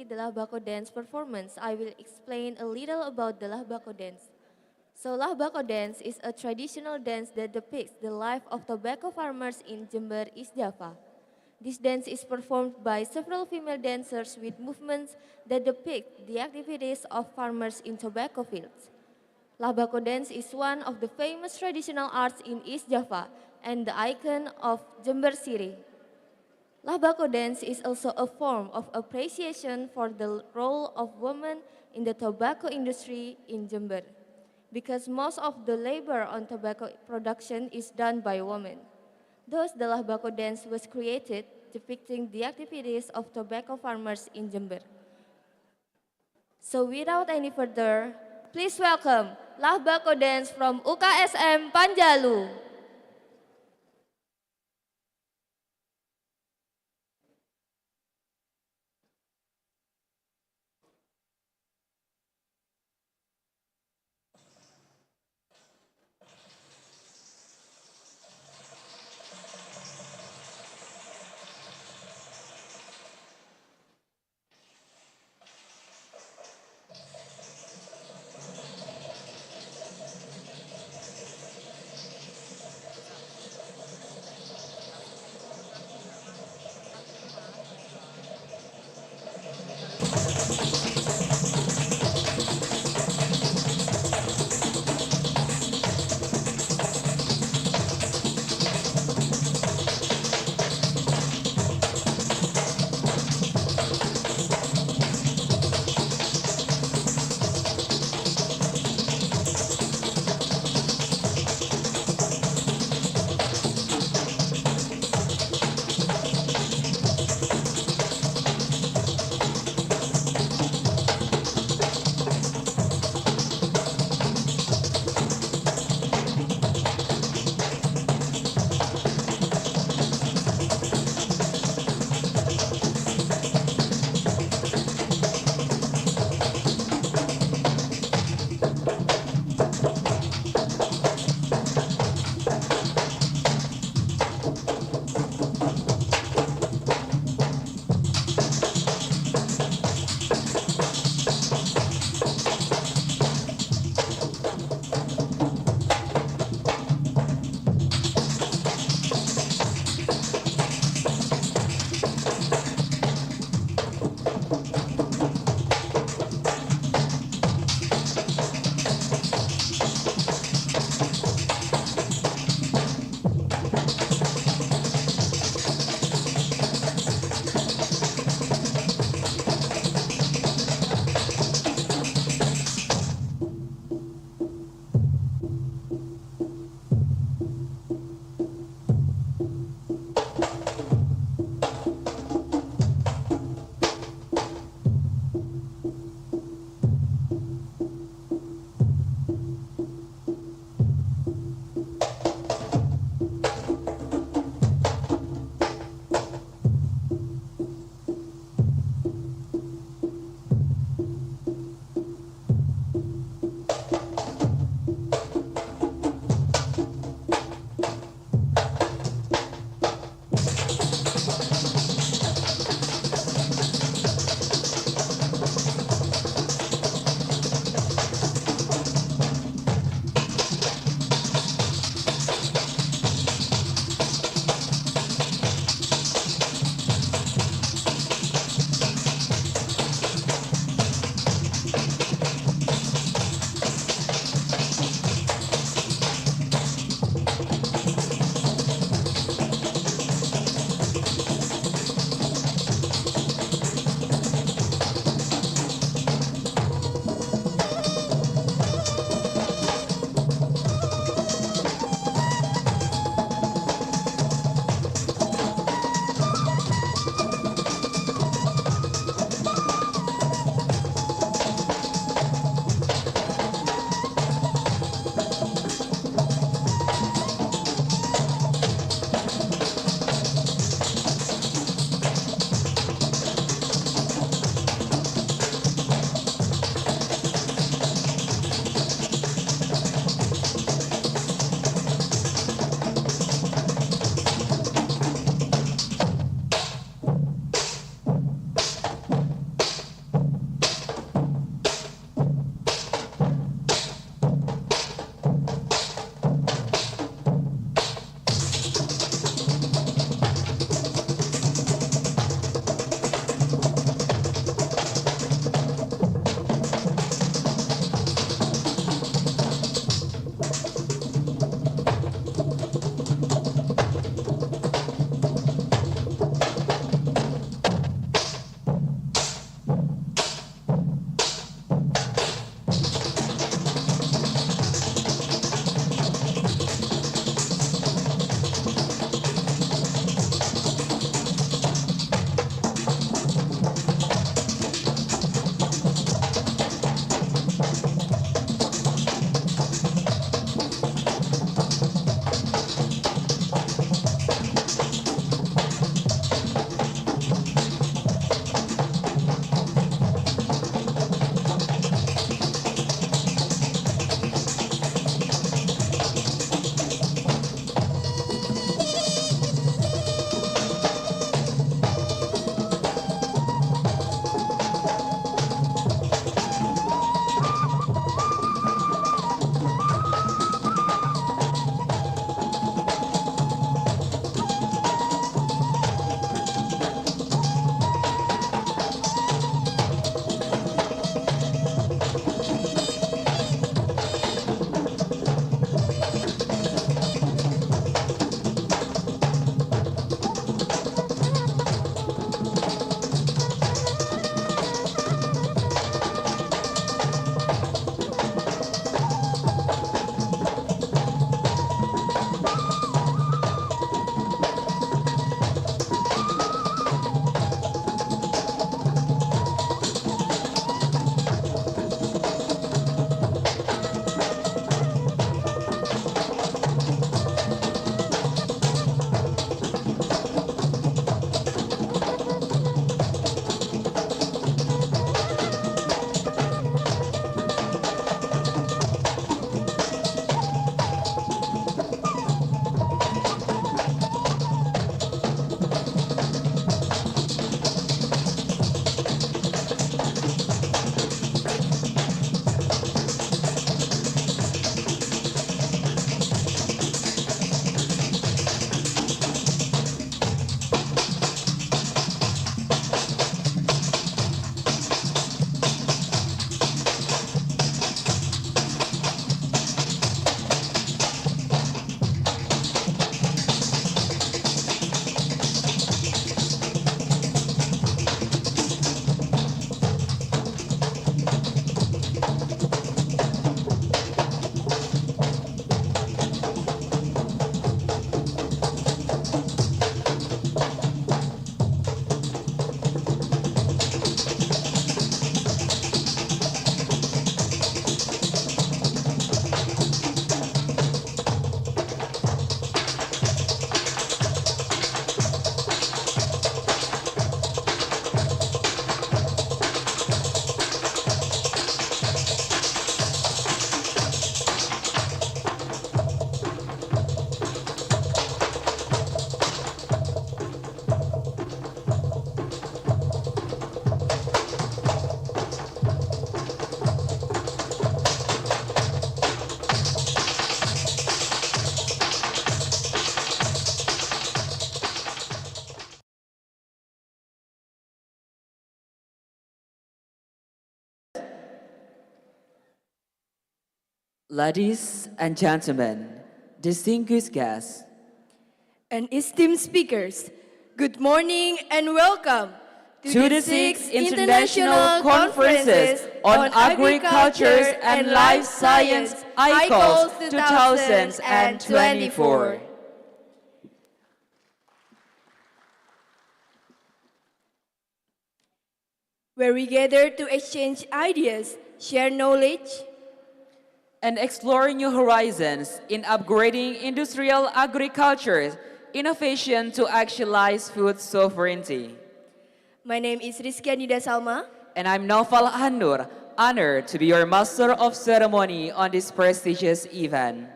see the Lahbako dance performance, I will explain a little about the Lahbako dance. So Lahbako dance is a traditional dance that depicts the life of tobacco farmers in Jember, East Java. This dance is performed by several female dancers with movements that depict the activities of farmers in tobacco fields. Lahbako dance is one of the famous traditional arts in East Java and the icon of Jember City. Lahbako dance is also a form of appreciation for the role of women in the tobacco industry in Jember, because most of the labor on tobacco production is done by women. Thus, the Lahbako dance was created depicting the activities of tobacco farmers in Jember. So without any further, please welcome Lahbako dance from UKSM Panjalu. Ladies and gentlemen, distinguished guests, and esteemed speakers, good morning and welcome to the 6th International Conferences on Agriculture and Life Science ICALS 2024. Where we gather to exchange ideas, share knowledge, and explore new horizons in upgrading industrial agriculture innovation to actualize food sovereignty. My name is Rizky Anida Salma. And I'm Naufal Hanur, honored to be your master of ceremony on this prestigious event.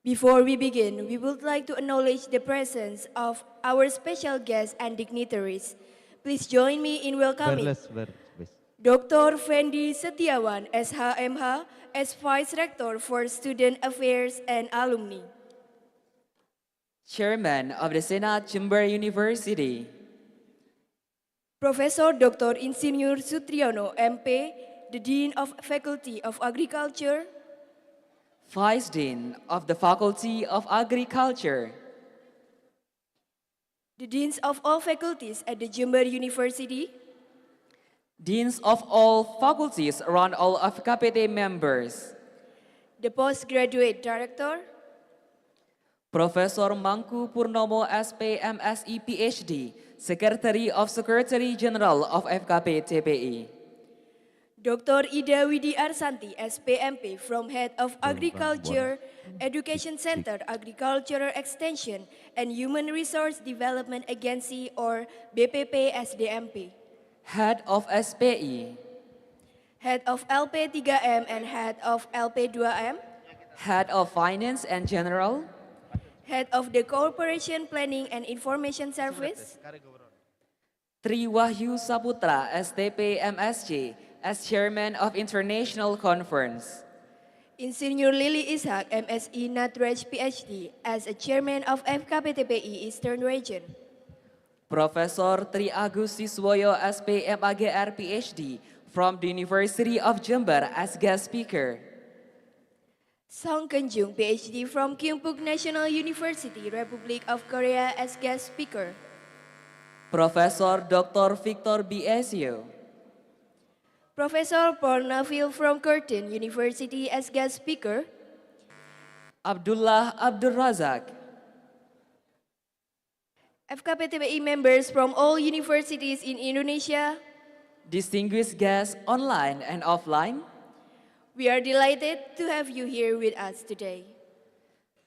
Before we begin, we would like to acknowledge the presence of our special guests and dignitaries. Please join me in welcoming Dr. Fendi Setiawan, SHMH, as Vice Rector for Student Affairs and Alumni. Chairman of the Senate Jember University. Professor Dr. Insinyur Sutriyono, MP, the Dean of Faculty of Agriculture. Vice Dean of the Faculty of Agriculture. The Deans of all faculties at the Jember University. Deans of all faculties around all of KPT members. The Postgraduate Director. Professor Mangku Purnomo SP MSI PhD, Secretary of Secretary General of FKP TPI. Dr. Ida Widi Arsanti, SPMP, from Head of Agriculture, Education Center, Agricultural Extension, and Human Resource Development Agency, or BPP SDMP. Head of SPI. Head of LP3M and Head of LP2M. Head of Finance and General. Head of the Corporation Planning and Information Service. Tri Wahyu Saputra, STP MSc, as Chairman of International Conference. Insinyur Lili Ishak, MSc Natrej PhD, as a Chairman of FKPTPI Eastern Region. Professor Tri Agus Siswoyo, SP MAGR PhD, from the University of Jember as guest speaker. Song Kenjung, PhD, from Kyungpook National University, Republic of Korea, as guest speaker. Professor Dr. Victor B. Esio. Professor Paul Nafil from Curtin University as guest speaker. Abdullah Abdul Razak. FKPTPI members from all universities in Indonesia. Distinguished guests online and offline. We are delighted to have you here with us today.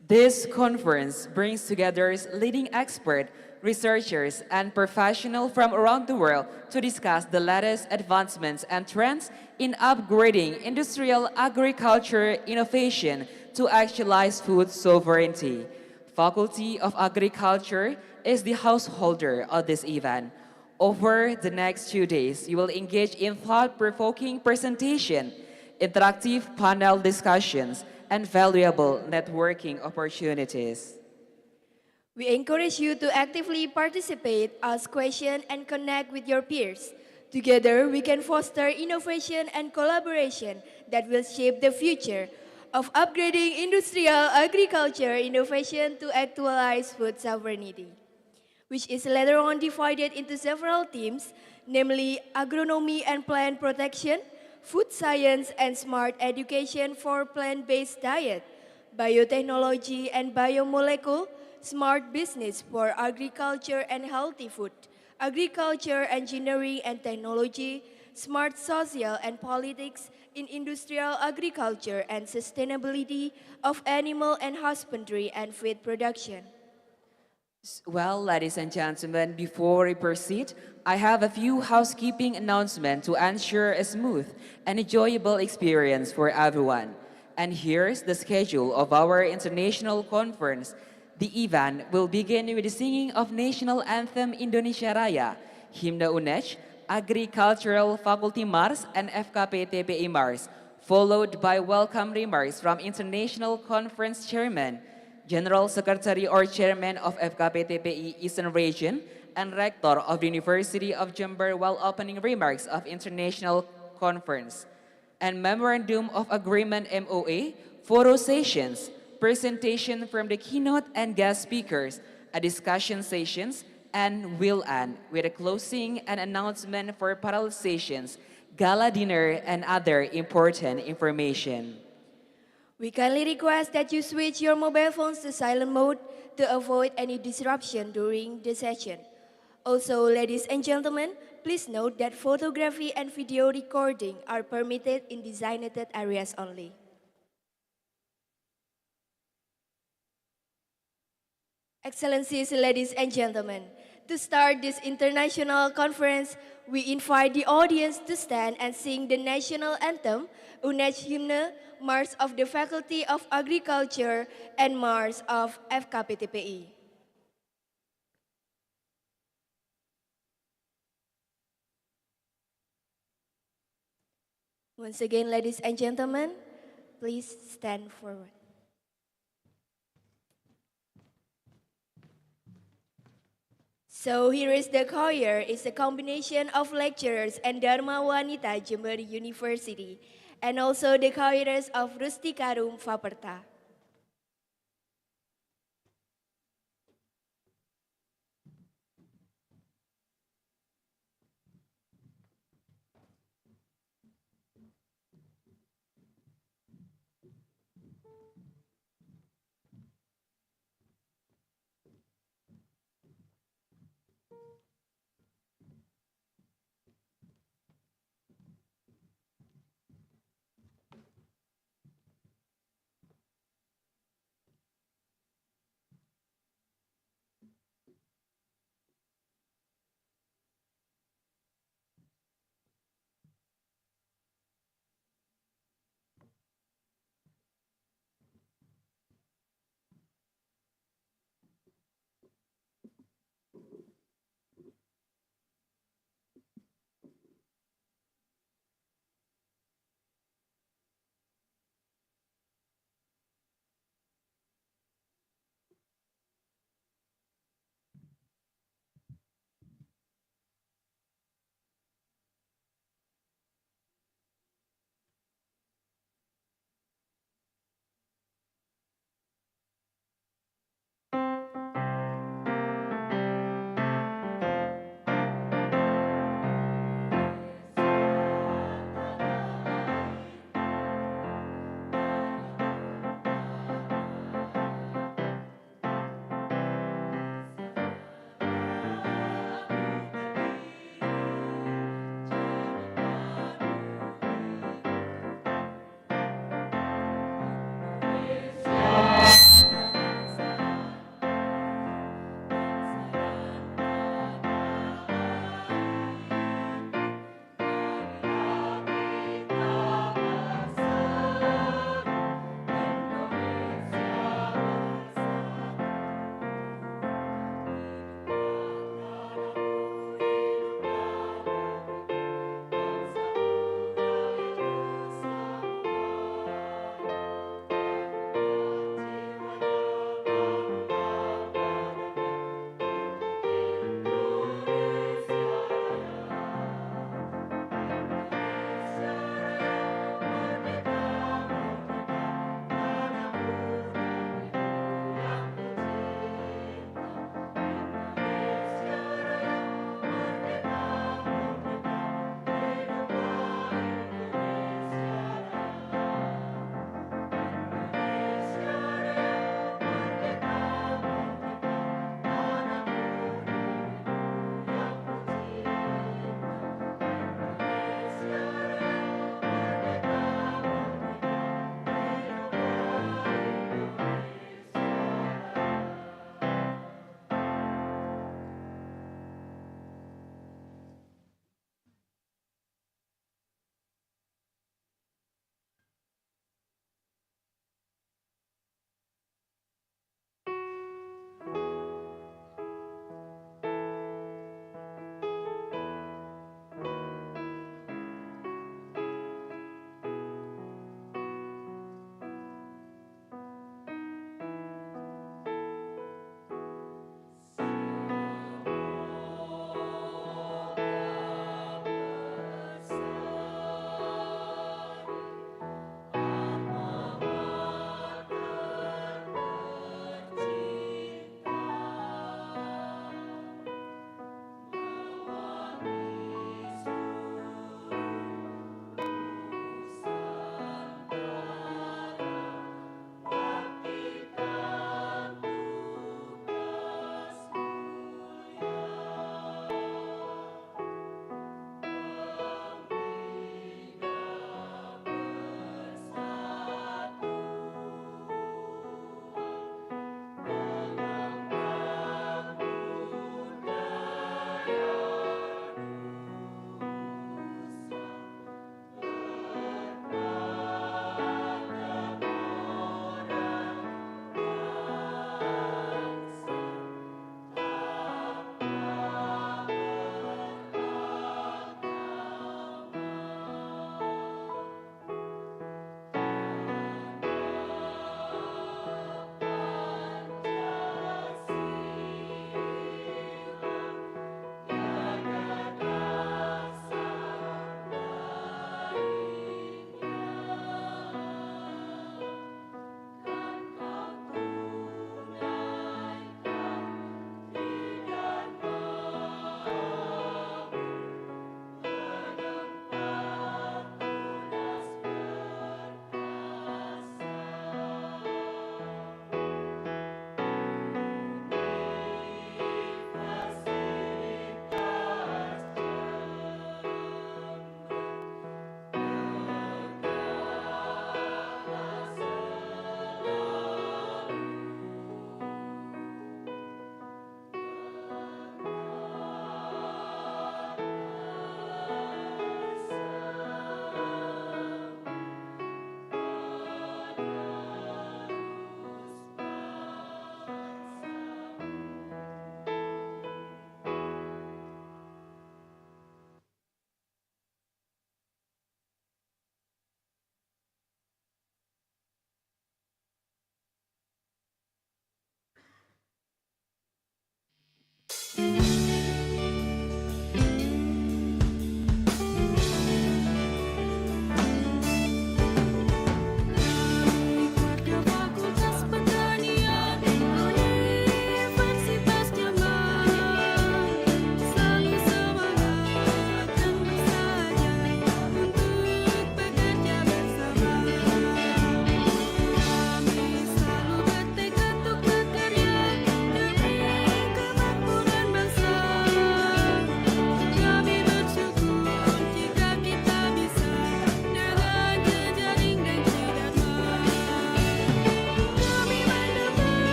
This conference brings together leading experts, researchers, and professionals from around the world to discuss the latest advancements and trends in upgrading industrial agriculture innovation to actualize food sovereignty. Faculty of Agriculture is the householder of this event. Over the next 2 days, you will engage in thought-provoking presentation, interactive panel discussions, and valuable networking opportunities. We encourage you to actively participate, ask questions, and connect with your peers. Together, we can foster innovation and collaboration that will shape the future of upgrading industrial agriculture innovation to actualize food sovereignty, which is later on divided into several themes, namely agronomy and plant protection, food science and smart education for plant-based diet, biotechnology and biomolecule, smart business for agriculture and healthy food, agriculture, engineering and technology, smart social and politics in industrial agriculture, and sustainability of animal and husbandry and feed production. Well, ladies and gentlemen, before we proceed, I have a few housekeeping announcements to ensure a smooth and enjoyable experience for everyone. And here's the schedule of our international conference. The event will begin with the singing of National Anthem Indonesia Raya, Hymne UNEJ, Agricultural Faculty Mars, and FKP TPI Mars, followed by welcome remarks from International Conference Chairman, General Secretary or Chairman of FKP TPI Eastern Region, and Rector of the University of Jember while opening remarks of International Conference. and Memorandum of Agreement MOA, photo sessions, presentation from the keynote and guest speakers, a discussion sessions, and will end with a closing and announcement for panel sessions, gala dinner, and other important information. We kindly request that you switch your mobile phones to silent mode to avoid any disruption during the session. Also, ladies and gentlemen, please note that photography and video recording are permitted in designated areas only. Excellencies, ladies and gentlemen, to start this international conference, we invite the audience to stand and sing the national anthem, UNEJ hymn, March of the Faculty of Agriculture, and March of FKPTPI. Once again, ladies and gentlemen, please stand forward. So here is the choir. It's a combination of lecturers and Dharma Wanita Jember University, and also the choirs of Rustikarum Vaperta.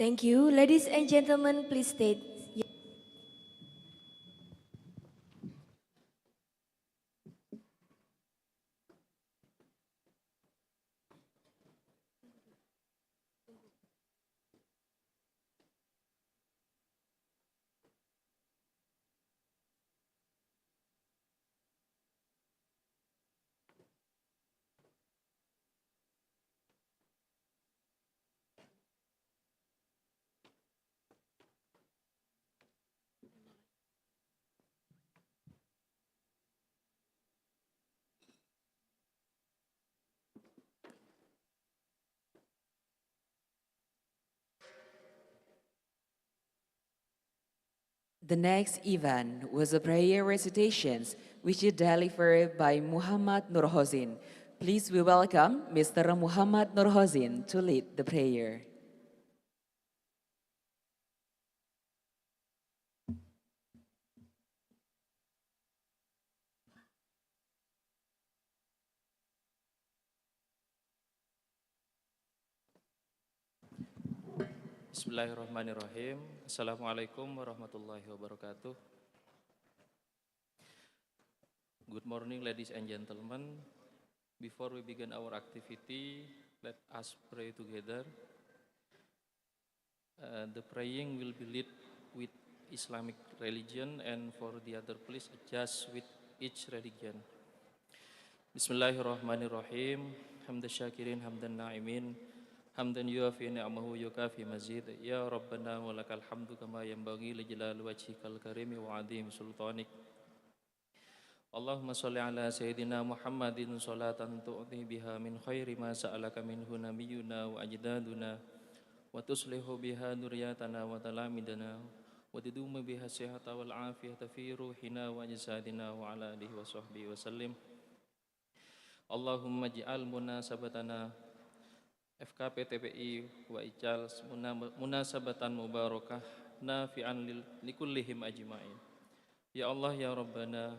Thank you. Ladies and gentlemen, please state. The next event was a prayer recitations, which is delivered by Muhammad Nurhozin. Please we welcome Mr. Muhammad Nurhozin to lead the prayer. Bismillahirrahmanirrahim. Assalamualaikum warahmatullahi wabarakatuh. Good morning, ladies and gentlemen. Before we begin our activity, let us pray together. The praying will be led with Islamic religion, and for the other, please adjust with each religion. Bismillahirrahmanirrahim. Hamdan syakirin, hamdan na'imin. Hamdan yuafi ni'amahu yukafi mazid. Ya Rabbana wa lakal hamdu kama yanbaghi li jalali wajhikal karimi wa azim sultanik. Allahumma salli ala sayyidina Muhammadin salatan tu'ti biha min khairi ma sa'alaka minhu nabiyyuna wa ajdaduna wa tuslihu biha duriyatana wa talamidana wa tidumu biha sihata wal afiyata fi ruhina wa jasadina wa ala alihi wa sahbihi wa sallim. Allahumma ij'al munasabatana FKPTPI wa ICALS munasabatan mubarakah nafi'an likullihim ajma'in. Ya Allah ya Rabbana,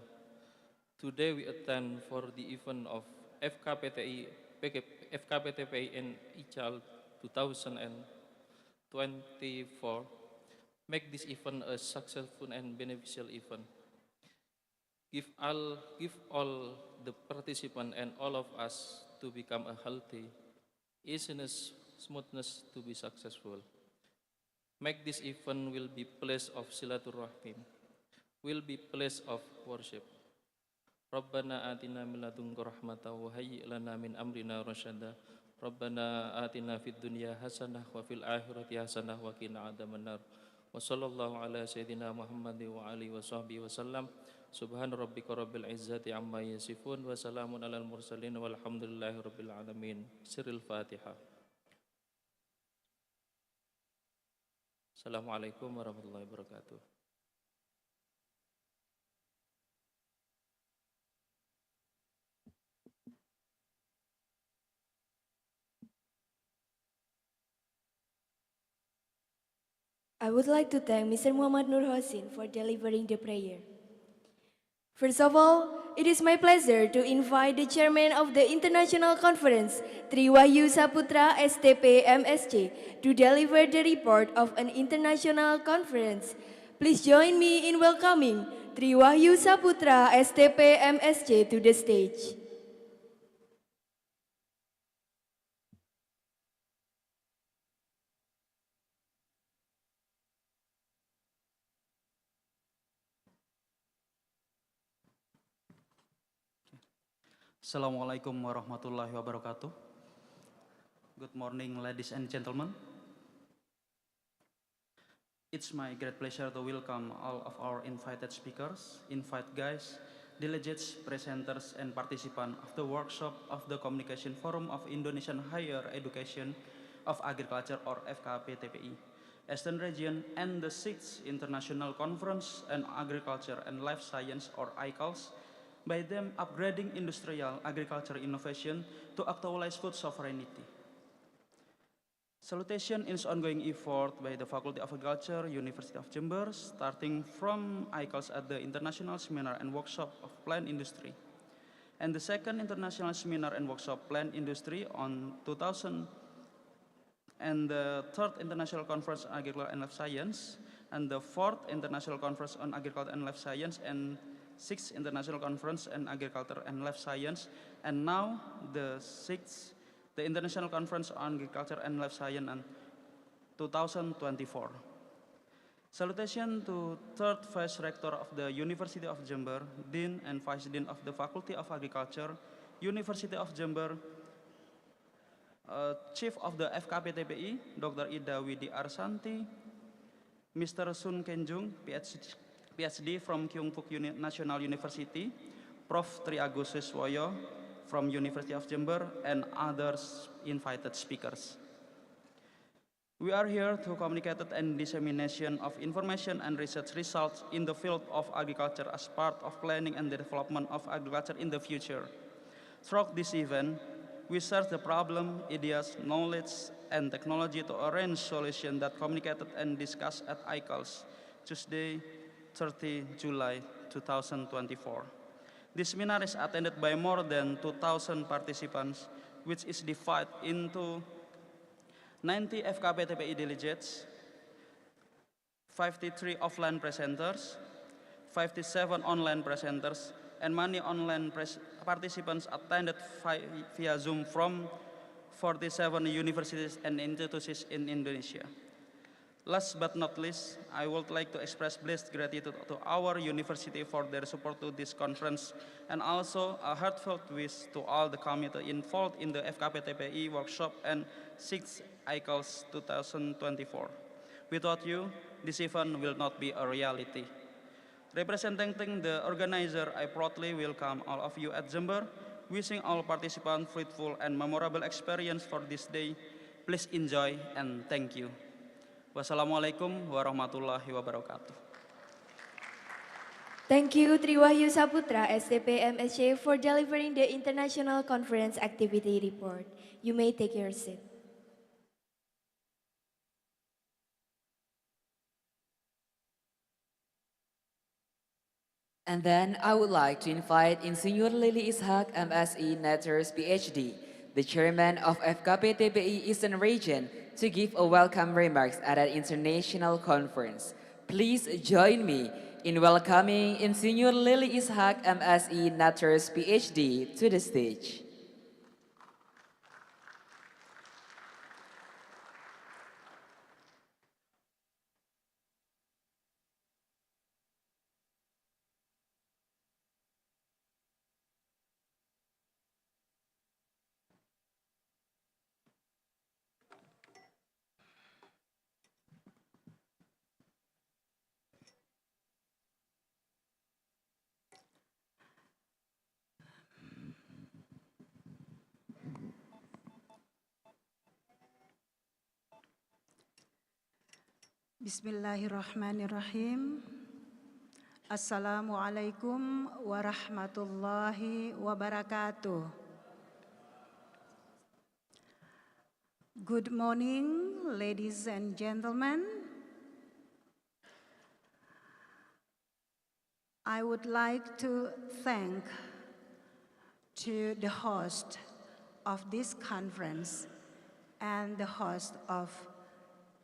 today we attend for the event of FKPTPI and ICALS 2024. Make this event a successful and beneficial event. Give all the participants and all of us to become a healthy, easiness, smoothness to be successful. Make this event will be place of silaturahim, will be place of worship. Rabbana atina min ladunka rahmatan wa hayyi' lana min amrina rasyada. Rabbana atina fid dunya hasanah wa fil akhirati hasanah wa qina adzabannar. Wa sallallahu ala sayyidina Muhammadin wa alihi wa sahbihi wa sallam. Subhana rabbika rabbil izzati amma yasifun wa salamun alal mursalin walhamdulillahi rabbil alamin. Sirril Fatihah. Assalamualaikum warahmatullahi wabarakatuh. I would like to thank Mr. Muhammad Nurhozin for delivering the prayer. First of all, it is my pleasure to invite the chairman of the International Conference, Tri Wahyu Saputra STP MSC, to deliver the report of an international conference. Please join me in welcoming Tri Wahyu Saputra STP MSC to the stage. Assalamualaikum warahmatullahi wabarakatuh. Good morning, ladies and gentlemen. It's my great pleasure to welcome all of our invited speakers, invite guests, delegates, presenters, and participants of the workshop of the Communication Forum of Indonesian Higher Education of Agriculture or FKPTPI, Eastern Region, and the 6th International Conference on Agriculture and Life Science or ICALS, by them upgrading industrial agriculture innovation to actualize food sovereignty. Salutation is ongoing effort by the Faculty of Agriculture, University of Jember, starting from ICALS at the International Seminar and Workshop of Plant Industry, and the second International Seminar and Workshop Plant Industry on 2024 and the 3rd International Conference on Agriculture and Life Science, and the 4th International Conference on Agriculture and Life Science, and 6th International Conference on Agriculture and Life Science, and now the 6th, the International Conference on Agriculture and Life Science in 2024. Salutation to 3rd Vice Rector of the University of Jember, Dean and Vice Dean of the Faculty of Agriculture, University of Jember, Chief of the FKPTPI, Dr. Ida Widi Arsanti, Mr. Sun Kenjung, PhD from Kyung Fook National University, Prof. Tri Agus Siswoyo from University of Jember, and others invited speakers. We are here to communicate and dissemination of information and research results in the field of agriculture as part of planning and the development of agriculture in the future. Throughout this event, we share the problem, ideas, knowledge, and technology to arrange solutions that communicated and discussed at ICALS, Tuesday, 30 July 2024. This seminar is attended by more than 2,000 participants, which is divided into 90 FKPTPI delegates, 53 offline presenters, 57 online presenters, and many online participants attended via Zoom from 47 universities and institutions in Indonesia. Last but not least, I would like to express blessed gratitude to our university for their support to this conference, and also a heartfelt wish to all the committee involved in the FKPTPI workshop and 6th ICALS 2024. Without you, this event will not be a reality. Representing the organizer, I proudly welcome all of you at Jember, wishing all participants fruitful and memorable experience for this day. Please enjoy and thank you. Wassalamualaikum warahmatullahi wabarakatuh. Thank you, Triwahyu Saputra, STP MSc, for delivering the International Conference Activity Report. You may take your seat. And then I would like to invite Insinyur Lili Ishak, MSc Netters, PhD, the chairman of FKPTPI Eastern Region, to give a welcome remarks at an international conference. Please join me in welcoming Insinyur Lili Ishak, MSc Netters, PhD, to the stage. Bismillahirrahmanirrahim. Assalamualaikum warahmatullahi wabarakatuh. Good morning, ladies and gentlemen. I would like to thank to the host of this conference and the host of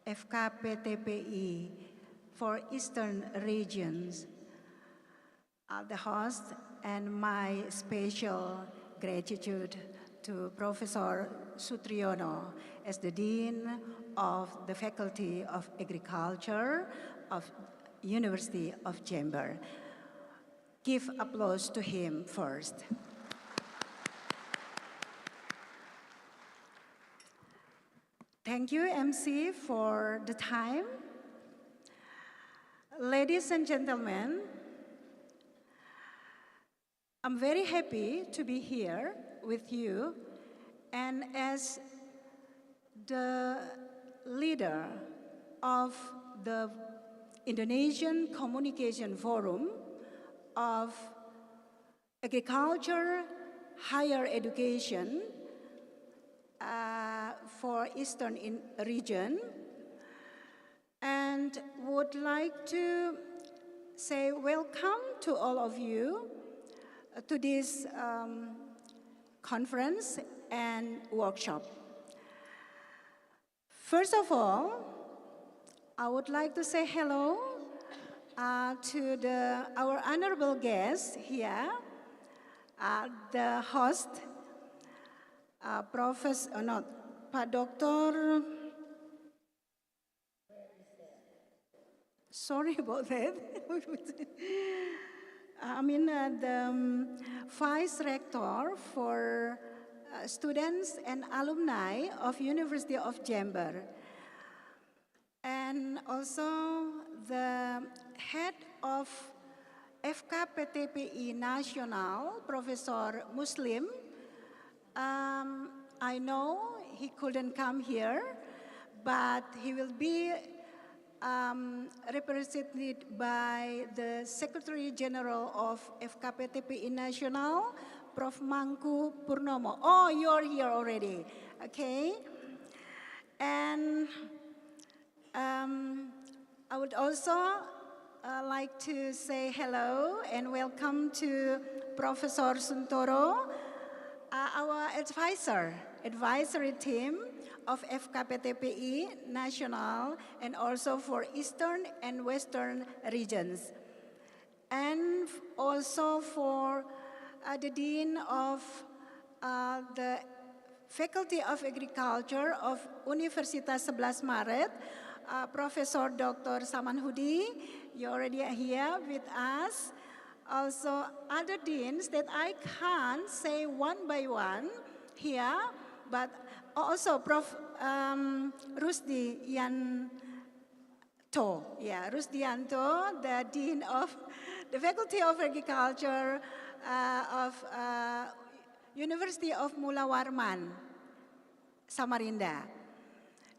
FKPTPI for Eastern Regions, the host, and my special gratitude to Professor Sutriyono as the Dean of the Faculty of Agriculture of University of Jember. Give applause to him first. Thank you, MC, for the time. Ladies and gentlemen, I'm very happy to be here with you, and as the leader of the Indonesian Communication Forum of Agriculture, Higher Education, for Eastern region, and would like to say welcome to all of you to this conference and workshop. First of all, I would like to say hello to our honorable guest here, the host, Pak Dr. Sorry about that. The Vice Rector for students and alumni of University of Jember. And also the head of FKPTPI Nasional, Professor Muslim. I know he couldn't come here, but he will be represented by the Secretary General of FKPTPI Nasional, Prof. Mangku Purnomo. Oh, you're here already, okay? And I would also like to say hello and welcome to Professor Suntoro, our advisory team of FKPTPI National and also for Eastern and Western regions. And also for the Dean of the Faculty of Agriculture of Universitas 11 Maret, Professor Dr. Samanhudi, you already are here with us. Also other deans that I can't say one by one here, but also Prof. Rusdi Yanto, Rusdianto, the Dean of the Faculty of Agriculture of University of Mula Warman, Samarinda.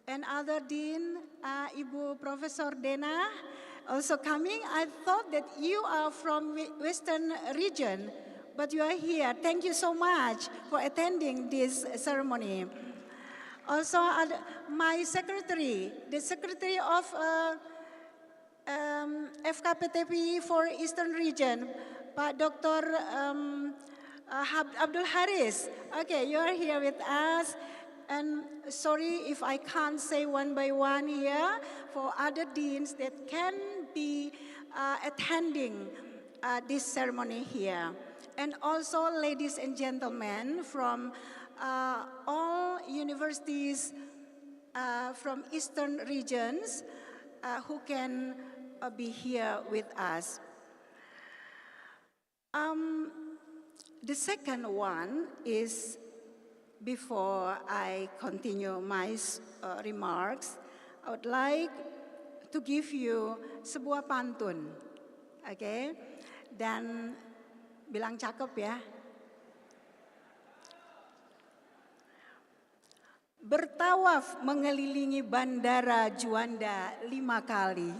And other Dean, Ibu Professor Dena, also coming. I thought that you are from Western region, but you are here. Thank you so much for attending this ceremony. Also, my secretary, the secretary of FKPTP for Eastern Region, Pak Dr. Abdul Haris. Okay, you are here with us. And sorry if I can't say one by one here for other deans that can be attending this ceremony here. And also, ladies and gentlemen, from all universities from Eastern regions who can be here with us. The second one is, before I continue my remarks, I would like to give you sebuah pantun, okay? Dan bilang cakep ya. Bertawaf mengelilingi bandara Juanda 5 kali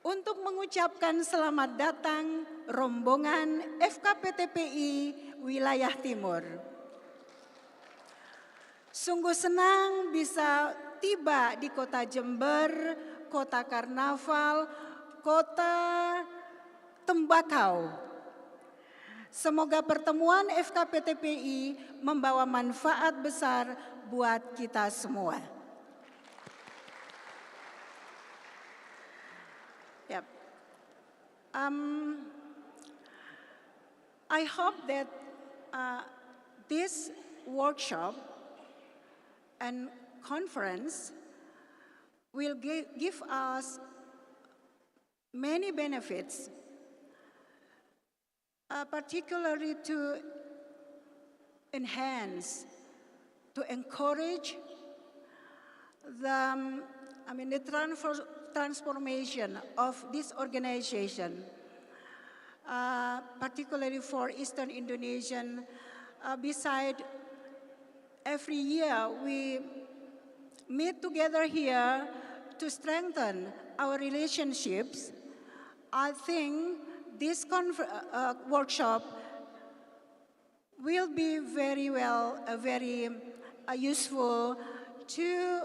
untuk mengucapkan selamat datang rombongan FKPTPI Wilayah Timur. Sungguh senang bisa tiba di kota Jember, kota karnaval, kota tembakau. Semoga pertemuan FKPTPI membawa manfaat besar buat kita semua. Yep. I hope that this workshop and conference will give us many benefits, particularly to enhance, to encourage the transformation of this organization, particularly for Eastern Indonesian. Beside, every year we meet together here to strengthen our relationships. I think this workshop will be very useful to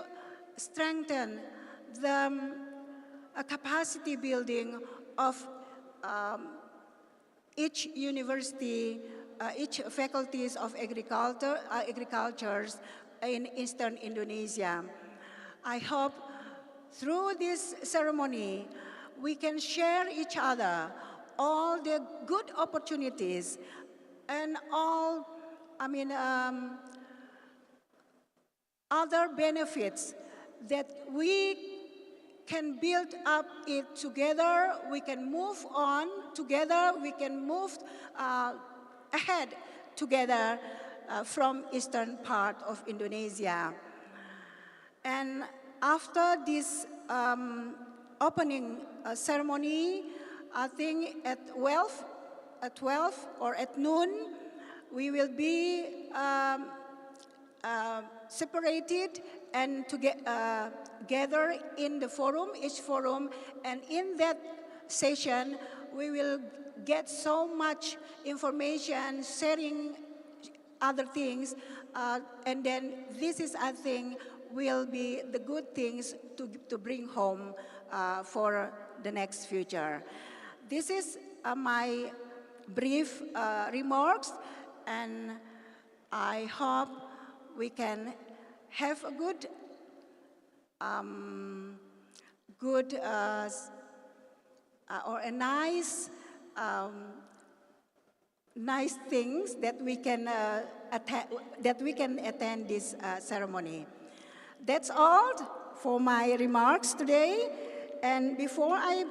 strengthen the capacity building of each university each faculties of agricultures in Eastern Indonesia. I hope through this ceremony, we can share each other all the good opportunities and all, other benefits that we can build up it together, we can move on together, we can move ahead together from eastern part of Indonesia. And after this opening ceremony, I think at 12 or at noon, we will be separated and gather in the forum, each forum, and in that session, we will get so much information, sharing other things, and then this is, I think, will be the good things to bring home for the next future. This is my brief remarks, and I hope we can have a good or a nice things that we can attend this ceremony. That's all for my remarks today. And before I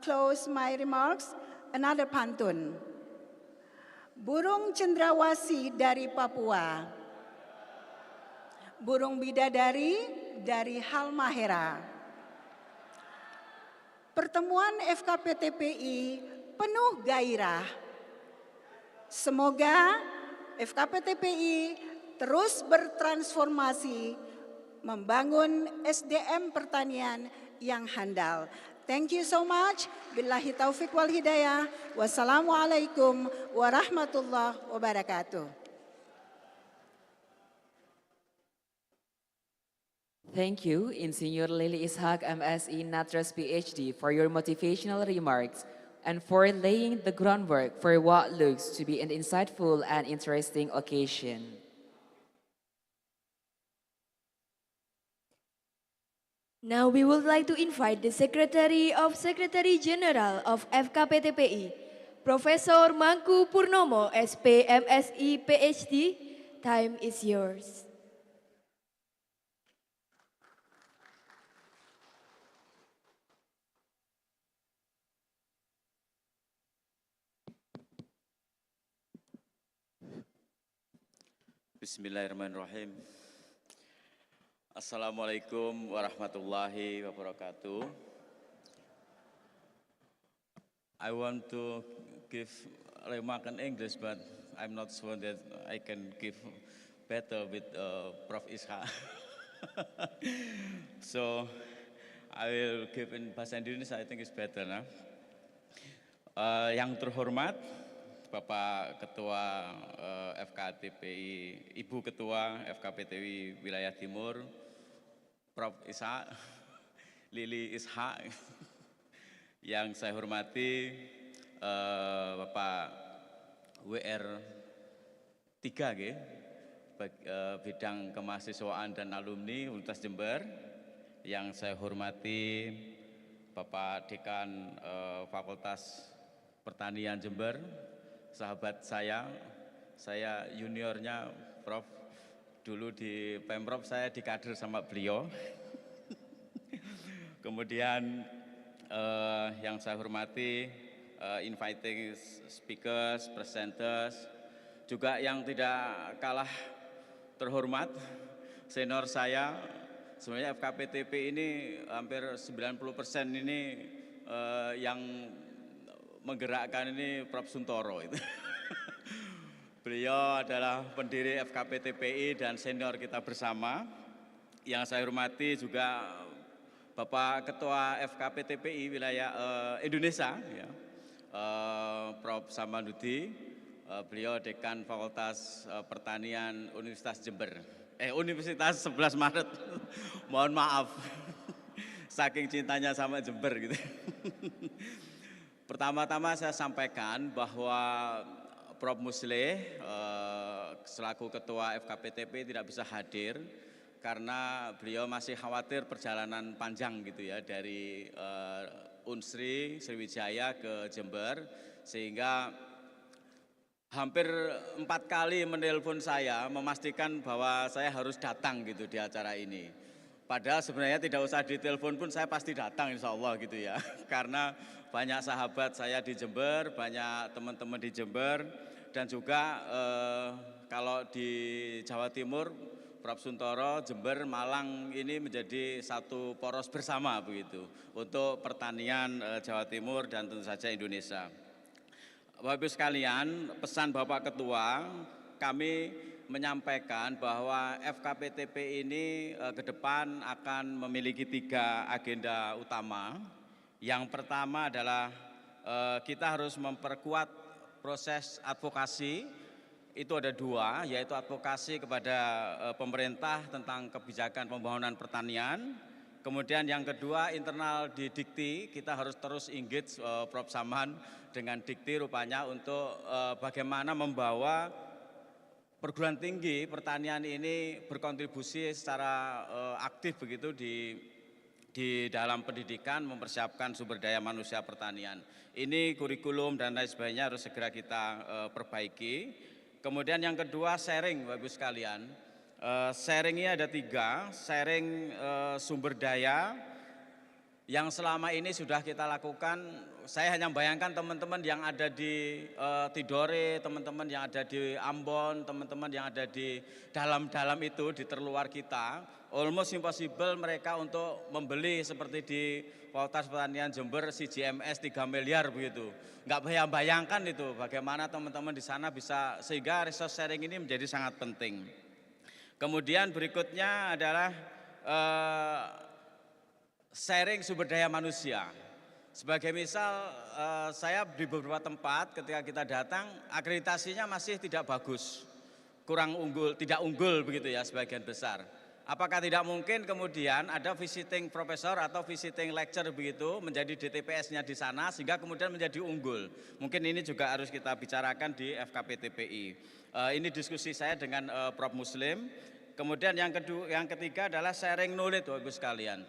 close my remarks, another pantun. Burung cendrawasih dari Papua, burung bidadari dari Halmahera. Pertemuan FKPTPI penuh gairah. Semoga FKPTPI terus bertransformasi membangun SDM pertanian yang handal. Thank you so much. Billahi taufiq wal hidayah. Wassalamualaikum warahmatullahi wabarakatuh. Thank you, Insinyur Lili Ishak, MSc, Natras PhD, for your motivational remarks and for laying the groundwork for what looks to be an insightful and interesting occasion. Now we would like to invite the Secretary General of FKPTPI, Professor Mangku Purnomo, SP, MSc, PhD. Time is yours. Bismillahirrahmanirrahim. Assalamualaikum warahmatullahi wabarakatuh. I want to give remark in English, but I'm not sure that I can give better with Prof. Ishak. So I will give in bahasa Indonesia, I think it's better. Nah? Yang terhormat, Bapak Ketua FKTPI, Ibu Ketua FKPTPI Wilayah Timur, Prof. Ishak, Lili Ishak, yang saya hormati Bapak WR 3 bidang kemahasiswaan dan alumni Universitas Jember, yang saya hormati Bapak Dekan Fakultas Pertanian Jember, sahabat saya juniornya Prof. Dulu di Pemprov saya dikader sama beliau. Kemudian yang saya hormati inviting speakers, presenters, juga yang tidak kalah terhormat, senior saya, sebenarnya FKPTP ini hampir 90% ini yang menggerakkan ini Prof. Suntoro itu. Beliau adalah pendiri FKPTPI dan senior kita bersama. Yang saya hormati juga Bapak Ketua FKPTPI wilayah Indonesia, ya, Prof. Samanudi. Beliau Dekan Fakultas Pertanian Universitas Jember. Universitas 11 Maret. Mohon maaf. Saking cintanya sama Jember gitu. Pertama-tama saya sampaikan bahwa Prof. Musleh selaku Ketua FKPTP tidak bisa hadir karena beliau masih khawatir perjalanan panjang gitu ya dari Unsri Sriwijaya ke Jember, sehingga hampir 4 kali menelpon saya memastikan bahwa saya harus datang gitu di acara ini. Padahal sebenarnya tidak usah ditelepon pun saya pasti datang insya Allah gitu ya. Karena banyak sahabat saya di Jember, banyak teman-teman di Jember, dan juga kalau di Jawa Timur, Prof. Suntoro, Jember, Malang ini menjadi satu poros bersama begitu untuk pertanian Jawa Timur dan tentu saja Indonesia. Bapak Ibu sekalian, pesan Bapak Ketua, kami menyampaikan bahwa FKPTP ini ke depan akan memiliki 3 agenda utama. Yang pertama adalah kita harus memperkuat proses advokasi. Itu ada 2, yaitu advokasi kepada pemerintah tentang kebijakan pembangunan pertanian. Kemudian yang kedua, internal di Dikti, kita harus terus engage Prof. Saman dengan Dikti rupanya untuk bagaimana membawa perguruan tinggi pertanian ini berkontribusi secara aktif begitu di dalam pendidikan, mempersiapkan sumber daya manusia pertanian. Ini kurikulum dan lain sebagainya harus segera kita perbaiki. Kemudian yang kedua, sharing Bapak Ibu sekalian. Sharingnya ada 3, sharing sumber daya yang selama ini sudah kita lakukan. Saya hanya bayangkan teman-teman yang ada di Tidore, teman-teman yang ada di Ambon, teman-teman yang ada di dalam-dalam itu, di terluar kita, almost impossible mereka untuk membeli seperti di Fakultas Pertanian Jember CGMS 3 miliar begitu. Nggak bayangkan itu bagaimana teman-teman di sana bisa, sehingga resource sharing ini menjadi sangat penting. Kemudian berikutnya adalah sharing sumber daya manusia. Sebagai misal, saya di beberapa tempat ketika kita datang, akreditasinya masih tidak bagus, kurang unggul, tidak unggul begitu ya sebagian besar. Apakah tidak mungkin kemudian ada visiting professor atau visiting lecturer begitu menjadi DTPS-nya di sana sehingga kemudian menjadi unggul? Mungkin ini juga harus kita bicarakan di FKPTPI. Ini diskusi saya dengan Prof. Muslim. Kemudian yang ketiga adalah sharing knowledge Bapak Ibu sekalian.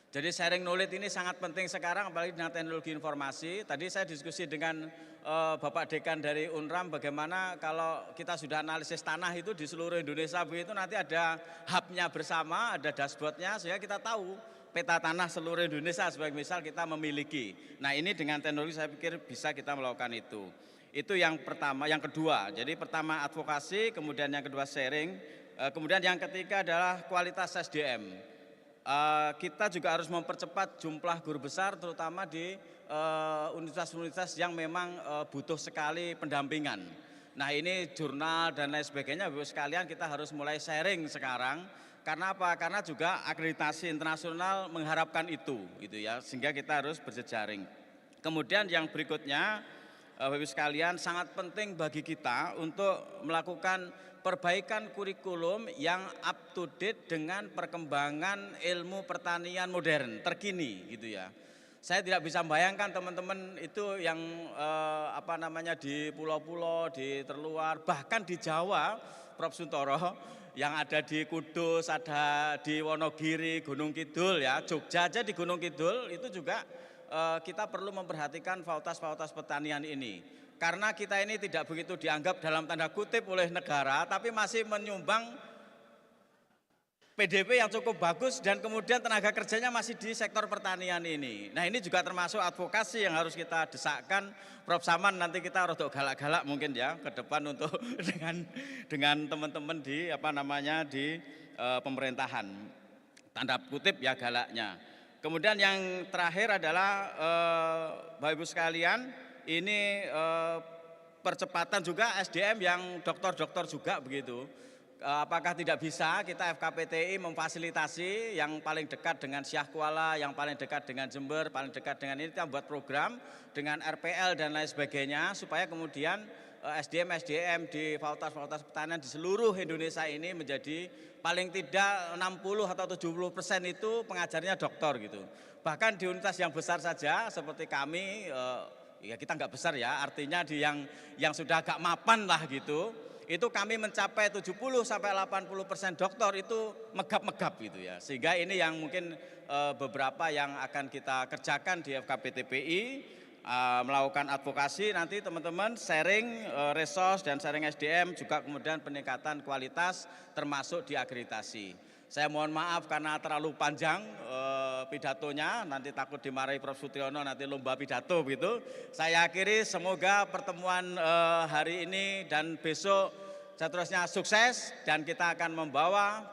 Jadi sharing knowledge ini sangat penting sekarang apalagi dengan teknologi informasi. Tadi saya diskusi dengan Bapak Dekan dari UNRAM bagaimana kalau kita sudah analisis tanah itu di seluruh Indonesia begitu nanti ada hub-nya bersama, ada dashboard-nya sehingga kita tahu peta tanah seluruh Indonesia sebagai misal kita memiliki. Nah ini dengan teknologi saya pikir bisa kita melakukan itu. Itu yang pertama, yang kedua. Jadi pertama advokasi, kemudian yang kedua sharing, kemudian yang ketiga adalah kualitas SDM. Kita juga harus mempercepat jumlah guru besar terutama di universitas-universitas yang memang butuh sekali pendampingan. Nah ini jurnal dan lain sebagainya Bapak sekalian kita harus mulai sharing sekarang. Karena apa? Karena juga akreditasi internasional mengharapkan itu gitu ya, sehingga kita harus berjejaring. Kemudian yang berikutnya Bapak sekalian sangat penting bagi kita untuk melakukan perbaikan kurikulum yang up to date dengan perkembangan ilmu pertanian modern terkini gitu ya. Saya tidak bisa membayangkan teman-teman itu yang di pulau-pulau, di terluar, bahkan di Jawa, Prof. Suntoro, yang ada di Kudus, ada di Wonogiri, Gunung Kidul ya, Jogja aja di Gunung Kidul itu juga kita perlu memperhatikan fakultas-fakultas pertanian ini. Karena kita ini tidak begitu dianggap dalam tanda kutip oleh negara, tapi masih menyumbang PDB yang cukup bagus dan kemudian tenaga kerjanya masih di sektor pertanian ini. Nah ini juga termasuk advokasi yang harus kita desakkan. Prof. Saman nanti kita rodok galak-galak mungkin ya ke depan untuk dengan teman-teman di di pemerintahan. Tanda kutip ya galaknya. Kemudian yang terakhir adalah Bapak Ibu sekalian, ini percepatan juga SDM yang dokter-dokter juga begitu. Apakah tidak bisa kita FKPTI memfasilitasi yang paling dekat dengan Syah Kuala, yang paling dekat dengan Jember, paling dekat dengan ini kita buat program dengan RPL dan lain sebagainya supaya kemudian SDM di fakultas-fakultas pertanian di seluruh Indonesia ini menjadi paling tidak 60 atau 70% itu pengajarnya dokter gitu. Bahkan di universitas yang besar saja seperti kami ya kita nggak besar ya, artinya di yang sudah agak mapan lah gitu, itu kami mencapai 70-80% doktor itu megap-megap gitu ya. Sehingga ini yang mungkin beberapa yang akan kita kerjakan di FKPTPI, melakukan advokasi, nanti teman-teman sharing resource dan sharing SDM, juga kemudian peningkatan kualitas termasuk di akreditasi. Saya mohon maaf karena terlalu panjang pidatonya, nanti takut dimarahi Prof. Sutiono, nanti lomba pidato gitu. Saya akhiri, semoga pertemuan hari ini dan besok seterusnya sukses, dan kita akan membawa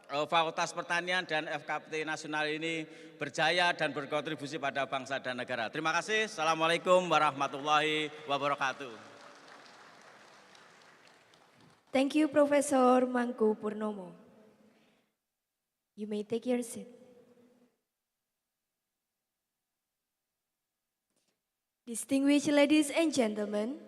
Fakultas Pertanian dan FKPT Nasional ini berjaya dan berkontribusi pada bangsa dan negara. Terima kasih. Assalamualaikum warahmatullahi wabarakatuh. Thank you, Professor Mangku Purnomo. You may take your seat. Distinguished ladies and gentlemen,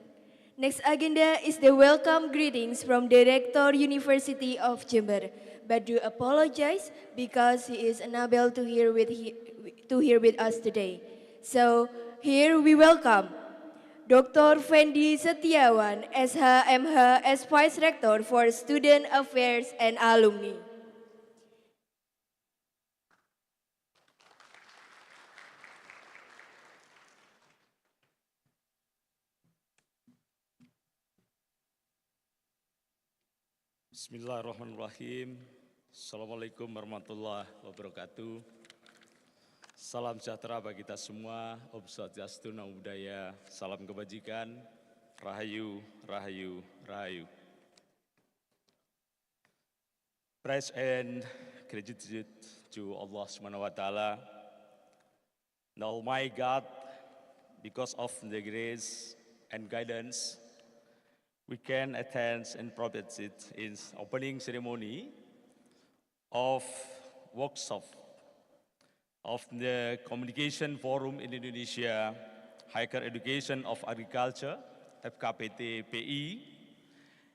next agenda is the welcome greetings from Director University of Jember, but do apologize because he is unable to here with us today. So here we welcome Dr. Fendi Setiawan, SH, as Vice Rector for Student Affairs and Alumni. Bismillahirrahmanirrahim. Assalamualaikum warahmatullahi wabarakatuh. Salam sejahtera bagi kita semua. Om Swastiastu, Namo Buddhaya. Salam kebajikan. Rahayu, rahayu, rahayu. Praise and gratitude to Allah Subhanahu wa Ta'ala, the Almighty God, because of the grace and guidance we can attend and participate in opening ceremony of workshop of the Communication Forum in Indonesia, Higher Education of Agriculture, FKPTPI,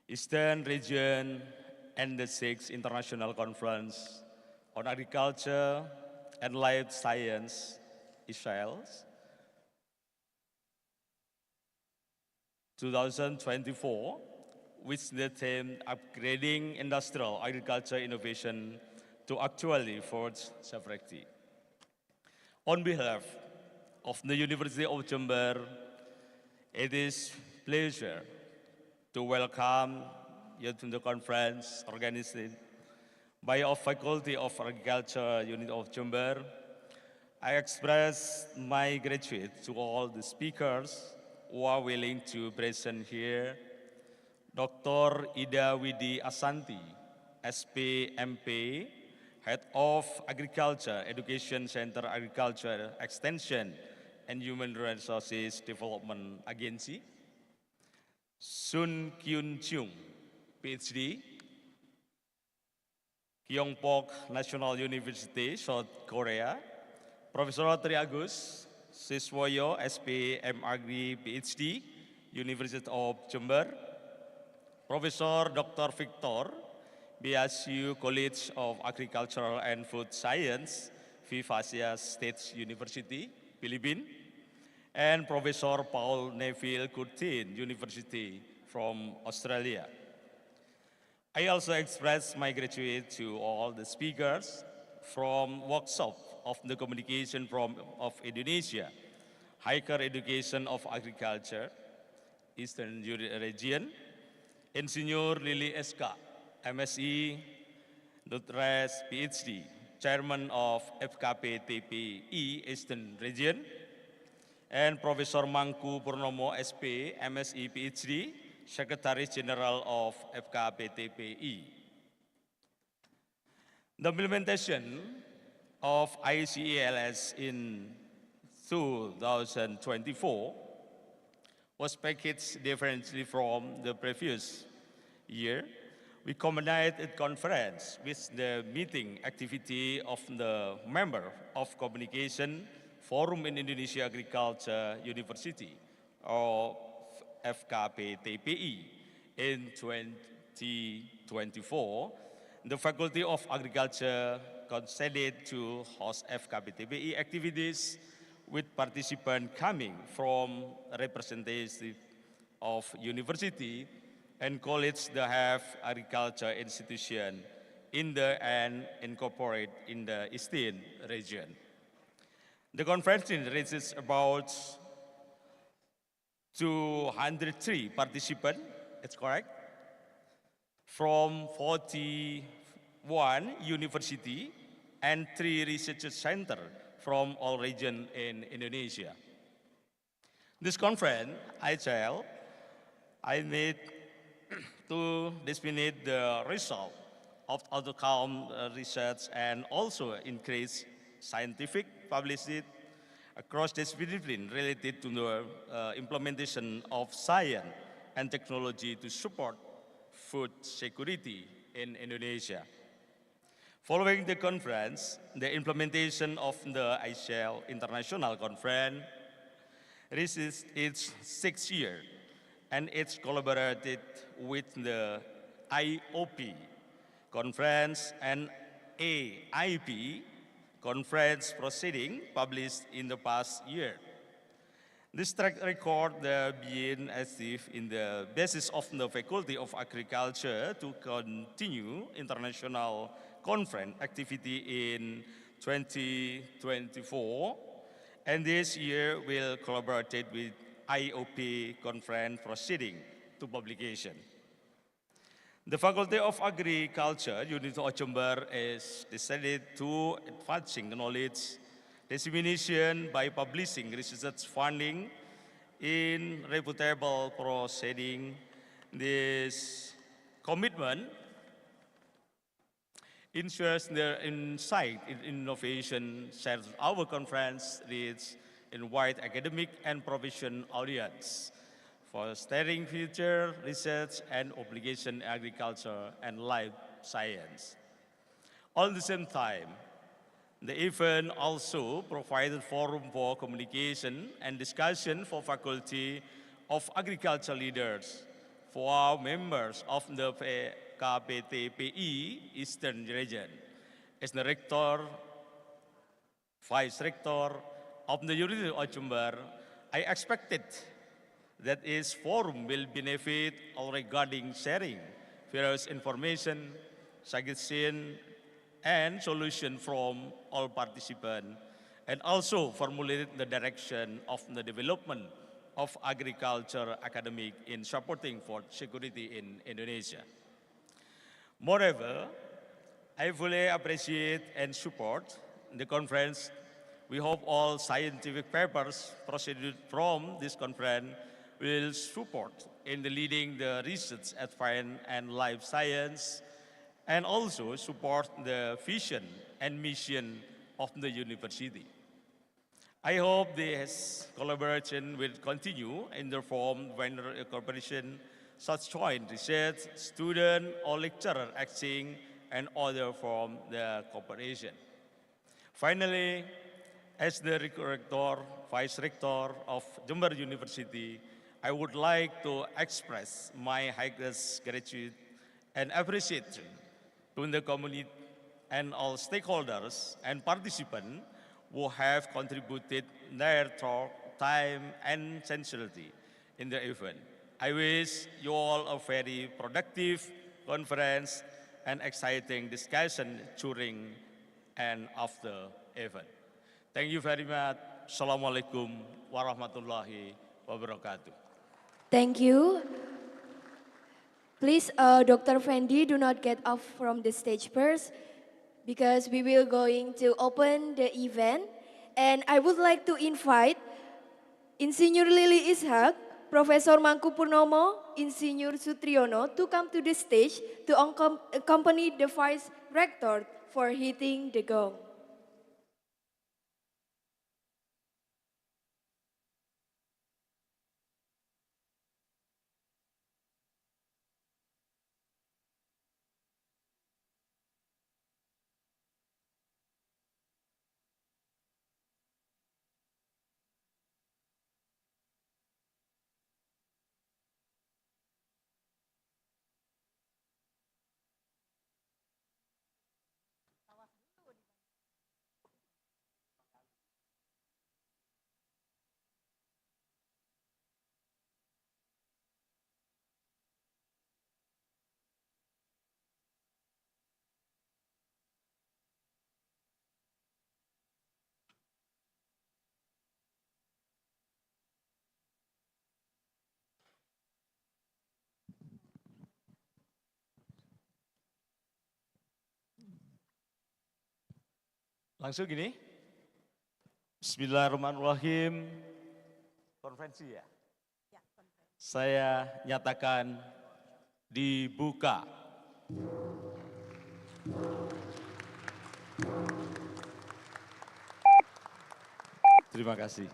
Eastern Region, and the 6th International Conference on Agriculture and Life Science, ICALS, 2024, with the theme Upgrading Industrial Agriculture Innovation to Actually Forge Sovereignty. On behalf of the University of Jember, it is pleasure to welcome you to the conference organized by our Faculty of Agriculture Unit of Jember. I express my gratitude to all the speakers who are willing to present here. Dr. Ida Widi Asanti, SP MP, Head of Agriculture Education Center Agriculture Extension and Human Resources Development Agency. Sun Kyun Chung, PhD, Kyongpok National University, South Korea. Profesor Triagus Siswoyo, SP Agri PhD, University of Jember. Profesor Dr. Victor, BSU College of Agricultural and Food Science, Vivacia State University, Philippines. And Professor Paul Neville Curtin, University from Australia. I also express my gratitude to all the speakers from workshop of the Communication Forum of Indonesia, Higher Education of Agriculture, Eastern Region, Insinyur Lili SK, MSc, Dr. PhD, Chairman of FKPTPI Eastern Region, and Professor Mangku Purnomo SP, MSc PhD, Secretary General of FKPTPI. The implementation of ICALS in 2024 was packaged differently from the previous year. We combined a conference with the meeting activity of the member of Communication Forum in Indonesia Agriculture University, or FKPTPI. In 2024, the Faculty of Agriculture consented to host FKPTPI activities with participants coming from representative of university and college that have agriculture institution in the and incorporate in the Eastern region. The conference reaches about 203 participants, it's correct, from 41 university and 3 research centers from all regions in Indonesia. This conference, I need to disseminate the result of outcome research and also increase scientific publicity across discipline related to the implementation of science and technology to support food security in Indonesia. Following the conference, the implementation of the ICALS International Conference reaches its 6th year, and it's collaborated with the IOP conference and AIP conference proceeding published in the past year. This track record being achieved in the basis of the Faculty of Agriculture to continue international conference activity in 2024, and this year will collaborate with IOP conference proceeding to publication. The Faculty of Agriculture, University of Jember, is decided to advancing knowledge dissemination by publishing research funding in reputable proceeding. This commitment ensures the insight in innovation shares our conference reach in wide academic and professional audience for steering future research and obligation agriculture and life science. At the same time, the event also provided forum for communication and discussion for faculty of agriculture leaders, for our members of the KPTPI Eastern Region. As the rector, vice rector of the University of Jember, I expected that this forum will benefit all regarding sharing various information, suggestion, and solution from all participants, and also formulate the direction of the development of agriculture academic in supporting food security in Indonesia. Moreover, I fully appreciate and support the conference. We hope all scientific papers proceeded from this conference will support in the leading the research advance and life science, and also support the vision and mission of the university. I hope this collaboration will continue in the form of vendor cooperation, such joint research, student or lecturer acting, and other form the cooperation. Finally, as the rector, vice rector of Jember University, I would like to express my highest gratitude and appreciation to the community and all stakeholders and participants who have contributed their time and sincerity in the event. I wish you all a very productive conference and exciting discussion during and after event. Thank you very much. Assalamualaikum warahmatullahi wabarakatuh. Thank you. Please, Dr. Fendi, do not get off from the stage first, because we will going to open the event. And I would like to invite Insinyur Lili Ishak, Professor Mangku Purnomo, Insinyur Sutriyono to come to the stage to accompany the Vice Rector for hitting the gong. Langsung gini. Bismillahirrahmanirrahim. Konferensi ya? Saya nyatakan dibuka. Terima kasih.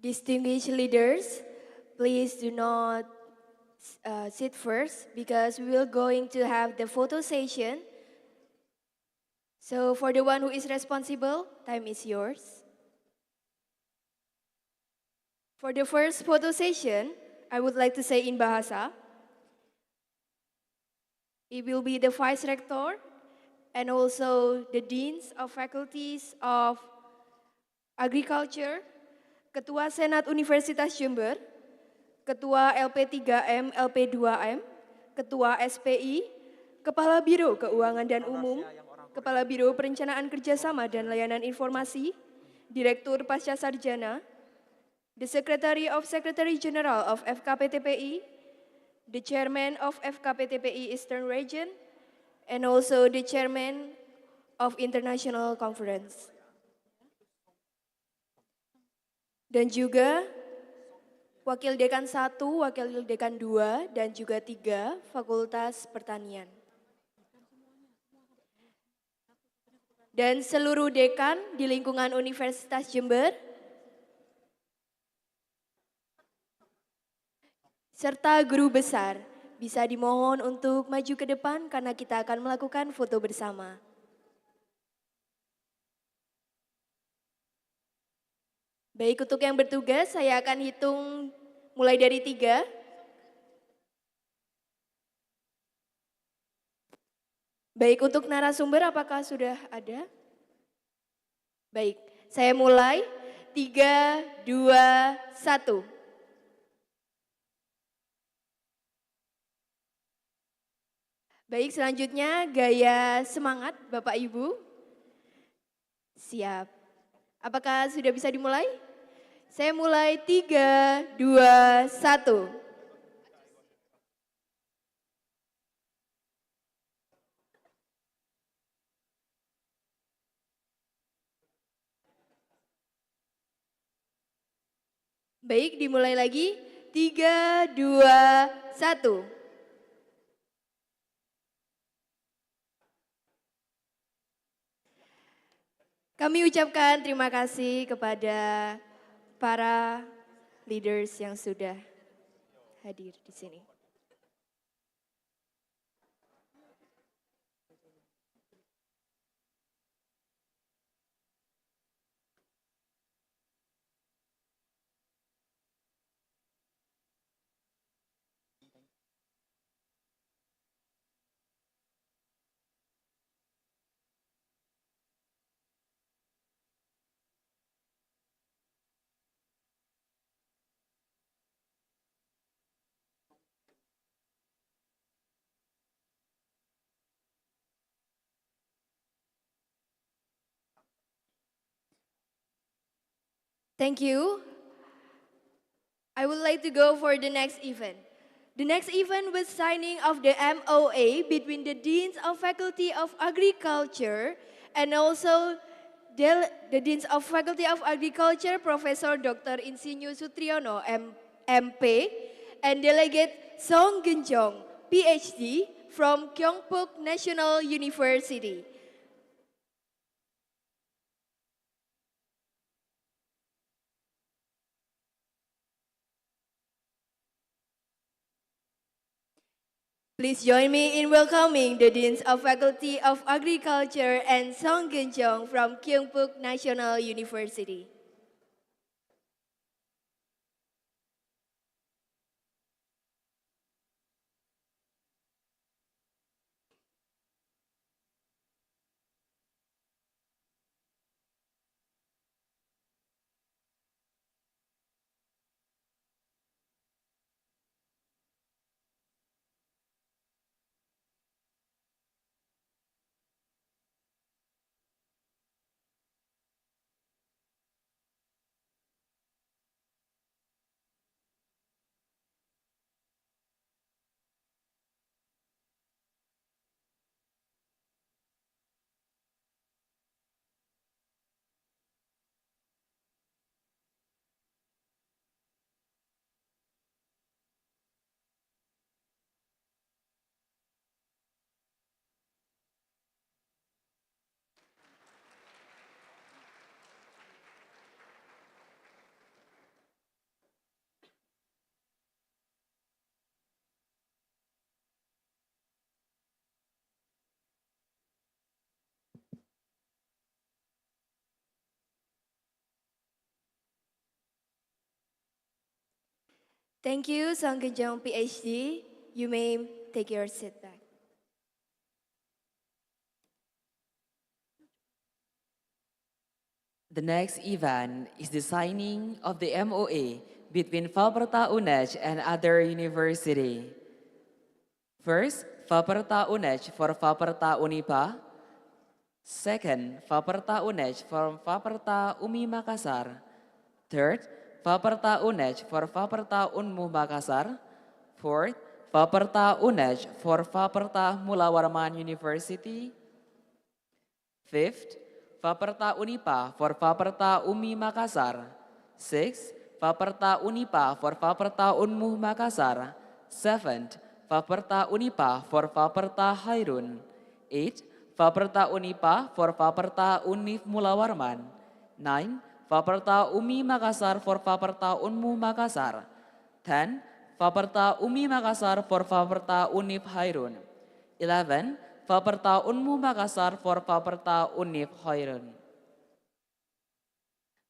Distinguished leaders, please do not sit first because we will going to have the photo session. So for the one who is responsible, time is yours. For the first photo session, I would like to say in Bahasa, it will be the Vice Rector and also the Deans of Faculties of Agriculture, Ketua Senat Universitas Jember, Ketua LP3M, LP2M, Ketua SPI, Kepala Biro Keuangan dan Umum, Kepala Biro Perencanaan Kerjasama dan Layanan Informasi, Direktur Pasca Sarjana, the Secretary of Secretary General of FKPTPI, the Chairman of FKPTPI Eastern Region, and also the Chairman of International Conference. Dan juga Wakil Dekan 1, Wakil Dekan 2, dan juga 3 Fakultas Pertanian. Dan seluruh dekan di lingkungan Universitas Jember, serta guru besar, bisa dimohon untuk maju ke depan karena kita akan melakukan foto bersama. Baik, untuk yang bertugas saya akan hitung mulai dari 3. Baik, untuk narasumber apakah sudah ada? Baik, saya mulai. 3, 2, 1. Baik, selanjutnya gaya semangat Bapak Ibu. Siap. Apakah sudah bisa dimulai? Saya mulai 3, 2, 1. Baik, dimulai lagi. 3, 2, 1. Kami ucapkan terima kasih kepada para leaders yang sudah hadir di sini. Thank you. I would like to go for the next event. The next event was signing of the MOA between the Deans of Faculty of Agriculture and also the Deans of Faculty of Agriculture, Professor Dr. Insinyur Sutriyono, MP, and Delegate Song Genjong, PhD, from Gyeongbuk National University. Please join me in welcoming the Deans of Faculty of Agriculture and Song Genjong from Gyeongbuk National University. Thank you, Sang Kejong PhD. You may take your seat back. The next event is the signing of the MOA between Fakultas UNEJ and other university. First, Fakultas UNEJ for Fakultas Unipa. Second, Fakultas UNEJ for Fakultas UMI Makassar. Third, Fakultas UNEJ for Fakultas Unmu Makassar. Fourth, Fakultas UNEJ for Fakultas Mula Warman University. Fifth, Fakultas Unipa for Fakultas UMI Makassar. Sixth, Fakultas Unipa for Fakultas Unmu Makassar. Seventh, Fakultas Unipa for Fakultas Hairun. Eighth, Fakultas Unipa for Fakultas Unif Mula Warman. 9. Fakultas UMI Makassar for Fakultas Unmu Makassar. 10. Fakultas UMI Makassar for Fakultas Unif Hairun. 11. Fakultas Unmu Makassar for Fakultas Unif Hairun.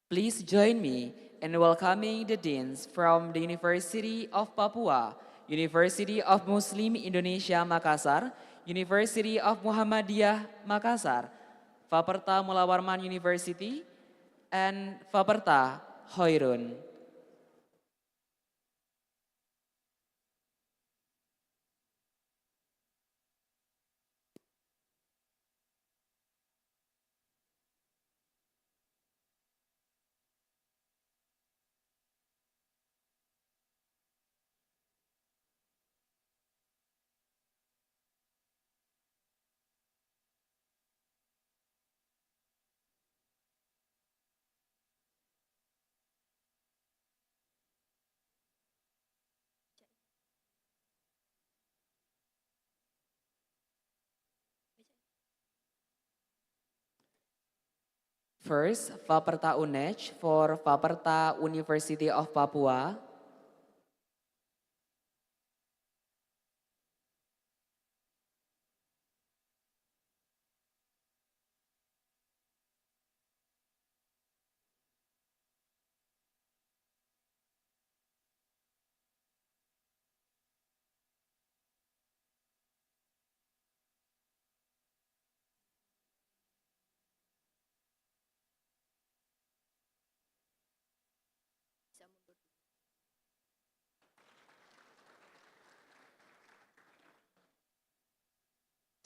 Please join me in welcoming the deans from the University of Papua, University of Muslim Indonesia Makassar, University of Muhammadiyah Makassar, Fakultas Mula Warman University, and Fakultas Hairun. First, Fakultas UNEJ for Fakultas University of Papua.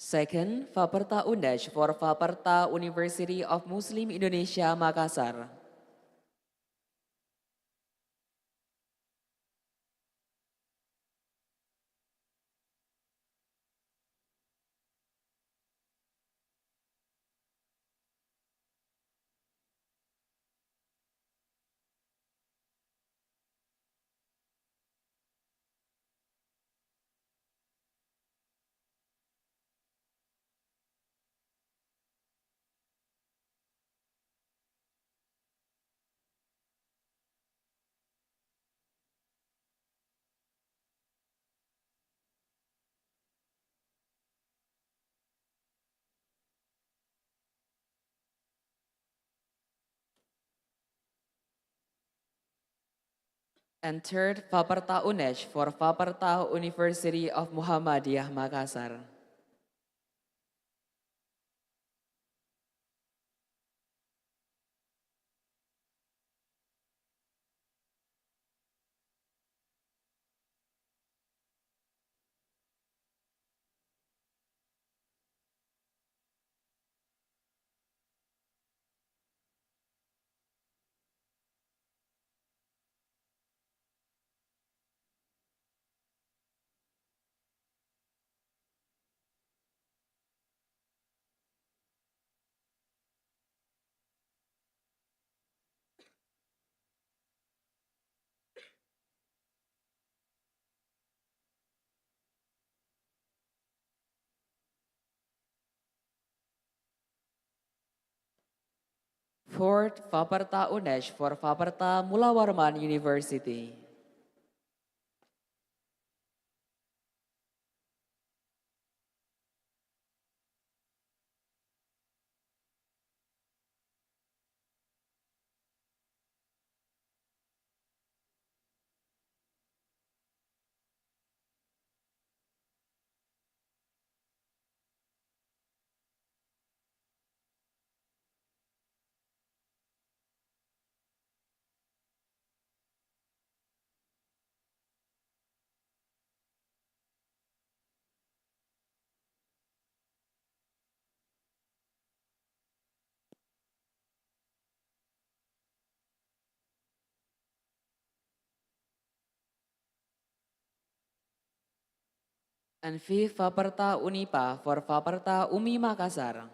Second, Fakultas UNEJ for Fakultas University of Muslim Indonesia Makassar. And third, Fakultas UNEJ for Fakultas University of Muhammadiyah Makassar. Fourth, Fakultas UNEJ for Fakultas Mula Warman University. And fifth, Faperta Unipa for Faperta Umi Makassar.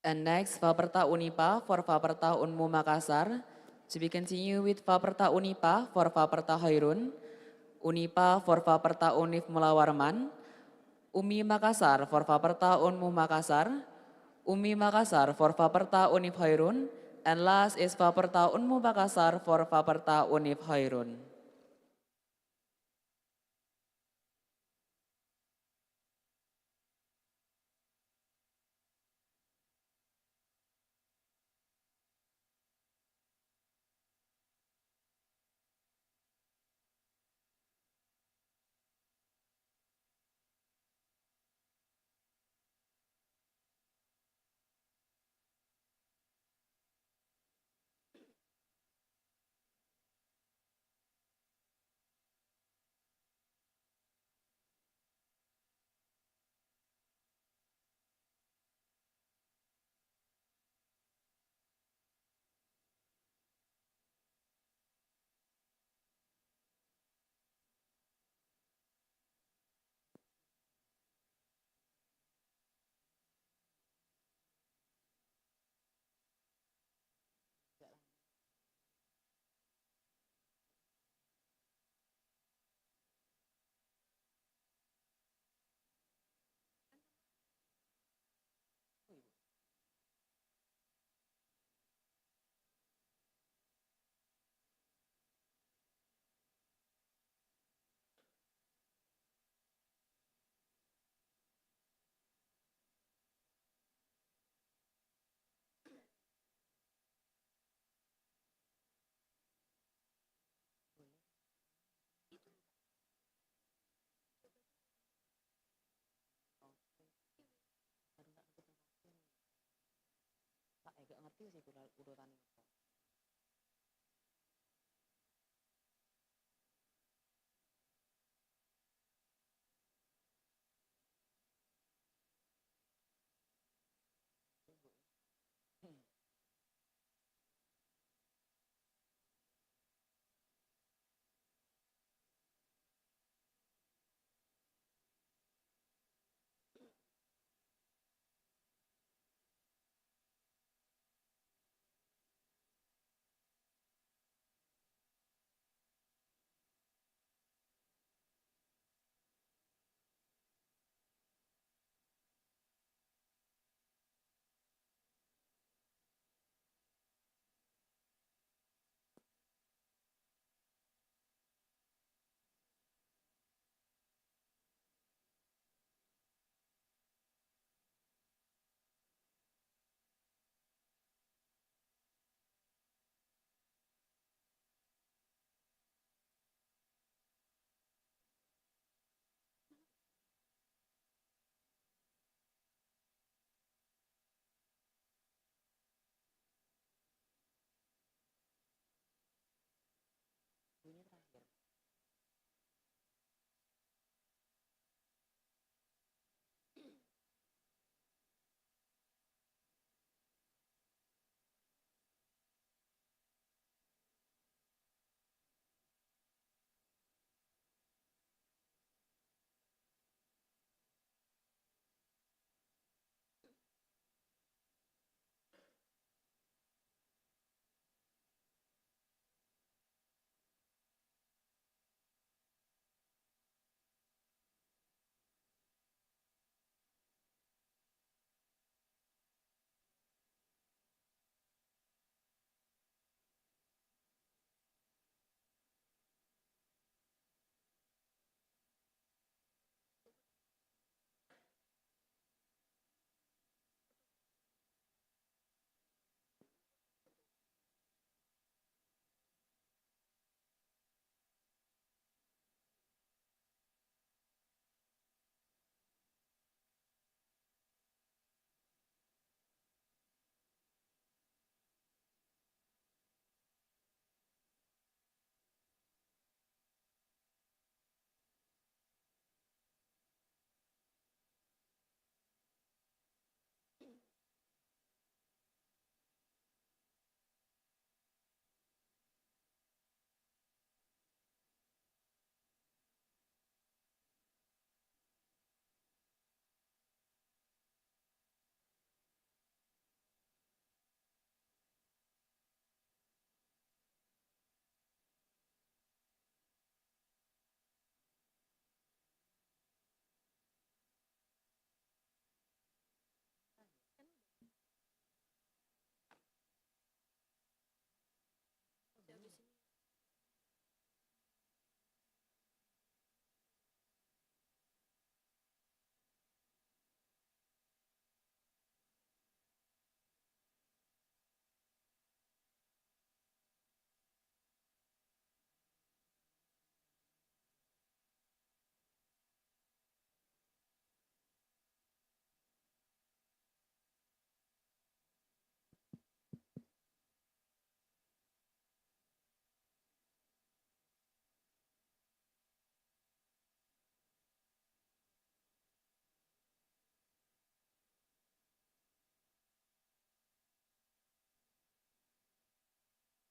And next, Faperta Unipa for Faperta Unmu Makassar. To be continue with Faperta Unipa for Faperta Hairun, Unipa for Faperta Unif Mulawarman, Umi Makassar for Faperta Unmu Makassar, Umi Makassar for Faperta Unif Hairun, and last is Faperta Unmu Makassar for Faperta Unif Hairun.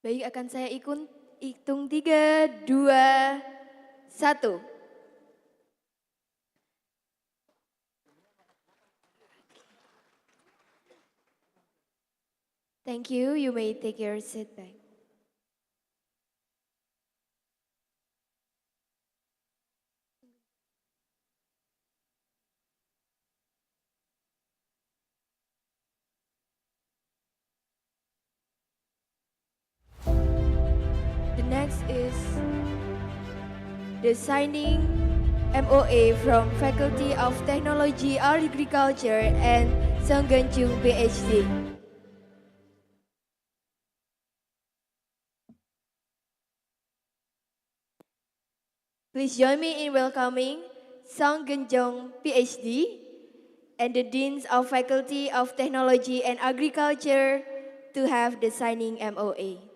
Baik, akan saya hitung 3, 2, 1. Thank you. You may take your seat back. The next is the signing MOA from Faculty of Technology, Agriculture, and Song Geun-chung, PhD. Please join me in welcoming Song Geun-chung, PhD, and the Deans of Faculty of Technology and Agriculture to have the signing MOA.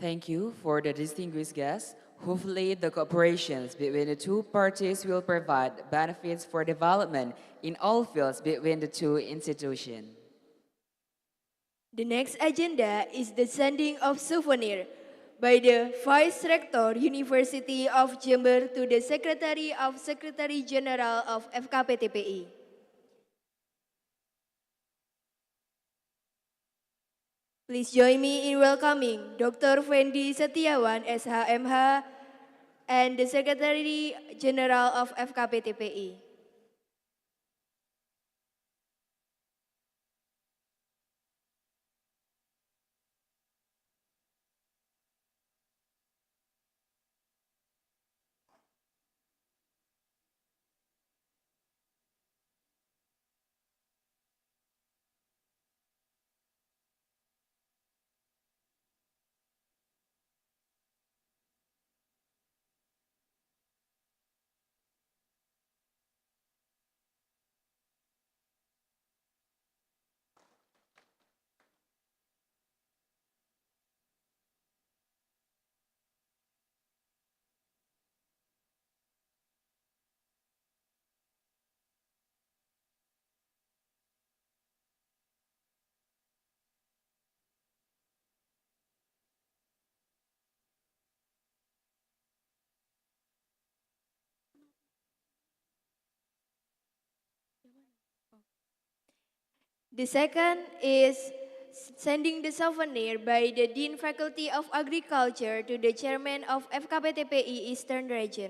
Thank you for the distinguished guests. Hopefully, the cooperations between the two parties will provide benefits for development in all fields between the two institutions. The next agenda is the sending of souvenir by the Vice Rector University of Jember to the Secretary of Secretary General of FKPTPI. Please join me in welcoming Dr. Fendi Setiawan, SHMH, and the Secretary General of FKPTPI. The second is sending the souvenir by the Dean Faculty of Agriculture to the Chairman of FKPTPI Eastern Region.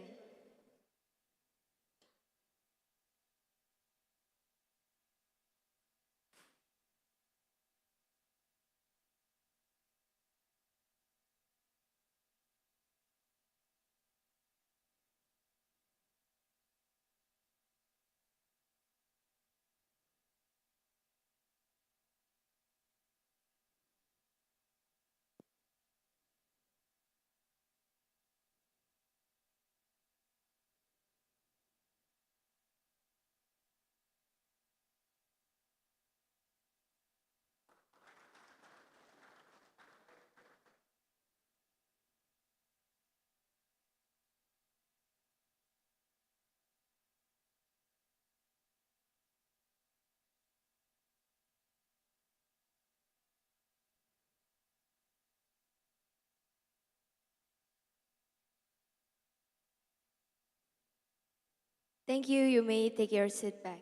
Thank you. You may take your seat back.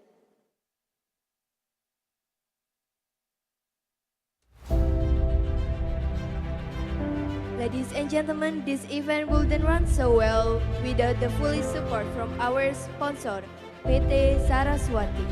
Ladies and gentlemen, this event wouldn't run so well without the full support from our sponsor, PT Saraswati.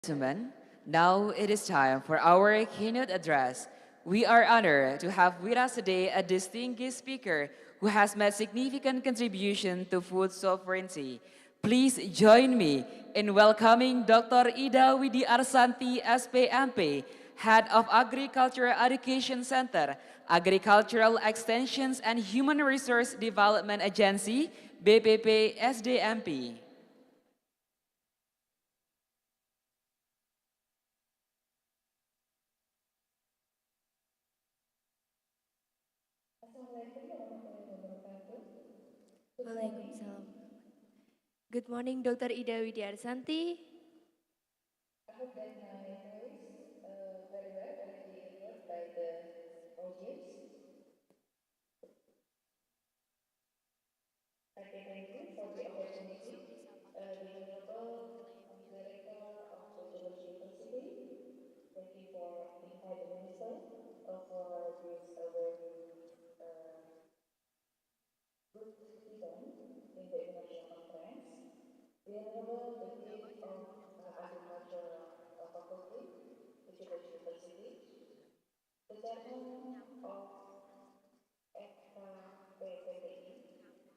Gentlemen, now it is time for our keynote address. We are honored to have with us today a distinguished speaker who has made significant contribution to food sovereignty. Please join me in welcoming Dr. Ida Widi Arsanti, SPMP, Head of Agricultural Education Center, Agricultural Extensions and Human Resource Development Agency, BPP SDMP. Waalaikumsalam. Good morning, Dr. Ida Widiarsanti. I hope that my voice very well, already heard by the The Honorable the Dean of Agriculture Faculty, Utrecht University, the Chairman of FKPTI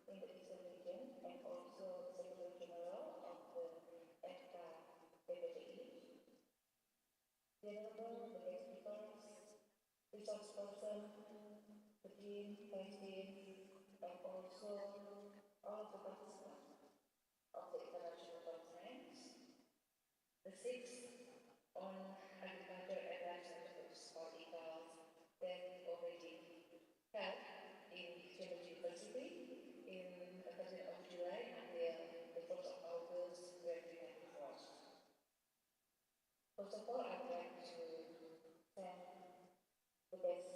in the Eastern region, and also the Secretary General of the FKPTI, the Honorable the guest speakers, resource person, the Dean, Vice Dean, and also all of the participants of the international conference, the sixth on agriculture and life sciences or ICALS that already held in Jember University in the 13th of July until the 1st of August 2024. First of all, I would like to thank the best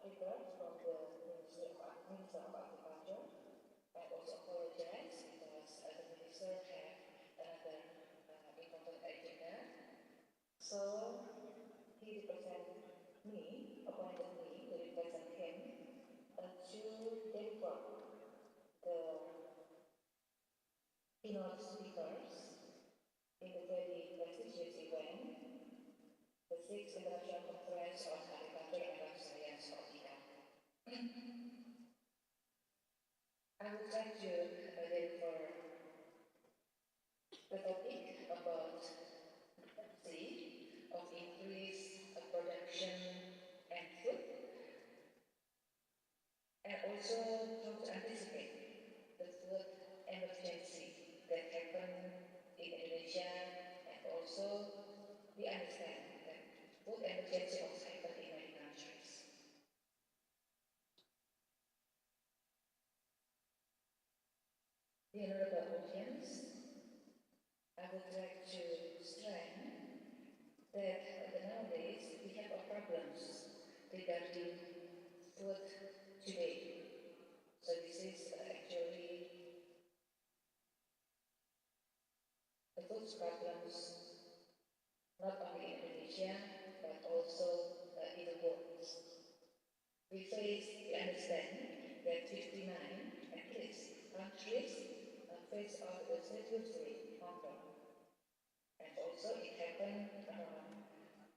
regards from the Minister of Agriculture, and also apologize because the Minister had another important agenda. So he represents me, appointed me to represent him to deliver the keynote speakers in the very prestigious event, the 6th International Conference on Agriculture and Life Science or ICALS. I would like to deliver the topic about the policy of increased production and food, and also how to anticipate the food emergency that happened in Indonesia, and also we understand that food emergency also happened in many countries. The honorable audience, I would like to stress that nowadays we have problems regarding food today. So this is actually the food problems not only in Indonesia but also in the world. We understand that 59 at least countries face out the seriously hunger. And also it happened around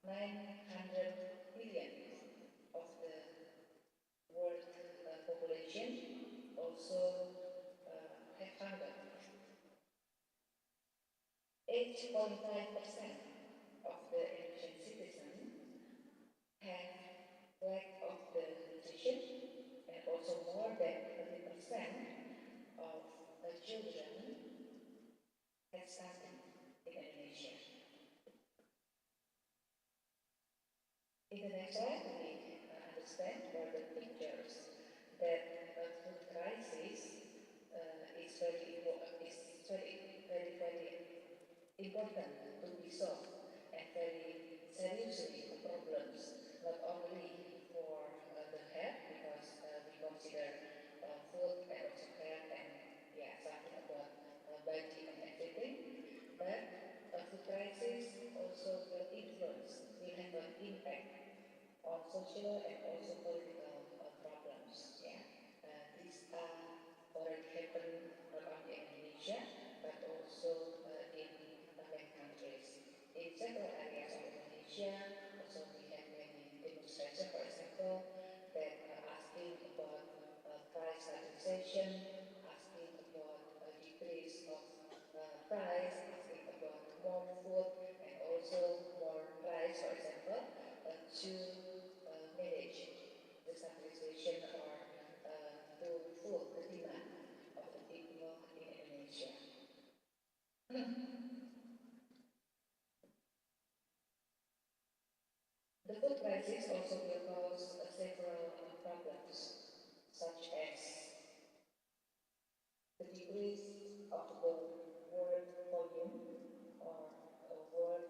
900 million of the world population also have hunger. 8.5% of the Indonesian citizens have lack of the nutrition, and also more than 30% of the children have stunting in Indonesia. In the next slide, we understand or the pictures that food crisis is very important to be solved, and very seriously problems, not only for the health, because we consider food and also health and something about body and everything, but food crisis also will influence, will have an impact on social and also political problems. These are already happening not only in Indonesia but also in many countries. In several areas of Indonesia, also we have many demonstrations, for example, that are asking about price stabilization, asking about a decrease of price, asking about more food and also more price, for example, to manage the stabilization or to full the demand of the people in Indonesia. The food crisis also will cause several problems, such as the decrease of the world volume or world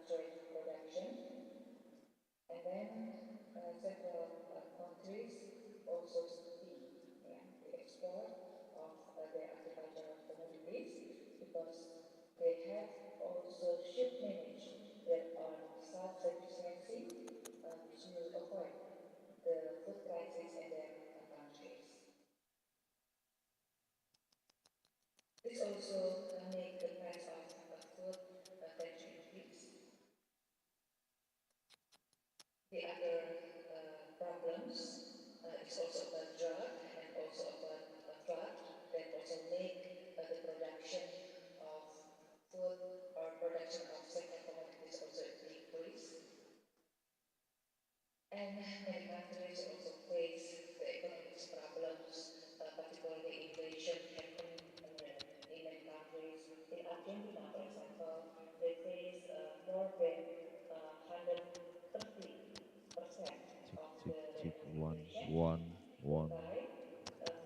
trade production, and then several countries also see the export of their agricultural commodities, because they have also should manage their own self-sufficiency to one, one.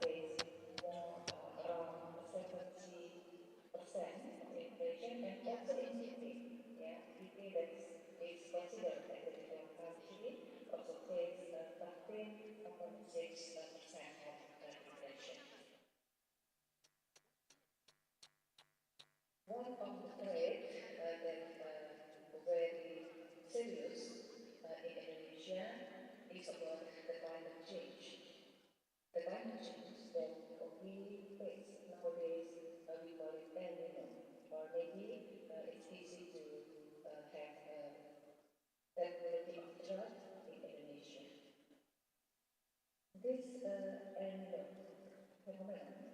Face more around 70% of inflation, and also in UK, yeah, UK is considered as a developed country, also face 13.6% of inflation. One of the threats that very serious in Indonesia is about the climate change. The climate change that we face nowadays, we call it El Nino, or maybe it's easy to have terminology of drought in Indonesia. This El Nino phenomenon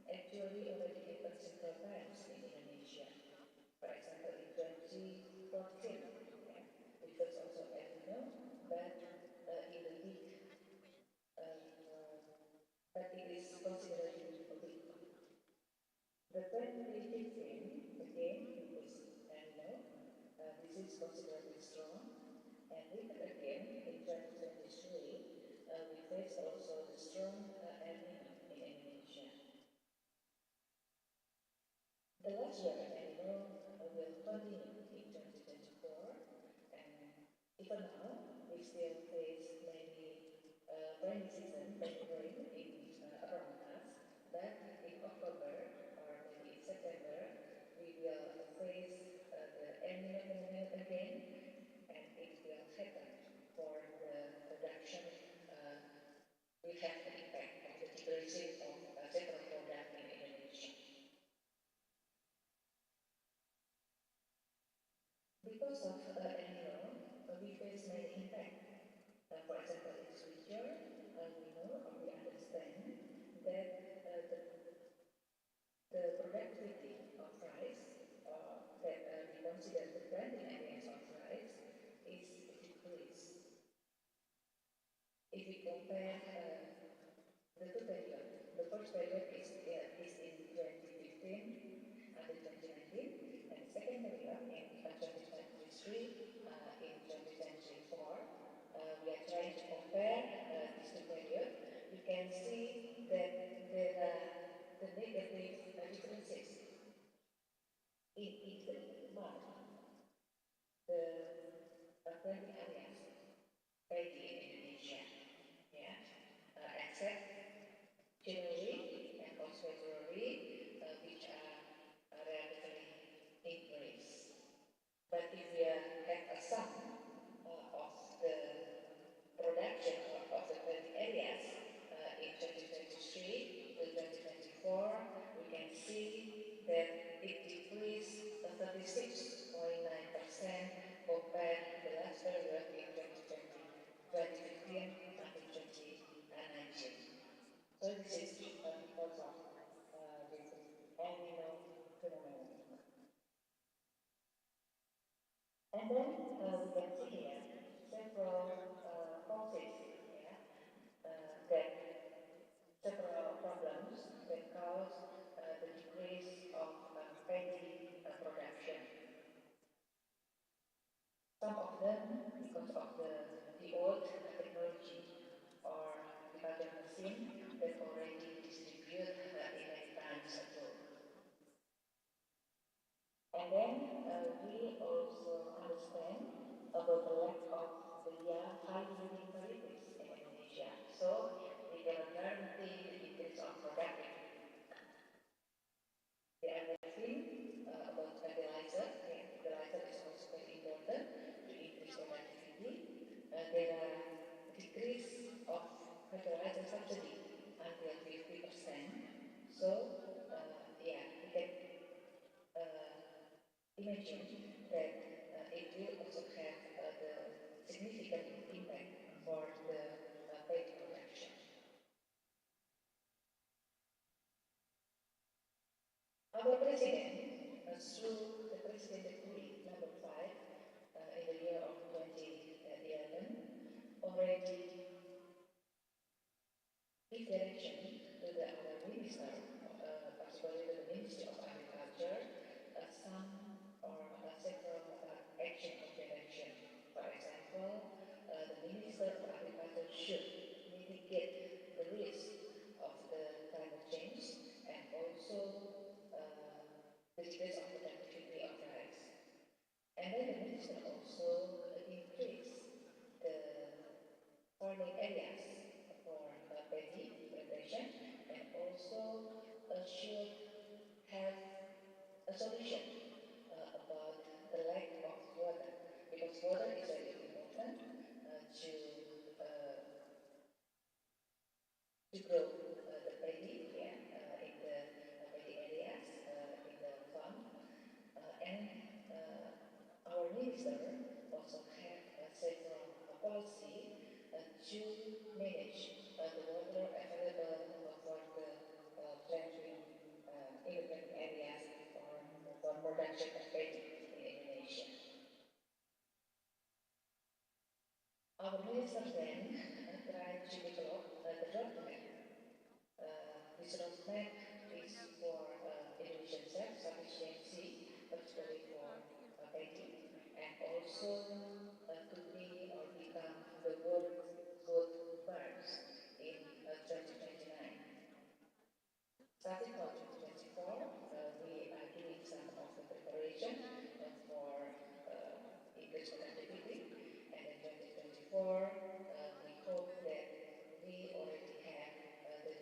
actually already happened several times in Indonesia. For example, in 2014, yeah, it was also El Nino, but in the week, but it is considerably weak. The 2015, again, it was El Nino. This is considerably strong. And later again, in 2023, we face also the strong El Nino in Indonesia. The last year El Nino will continue in 2024, and even now we still face many rainy season, many rain in around us. But in October or maybe in September, we will face the El Nino phenomenon again, and it will happen for the production. Will have an impact of the decreasing of several products in Indonesia. Because of El Nino, we face many impacts. For example, in this future, we know or we understand that the productivity of rice, that we consider the planting areas of rice, is decreased. If we compare the two periods, the first period is in 2015 until 2019, and the second period in 2023 in 2024. We are trying to compare these two periods. You can see that there are the negative differences in each month. The planting areas ready in Indonesia, yeah, except January and also February, which are relatively increased. But if we have a sum of the production of the planting areas in 2023 to 2024, we can see that it decreased 36.9% compared to the last period in 2015 until 2019. So this is because of this El Nino phenomenon. And then we can see here several causes, yeah, that several problems that cause the decrease of paddy production. Some of them because of the old technology or agriculture machine that already distributed in many times ago. And then we also understand about the lack of the high yielding varieties in Indonesia. So we cannot guarantee the increase of productivity. The other thing about fertilizer, yeah, fertilizer is also very important to increase productivity. There are decrease of fertilizer subsidy until 50%. So yeah, we can imagine that it will also have the significant impact for the paddy production. Our president, through the President Decree number 5 in the year of 2011, already give direction to our minister, particularly to the Ministry of Agriculture, some or several action or direction. For example, the Minister of Agriculture should should have a solution about the lack of water, because water is very important uh, to grow the paddy, yeah, in the paddy areas in the farm. And our minister also have several policy to manage the water available for the planting in the planting areas for production of paddy in Indonesia. Our minister then tried to develop the roadmap. This roadmap is for Indonesian self-sufficiency, particularly for paddy, and also to be or become the world's food birds in 2029. Starting from 2024, we are doing some of the preparation for increased productivity, and in 2024, we hope that we already have the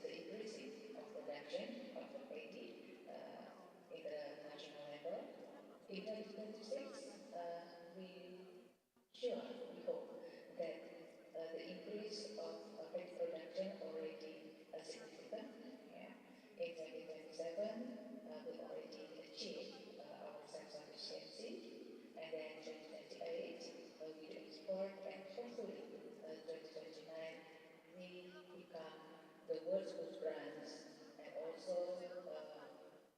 increasing of production of the paddy in the national level. In 2026, we we hope that the increase of paddy production already significant. Yeah. In 2027, we already achieved our self-sufficiency, and then 2028 we do export, and hopefully 2029 we become the world's food brands, and also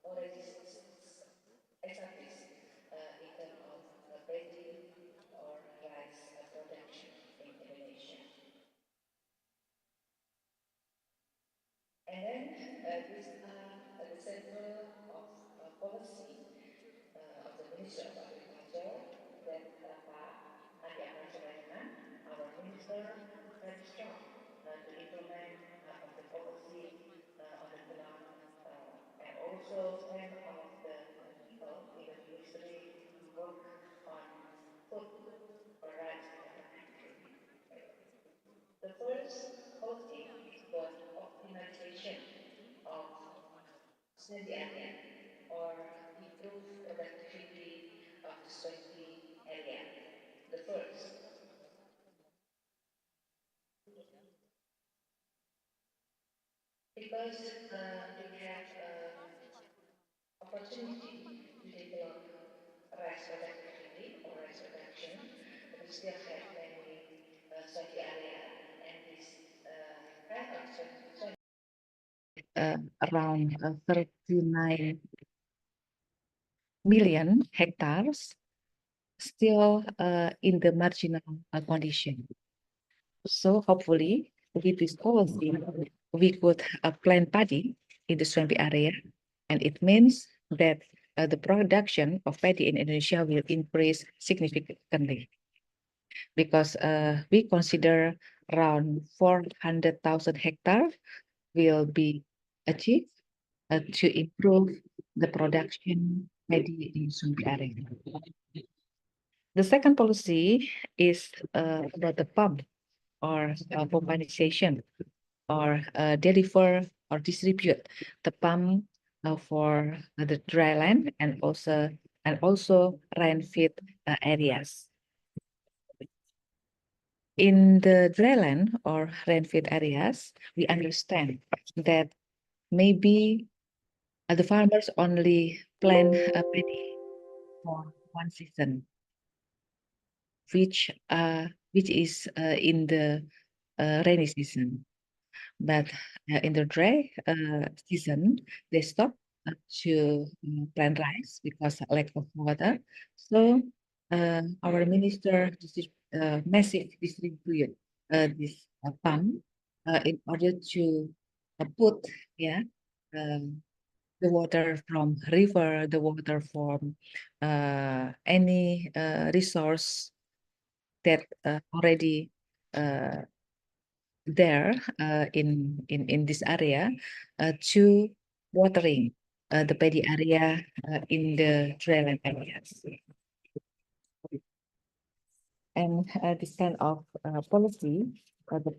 already established in terms of paddy or rice production in Indonesia. And then these are the several of policy of the Ministry of Agriculture that Pak Andi Amran, our minister, very strong to implement of the policy on the ground, and also 10 of the people in the ministry work on food or rice production. The first policy is about optimization of swampy area or improve productivity of the swampy area. The first, because we have opportunity to develop rice productivity or rice production, we still have many swampy area, and this kind of swampy around 39 million hectares still in the marginal condition. So hopefully with this policy, we could plant paddy in the swampy area, and it means that the production of paddy in Indonesia will increase significantly, because we consider around 400,000 hectares will be achieved to improve the production paddy in swampy area. The second policy is about the pump or urbanization, or deliver or distribute the pump for the dry land and also rain-fed areas. In the dry land or rain-fed areas, we understand that maybe the farmers only plant paddy for one season, which is in the rainy season. But in the dry season, they stop to plant rice because lack of water. So our minister massive distribute this pump in order to put the water from river, the water from any resource that already there in this area to watering the paddy area in the dryland areas. And this kind of policy, the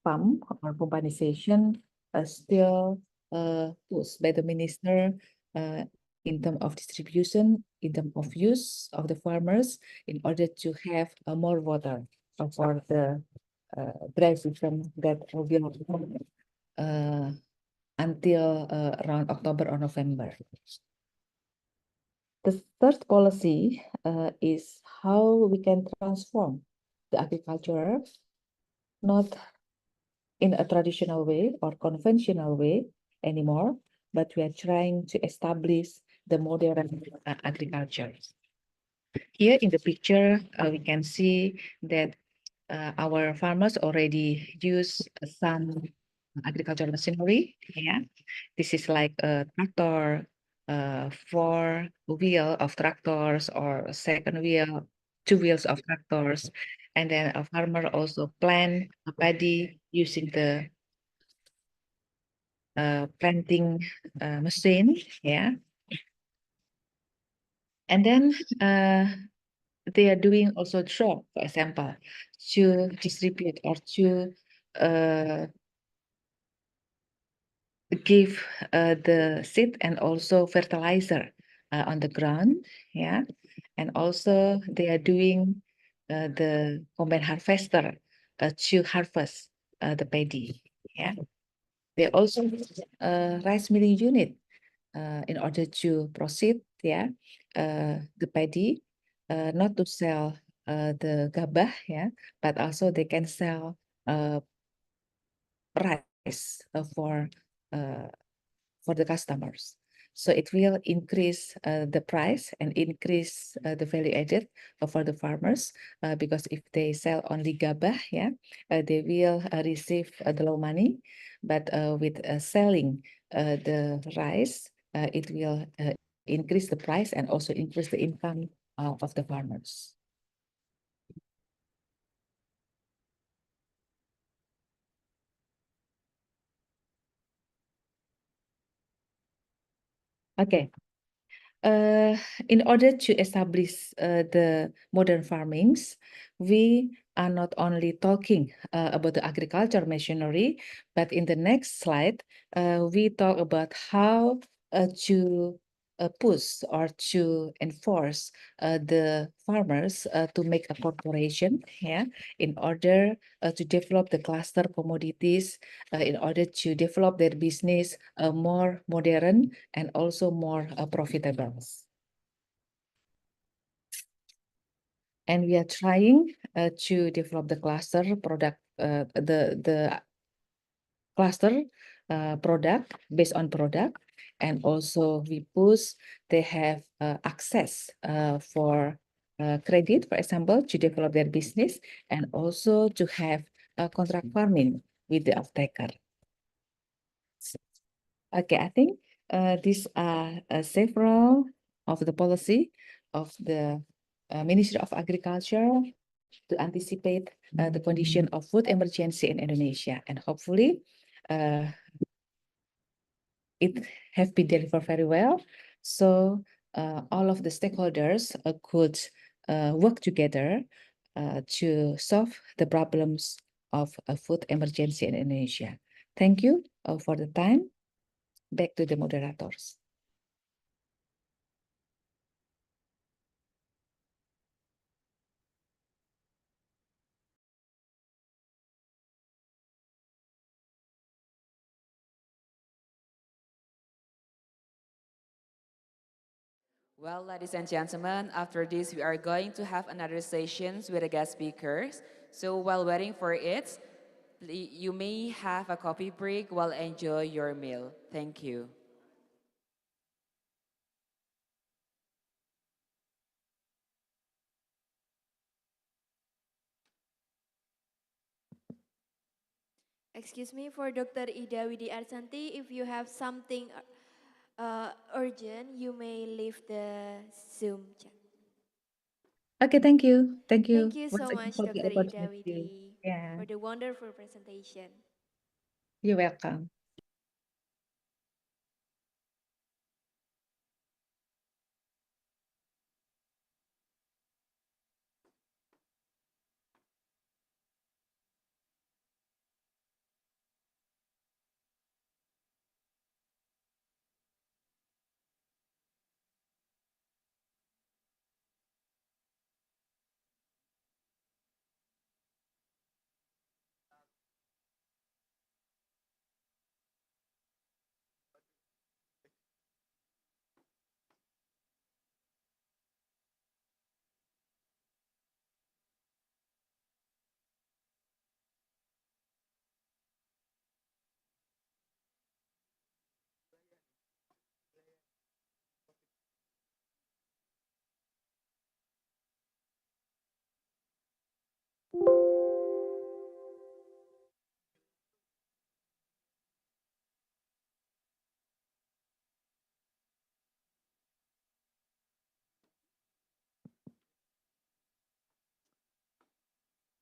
pump or urbanization still pushed by the minister in terms of distribution, in terms of use of the farmers, in order to have more water for the dry season that will uh, until around October or November. The third policy is how we can transform the agriculture, not in a traditional way or conventional way anymore, but we are trying to establish the modern agriculture. Here in the picture, we can see that our farmers already use some agricultural machinery. Yeah, this is like a tractor, four wheel of tractors, or a second wheel, two wheels of tractors, and then a farmer also plant a paddy using the planting machine. Yeah, and then they are doing also drop, for example, to distribute or to uh, give the seed and also fertilizer on the ground. Yeah, and also they are doing the combine harvester to harvest the paddy. Yeah, they also rice milling unit in order to proceed. Yeah, the paddy, not to sell the gabah. Yeah, but also they can sell uh, rice uh, for the customers. So it will increase the price and increase the value added for the farmers because if they sell only gabah, yeah, they will receive the low money. But with selling the rice, it will increase the price and also increase the income of the farmers. Okay. Uh, in order to establish the modern farmings, we are not only talking about the agriculture machinery, but in the next slide, we talk about how to push or to enforce the farmers to make a corporation, yeah, in order to develop the cluster commodities, in order to develop their business more modern and also more profitable. And we are trying to develop the cluster product, the cluster product based on product, and also we push they have access for credit, for example, to develop their business, and also to have contract farming with the off-taker. Okay, I think these are several of the policy of the Ministry of Agriculture to anticipate the condition of food emergency in Indonesia, and hopefully it have been delivered very well. So all of the stakeholders could work together to solve the problems of a food emergency in Indonesia. Thank you for the time. Back to the moderators. Well, ladies and gentlemen, after this, we are going to have another sessions with the guest speakers. So while waiting for it, you may have a coffee break while enjoy your meal. Thank you. Excuse me, for Dr. Ida Widi Arsanti, if you have something urgent, you may leave the Zoom chat. Okay, thank you. Thank Thank you you once so again much, for the Dr. Ida opportunity. Widi, Yeah, for the wonderful presentation. you're welcome.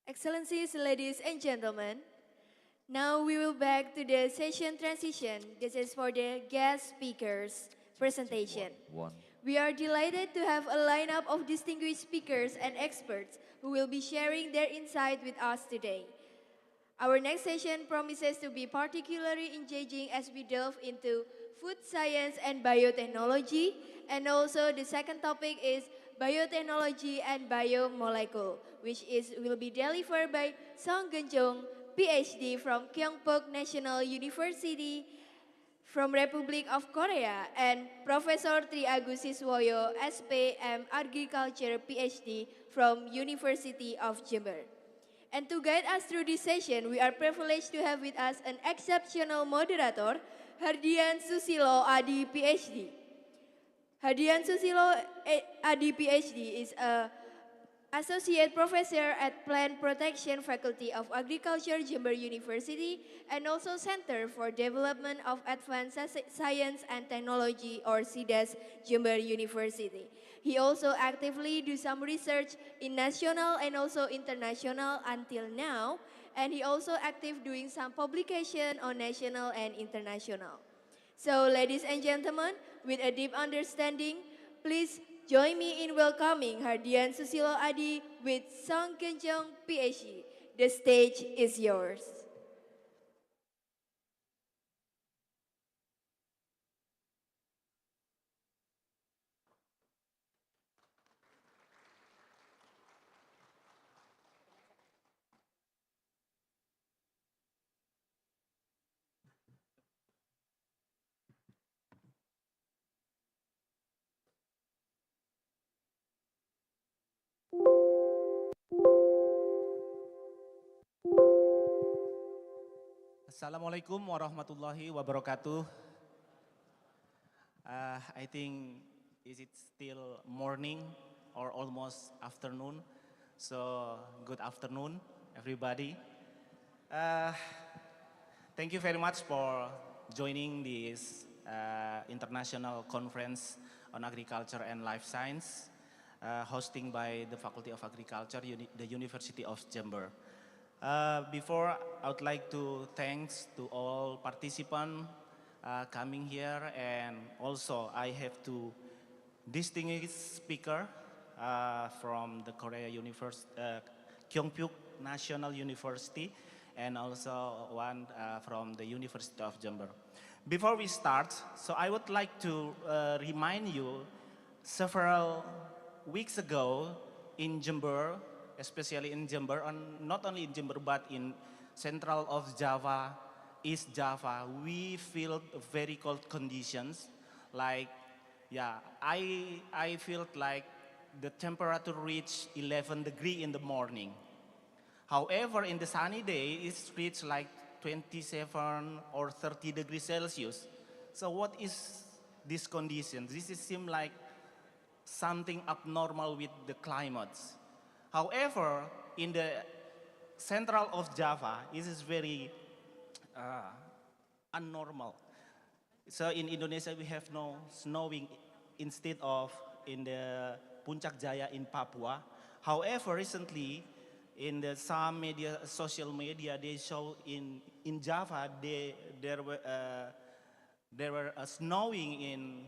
Excellencies, ladies and gentlemen, now we will back to the session transition. This is for the guest speakers presentation. We are delighted to have a lineup of distinguished speakers and experts who will be sharing their insight with us today. Our next session promises to be particularly engaging as we delve into food science and biotechnology, and also the second topic is biotechnology and biomolecule, which will be delivered by Song Genjong, PhD from Kyungpook National University from Republic of Korea, and Professor Tri Agus Siswoyo, SPM Agriculture PhD from University of Jember. And to guide us through this session, we are privileged to have with us an exceptional moderator, Hardian Susilo Adi PhD. Hardian Susilo Adi PhD is a Associate Professor at Plant Protection Faculty of Agriculture, Jember University, and also Center for Development of Advanced Science and Technology, or CDES, Jember University. He also actively do some research in national and also international until now, and he also active doing some publication on national and international. So, ladies and gentlemen, with a deep understanding, please join me in welcoming Hardian Susilo Adi with Song Genjong, PhD. The stage is yours. Assalamualaikum warahmatullahi wabarakatuh. I think is it still morning or almost afternoon? So good afternoon, everybody. Thank you very much for joining this international conference on agriculture and life science, hosting by the Faculty of Agriculture, the University of Jember. Before, I would like to thanks to all participants coming here, and also I have two distinguished speaker from the Korea University, Kyungpook National University, and also one from the University of Jember. Before we start, so I would like to remind you, several weeks ago in Jember, especially in Jember, and not only in Jember, but in central of Java, East Java, we feel very cold conditions. Like, yeah, I felt like the temperature reached 11 degrees in the morning. However, in the sunny day, it's reached like 27 or 30 degrees Celsius. So what is this condition? This is seem like something abnormal with the climates. However, in the central of Java, it is very unnormal. So in Indonesia, we have no snowing instead of in the Puncak Jaya in Papua. However, recently, in the some media, social media, they show in Java, there were snowing in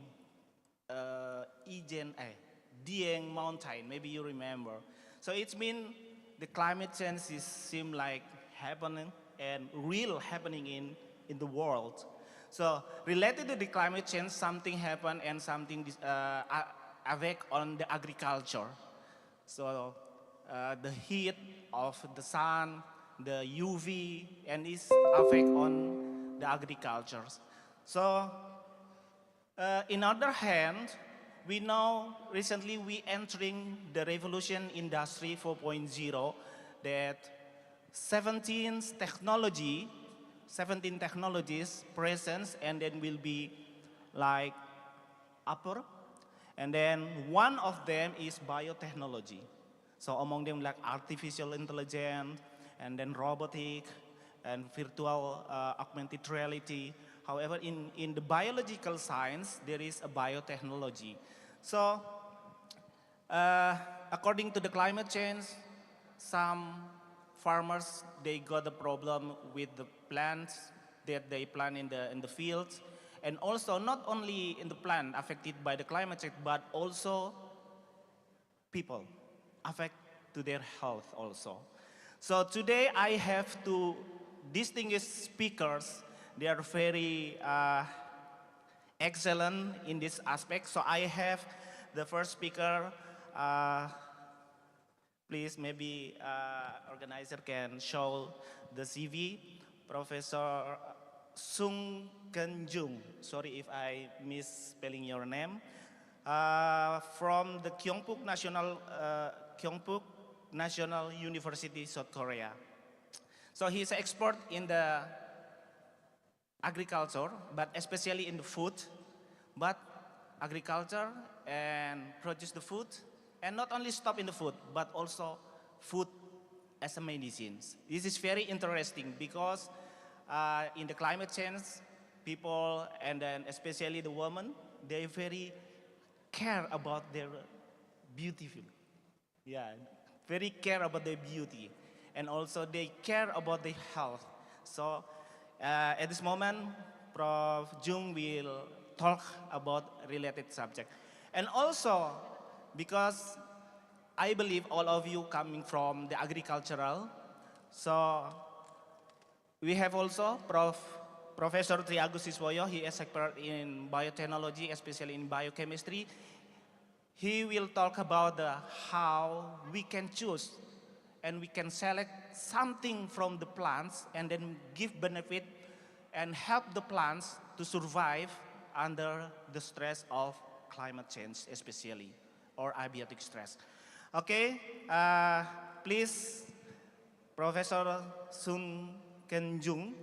Dieng Mountain, maybe you remember. So it means the climate change seem like happening and real happening in the world. So related to the climate change, something happened and something affect on the agriculture. So the heat of the sun, the UV, and this affect on the agriculture. So in other hand, we know recently we entering the revolution industry 4.0 that 17 technologies present, and then will be like upper, and then one of them is biotechnology. So among them like artificial intelligence, and then robotic, and virtual augmented reality. However, in the biological science, there is a biotechnology. So, according to the climate change, some farmers, they got a problem with the plants that they plant in the fields, and also not only in the plant affected by the climate change, but also people affect to their health also. So today I have two distinguished speakers. They are very excellent in this aspect. So I have the first speaker. Please, maybe organizer can show the CV. Professor Sung Kenjung. Sorry if I misspelling your name. From the Kyungpook National University, South Korea. So he's an expert in the agriculture, but especially in the food, but agriculture and produce the food, and not only stop in the food, but also food as a medicine. This is very interesting because in the climate change, people, and then especially the women, they very care about their beautiful. Yeah, very care about their beauty. And also they care about their health. So at this moment, Prof. Jung will talk about related subject. And also, because I believe all of you coming from the agricultural, so we have also Professor Triagus Siswoyo. He is expert in biotechnology, especially in biochemistry. He will talk about how we can choose and we can select something from the plants and then give benefit and help the plants to survive under the stress of climate change especially, or abiotic stress. Okay, please, Professor Sun Kenjung,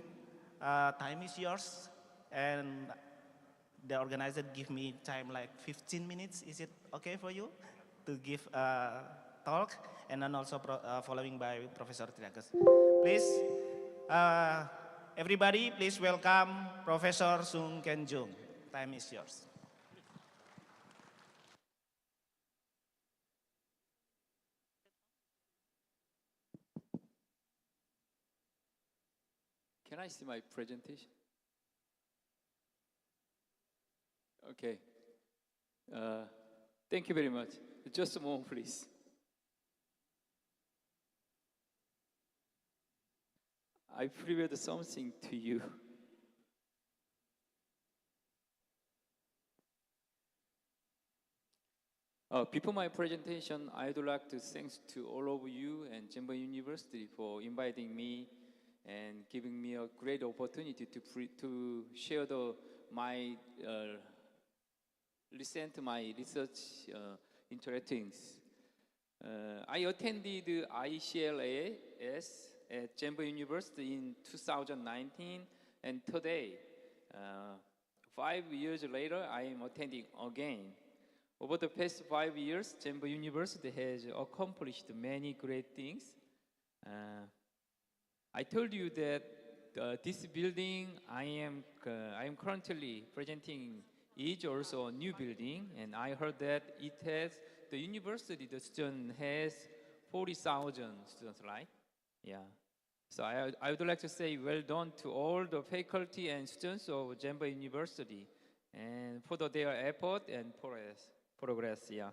time is yours, and the organizer give me time like 15 minutes. Is it okay for you to give a talk? And then also following by Professor Triagus. Please, everybody, please welcome Professor Sung Kenjung. Time is yours. Can I see my presentation? Okay. Thank you very much. Just a moment, please. I prepared something to you. Before my presentation, I'd like to thank to all of you and Jember University for inviting me and giving me a great opportunity to share my research interactions. I attended ICALS at Jember University in 2019, and today, 5 years later, I am attending again. Over the past 5 years, Jember University has accomplished many great things. I told you that this building I am currently presenting is also a new building, and I heard that the university, the student has 40,000 students, right? Yeah. So I would like to say well done to all the faculty and students of Jember University and for their effort and progress, yeah.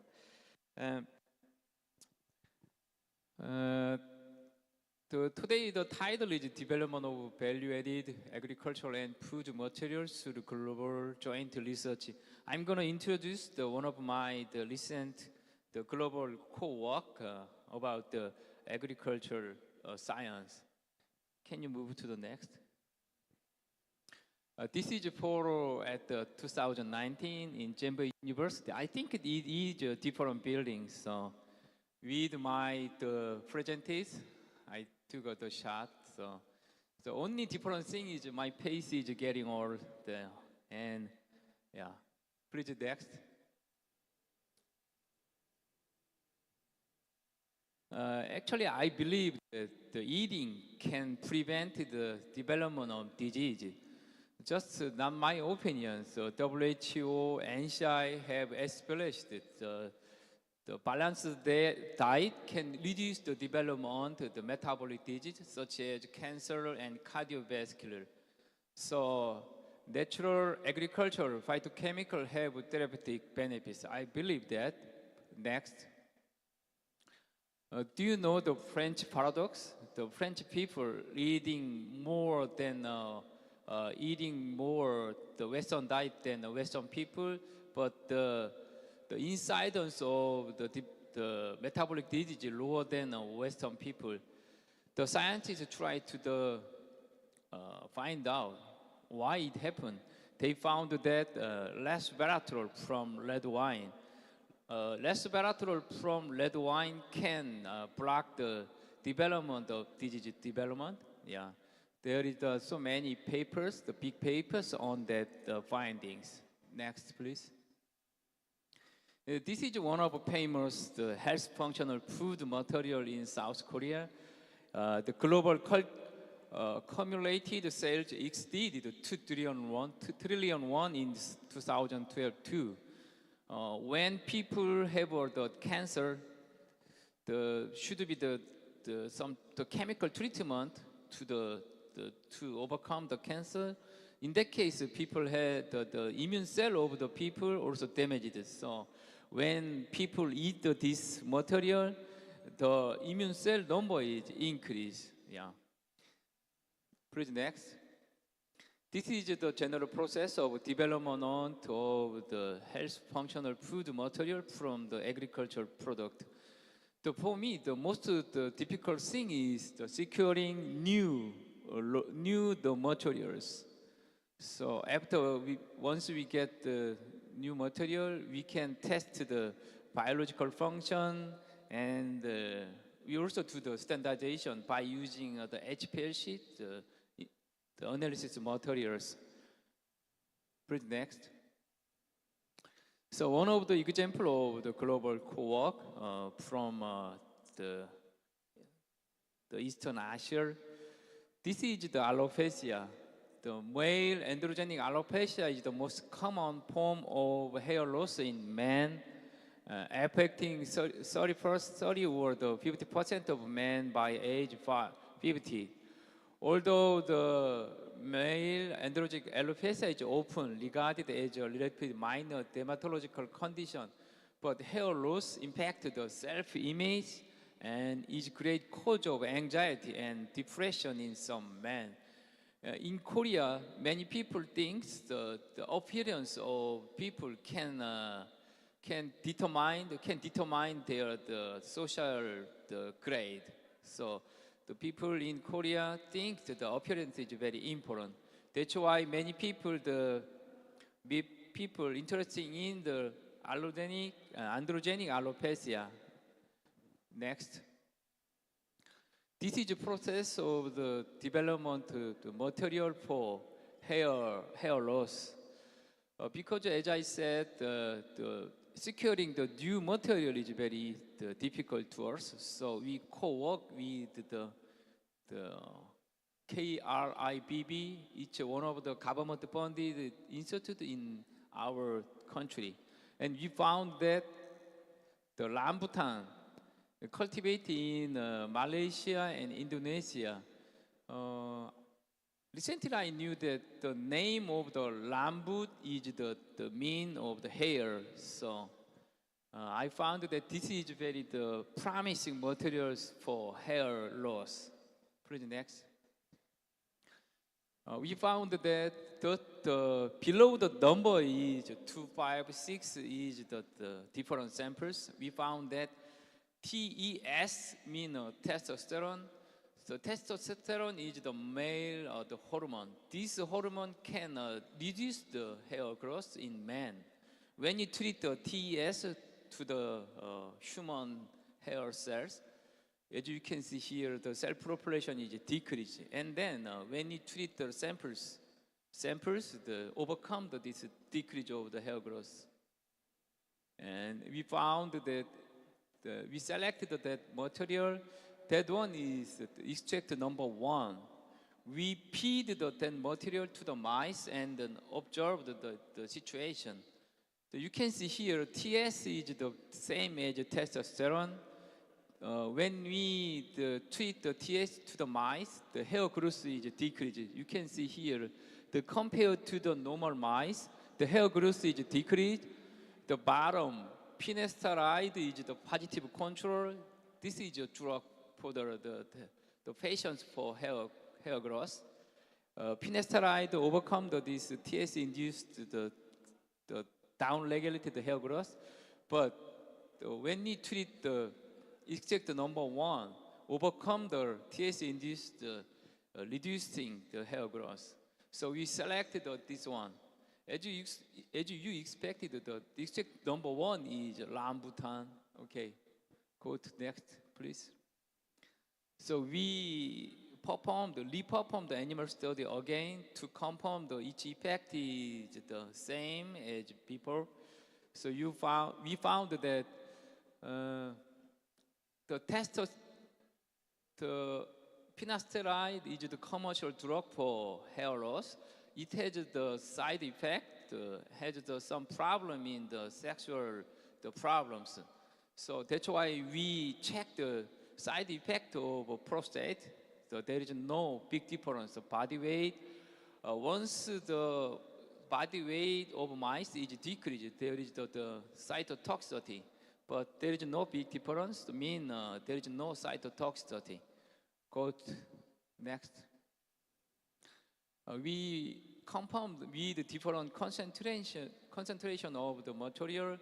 Today, the title is Development of Value-Added Agricultural and Food Materials through Global Joint Research. I'm going to introduce one of my recent global co-work about the agricultural science. Can you move to the next? This is a photo at 2019 in Jember University. I think it is a different building. So with my presentation, I took the shot. So the only different thing is my face is getting old. And yeah, please next. Actually, I believe that the eating can prevent the development of disease. Just not my opinion. So WHO and NCI have established The balanced diet can reduce the development of the metabolic diseases such as cancer and cardiovascular. So natural agriculture, phytochemical have therapeutic benefits. I believe that. Next. Do you know the French paradox? The French people eating more the Western diet than the Western people, but the incidence of the metabolic disease lower than Western people. The scientists try to find out why it happened. They found that less resveratrol from red wine. Less resveratrol from red wine can block the development of disease development. Yeah, there is so many papers, the big papers on that findings. Next, please. This is one of the famous health functional food material in South Korea. The global cumulated sales exceeded 2 trillion won in 2012 too. When people have the cancer, should be the chemical treatment to overcome the cancer. In that case, people had the immune cell of the people also damaged. So when people eat this material, the immune cell number is increased. Yeah. Please next. This is the general process of development of the health functional food material from the agricultural product. For me, the most difficult thing is the securing new materials. So once we get the new material, we can test the biological function, and we also do the standardization by using the HPLC, the analysis materials. Please next. So one of the example of the global co-work from the Eastern Asia, this is the alopecia. The male androgenic alopecia is the most common form of hair loss in men, affecting 30 or the 50% of men by age 50. Although the male androgenic alopecia is often regarded as a relatively minor dermatological condition, but hair loss impacts the self-image and is a great cause of anxiety and depression in some men. In Korea, many people think the appearance of people can determine their social grade. So the people in Korea think that the appearance is very important. That's why many people, people interested in the androgenic alopecia. Next. This is the process of the development of the material for hair loss. Because as I said, securing the new material is very difficult to us. So we co-work with the KRIBB. It's one of the government-funded institute in our country. And we found that the rambutan cultivated in Malaysia and Indonesia. Recently, I knew that the name of the rambut is the mean of the hair. So I found that this is very promising materials for hair loss. Please next. We found that below the number is 256 is the different samples. We found that TES means testosterone. So testosterone is the male the hormone. This hormone can reduce the hair growth in men. When you treat the TES to the human hair cells, as you can see here, the cell population is decreased. And then when you treat the samples overcome this decrease of the hair growth. And we found that we selected that material. That one is extract number 1. We feed that material to the mice and then observed the situation. You can see here, TS is the same as testosterone. When we treat the TS to the mice, the hair growth is decreased. You can see here, compared to the normal mice, the hair growth is decreased. The bottom, finasteride is the positive control. This is a drug for the patients for hair growth. Finasteride overcome this TS-induced the down-regulated hair growth, but when we treat the extract number 1, overcome the TS-induced reducing the hair growth. So we selected this one. As you expected, the extract number 1 is rambutan. Okay, go to next, please. So we re-performed the animal study again to confirm each effect is the same as before. So we found that the finasteride is the commercial drug for hair loss. It has the side effect, has some problem in the sexual problems. So that's why we check the side effect of prostate. So there is no big difference of body weight. Once the body weight of mice is decreased, there is the cytotoxicity. But there is no big difference. There is no cytotoxicity. Go to next. We confirmed with different concentration of the material.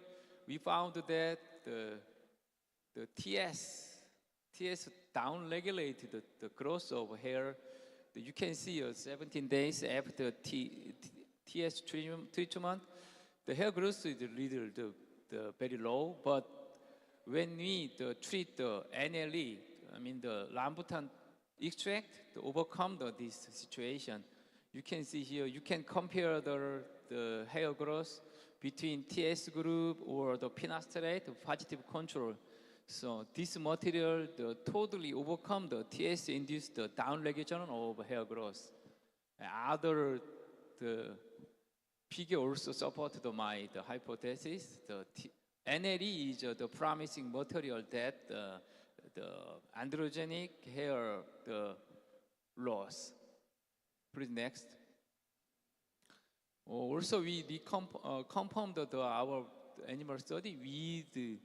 We found that the TS down-regulated the growth of hair. You can see 17 days after TS treatment, the hair growth is very low. But when we treat the NLE, the rambutan extract, to overcome this situation, you can see here, you can compare the hair growth between TS group or the finasteride positive control. So this material totally overcome the TS-induced down-regulation of hair growth. Other figure also support my hypothesis. The NLE is the promising material that the androgenic hair loss. Please next. Also, we confirmed our animal study with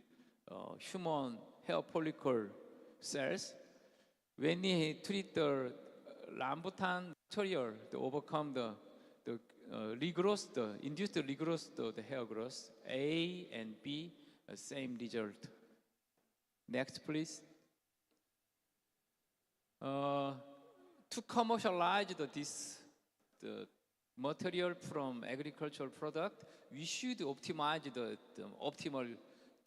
human hair follicle cells. When we treat the rambutan material to overcome the regrowth, induced regrowth, the hair growth, A and B, same result. Next, please. To commercialize the material from agricultural product, we should optimize the optimal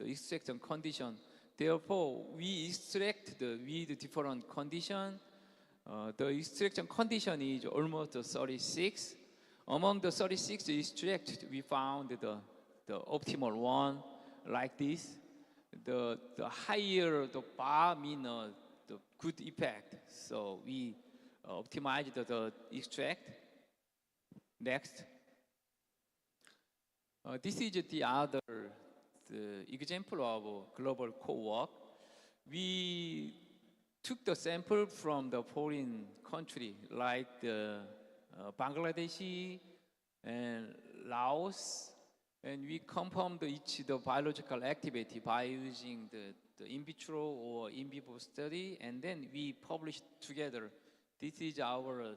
extraction condition. Therefore, we extract with different condition. The extraction condition is almost 36. Among the 36 extracts, we found the optimal one, like this. The higher the bar means the good effect. So we optimize the extract. Next. This is the other example of global co-work. We took the sample from the foreign country like Bangladesh and Laos, and we confirmed each the biological activity by using the in vitro or in vivo study, and then we published together. This is our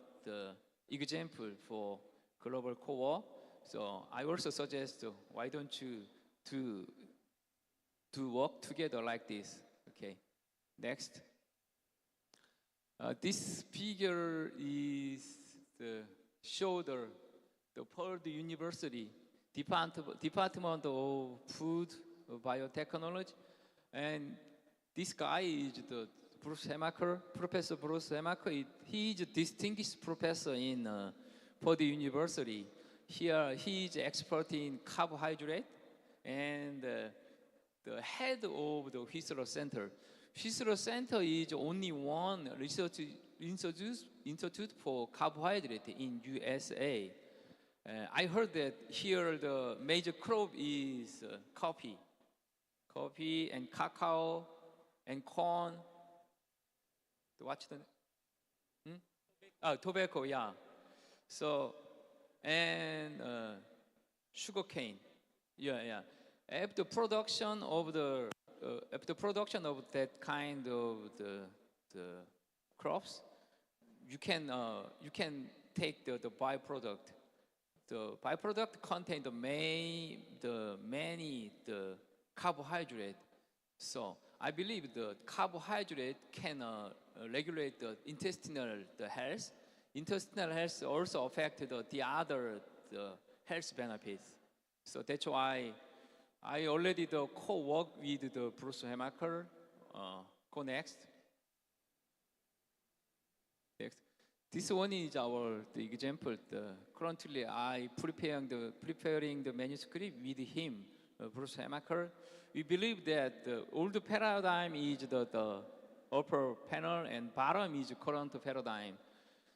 example for global co-work. So I also suggest why don't you to work together like this. Okay, next. This figure is show the Purdue University Department of Food Biotechnology, and this guy is the Professor Bruce Hemaker. He is a distinguished professor in Purdue University. Here he is expert in carbohydrate and the head of the Whistler Center. Whistler Center is only one research institute for carbohydrate in USA. I heard that here the major crop is coffee and cacao and corn. What's the tobacco, yeah. So and sugarcane, yeah. After production of that kind of the crops, you can take the byproduct. The byproduct contain the many carbohydrate. So I believe the carbohydrate can regulate the intestinal health. Intestinal health also affect the other health benefits. So that's why I already co-work with the Bruce Hemaker. Go next. Next. This one is the example. Currently, I preparing the manuscript with him, Bruce Hemaker. We believe that the old paradigm is the upper panel and bottom is current paradigm.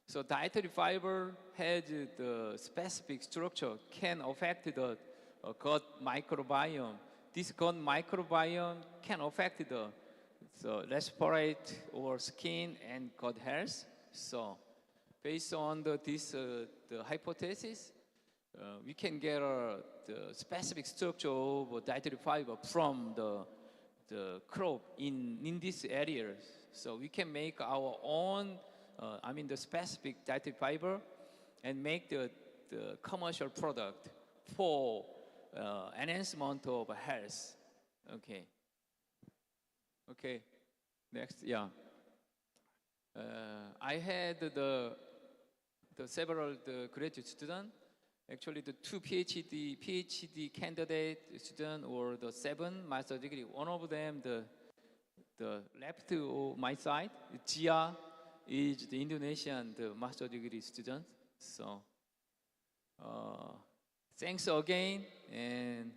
So dietary fiber has the specific structure, can affect the gut microbiome. This gut microbiome can affect the respiratory or skin and gut health. So based on the hypothesis, we can get the specific structure of dietary fiber from the crop in these areas. So we can make our own, the specific dietary fiber and make the commercial product for enhancement of health. Okay, next, yeah. I had the several graduate students. Actually, the 2 PhD candidate student or the 7 master degree. One of them, the left to my side, Jia, is the Indonesian master degree student. So thanks again, and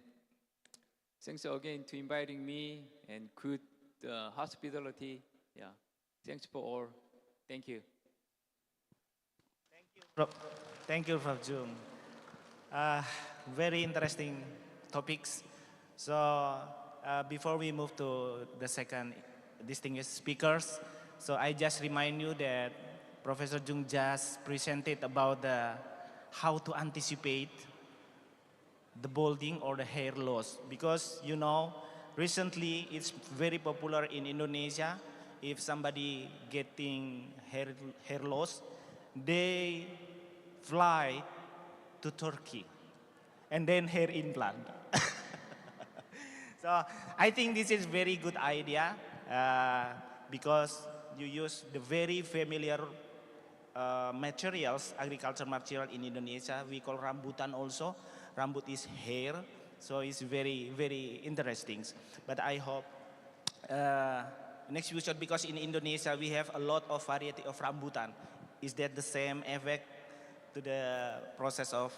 thanks again to inviting me and good hospitality. Yeah, thanks for all. Thank you. Thank you, Prof. Jung. Very interesting topics. So before we move to the second distinguished speakers, so I just remind you that Professor Jung just presented about how to anticipate the balding or the hair loss, because recently it's very popular in Indonesia. If somebody getting hair loss, they fly to Turkey and then hair implant. So I think this is very good idea because you use the very familiar materials, agriculture material in Indonesia. We call rambutan also. Rambut is hair, so it's very, very interesting. But I hope next future, because in Indonesia we have a lot of variety of rambutan. Is that the same effect to the process of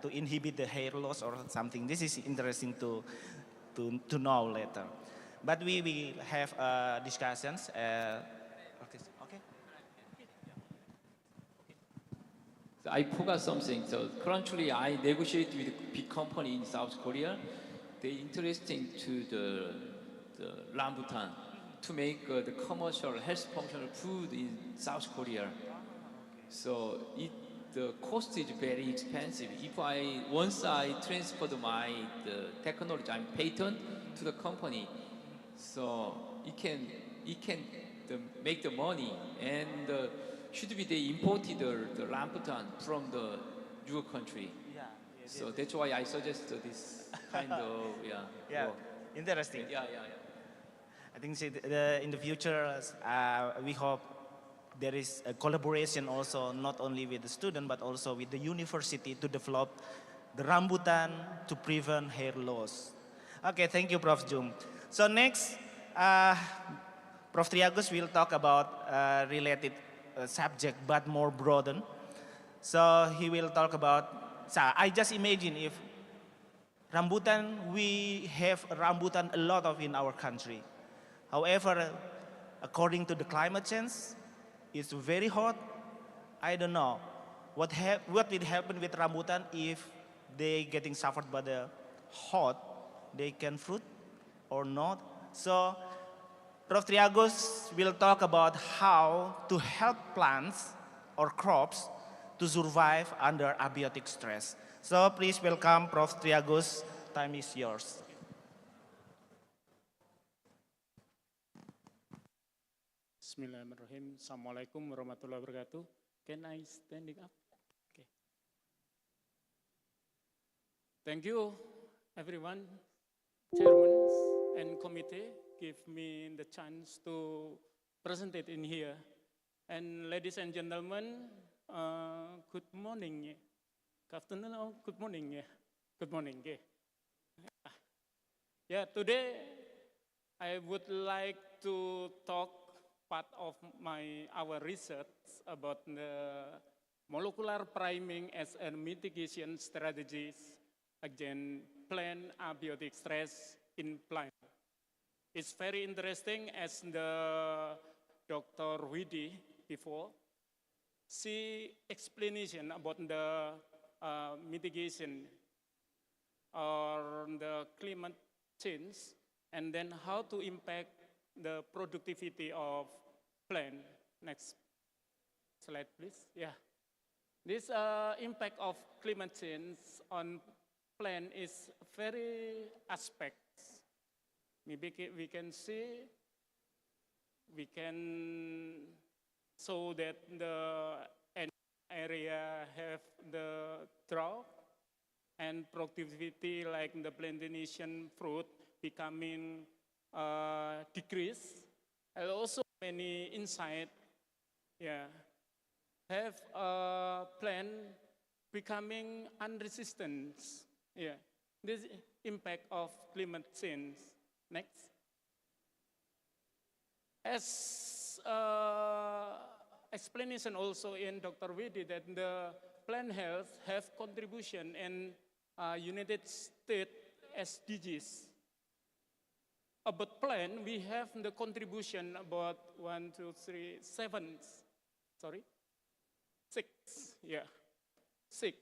to inhibit the hair loss or something? This is interesting to know later. But we will have discussions. Okay. So I forgot something. So currently I negotiate with a big company in South Korea. They interesting to the rambutan to make the commercial health functional food in South Korea. So the cost is very expensive. If once I transferred my technology, patent to the company, so it can make the money, and should be they imported the rambutan from your country. So that's why I suggest this kind of work. Interesting. Yeah. I think in the future we hope there is a collaboration also, not only with the student but also with the university to develop the rambutan to prevent hair loss. Okay, thank you, Prof. Jung. So next, Prof. Triagus will talk about related subject but more broadened. So he will talk about, so I just imagine if rambutan, we have rambutan a lot of in our country. However, according to the climate change, it's very hot. I don't know. what will happen with rambutan if they getting suffered by the hot, they can fruit or not. So Prof. Triagus will talk about how to help plants or crops to survive under abiotic stress. So please welcome Prof. Triagus. Time is yours. Bismillahirrahmanirrahim. Assalamualaikum warahmatullahi wabarakatuh. Can I standing up? Okay. Thank you, everyone, chairman and committee, give me the chance to present it in here. And ladies and gentlemen, good morning. Good afternoon or good morning. Good morning. Yeah, today I would like to talk part of our research about the molecular priming as a mitigation strategies against plant abiotic stress in plant. It's very interesting, as the Dr. Widi before, she explanation about the mitigation or the climate change, and then how to impact the productivity of plant. Next slide, please. Yeah. This impact of climate change on plant is very aspects. Maybe we can see, we can show that the area have the drought and productivity, like the plantation fruit becoming decrease, and also many insect, yeah, have a plant becoming unresistant. Yeah, this impact of climate change. Next. As explanation also in Dr. Widi, that the plant health have contribution in United States SDGs. About plant, we have the contribution about 6, yeah, 6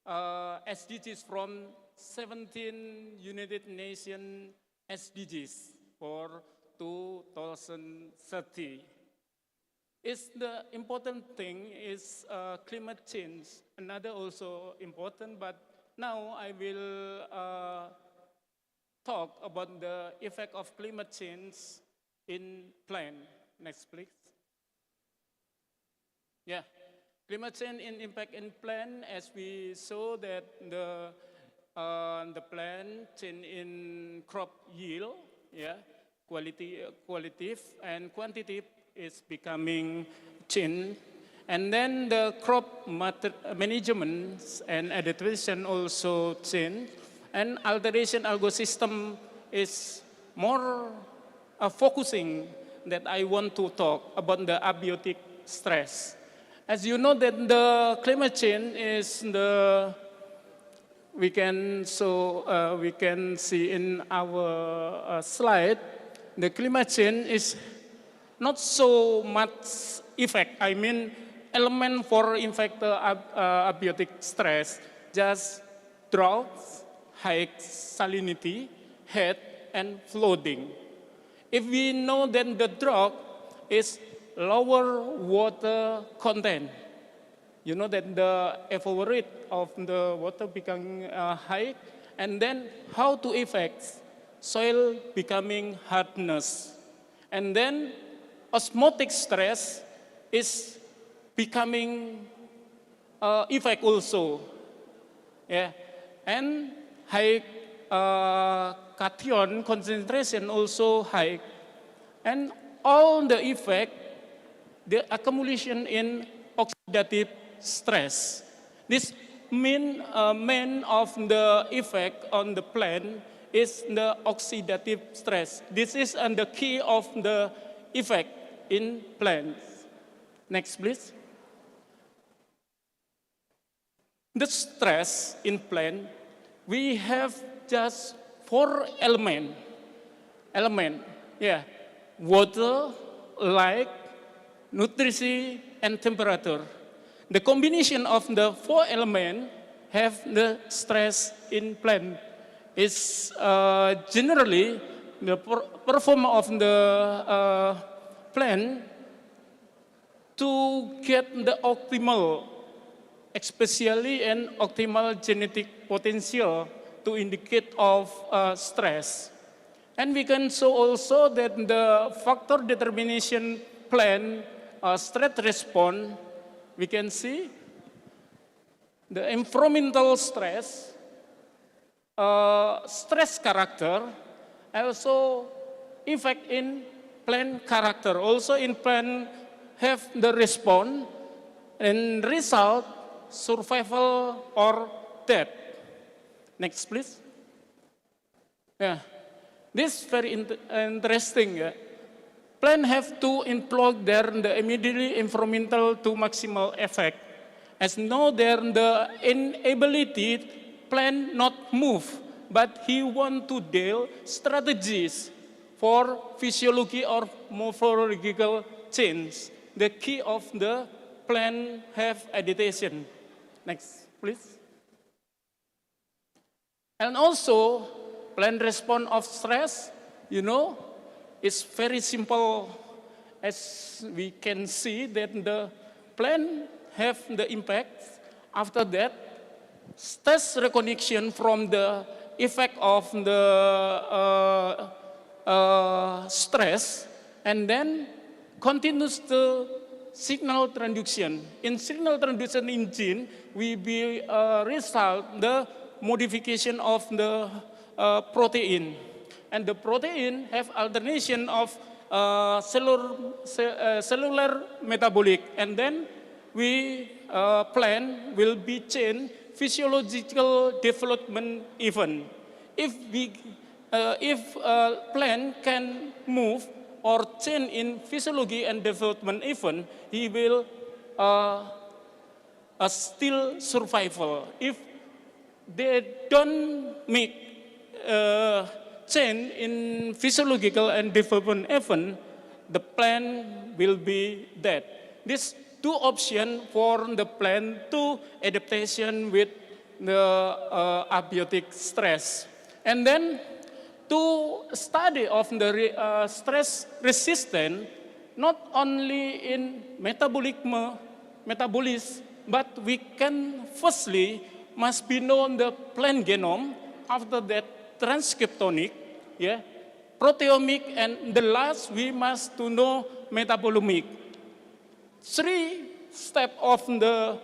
SDGs from 17 United Nations SDGs for 2030. It's the important thing is climate change. Another also important, but now I will talk about the effect of climate change in plant. Next, please. Yeah, climate change in impact in plant, as we saw that the plant change in crop yield, yeah, qualitative and quantitative is becoming change. And then the crop management and adaptation also change. And alteration ecosystem is more focusing that I want to talk about the abiotic stress. As you know that the climate change is the, we can see in our slide, the climate change is not so much effect, I mean element for infect abiotic stress, just droughts, high salinity, heat, and flooding. If we know that the drought is lower water content, you know that the evaporate of the water becoming high, and then how to affect soil becoming hardness, and then osmotic stress is becoming effect also, yeah, and high cation concentration also high, and all the effect, the accumulation in oxidative stress. This main of the effect on the plant is the oxidative stress. This is the key of the effect in plants. Next, please. The stress in plant, we have just 4 elements. Yeah, water, light, nutrition, and temperature. the combination of the four elements have the stress in plant. Is generally the performance of the plant to get the optimal, especially an optimal genetic potential to indicate of stress. And we can show also that the factor determination plan stress response, we can see the environmental stress, stress character, also effect in plant character. Also in plant have the response and result survival or death. Next, please. Yeah, this is very interesting. Yeah. Plant have to employ the immediately environmental to maximal effect. As know the inability plant not move, but he want to deal strategies for physiology or morphological change. The key of the plant have adaptation. Next, please. And also, plant response of stress, you know, is very simple. As we can see that the plant have the impact. After that, stress recognition from the effect of the stress, and then continues the signal transduction. In signal transduction engine, we will result the modification of the protein. And the protein have alternation of cellular metabolic, and then we plant will be changed physiological development event. If plant can move or change in physiology and development event, he will still survival. If they don't make change in physiological and development event, the plant will be dead. These two options for the plant to adaptation with the abiotic stress. And then to study of the stress resistance, not only in metabolism, but we can firstly must be known the plant genome, after that transcriptonic, yeah, proteomic, and the last we must to know metabolomic. 3 steps of the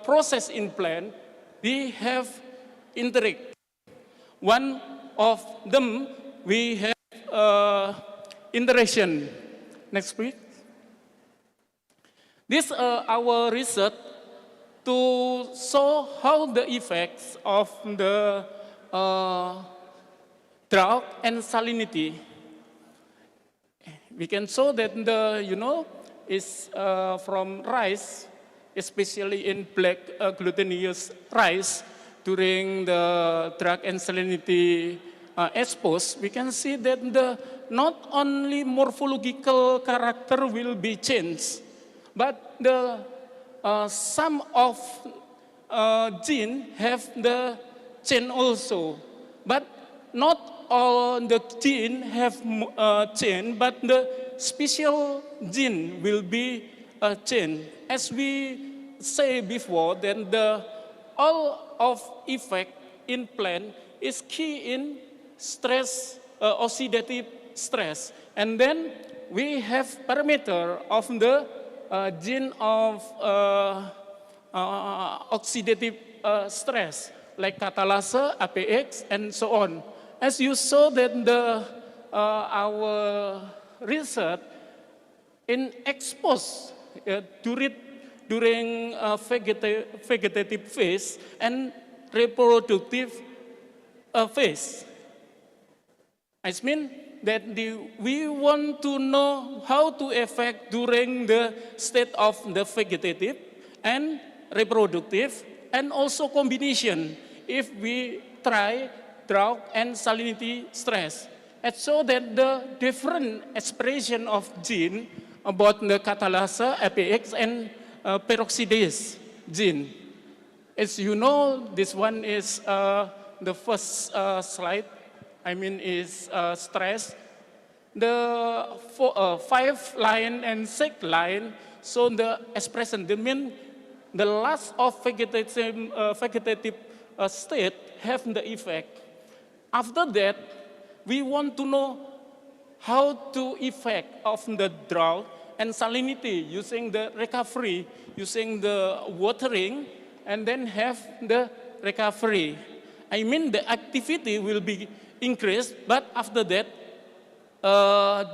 process in plant, we have interact. One of them, we have interaction. Next, please. This our research to show how the effects of the drought and salinity. We can show that the, is from rice, especially in black glutinous rice, during the drought and salinity exposed, we can see that the not only morphological character will be changed, but the some of gene have the change also, but not all the gene have change, but the special gene will be changed. As we say before, then the all of effect in plant is key in stress, oxidative stress. And then we have parameter of the gene of oxidative stress, like catalase, APX, and so on. As you saw that our research in expose during vegetative phase and reproductive phase. I mean that we want to know how to affect during the state of the vegetative and reproductive, and also combination if we try drought and salinity stress. And so that the different expression of gene about the catalase, APX, and peroxidase gene. As you know, this one is the first slide, is stress. The 5 line and 6 line show the expression. They mean the loss of vegetative state have the effect. After that, we want to know how to effect of the drought and salinity using the recovery, using the watering, and then have the recovery. The activity will be increased, but after that,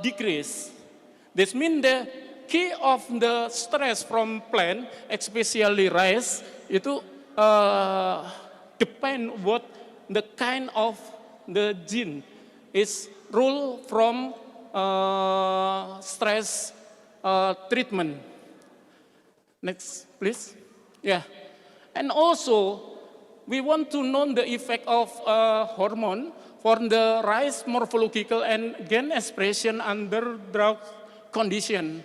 decrease. This means the key of the stress from plant, especially rice, itu depend what the kind of the gene is rule from stress treatment. Next, please. Yeah. And also, we want to know the effect of hormone for the rice morphological and gain expression under drought condition.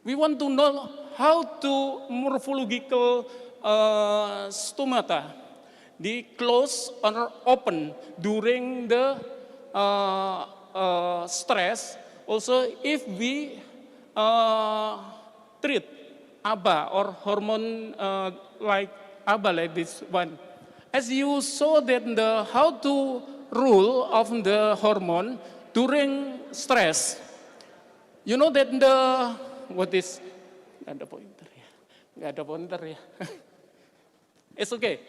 We want to know how to morphological stomata, the close or open during the stress. Also, if we treat ABA or hormone like ABA like this one. As you saw that how to rule of the hormone during stress. You know that what is, nggak ada pointer ya. It's okay.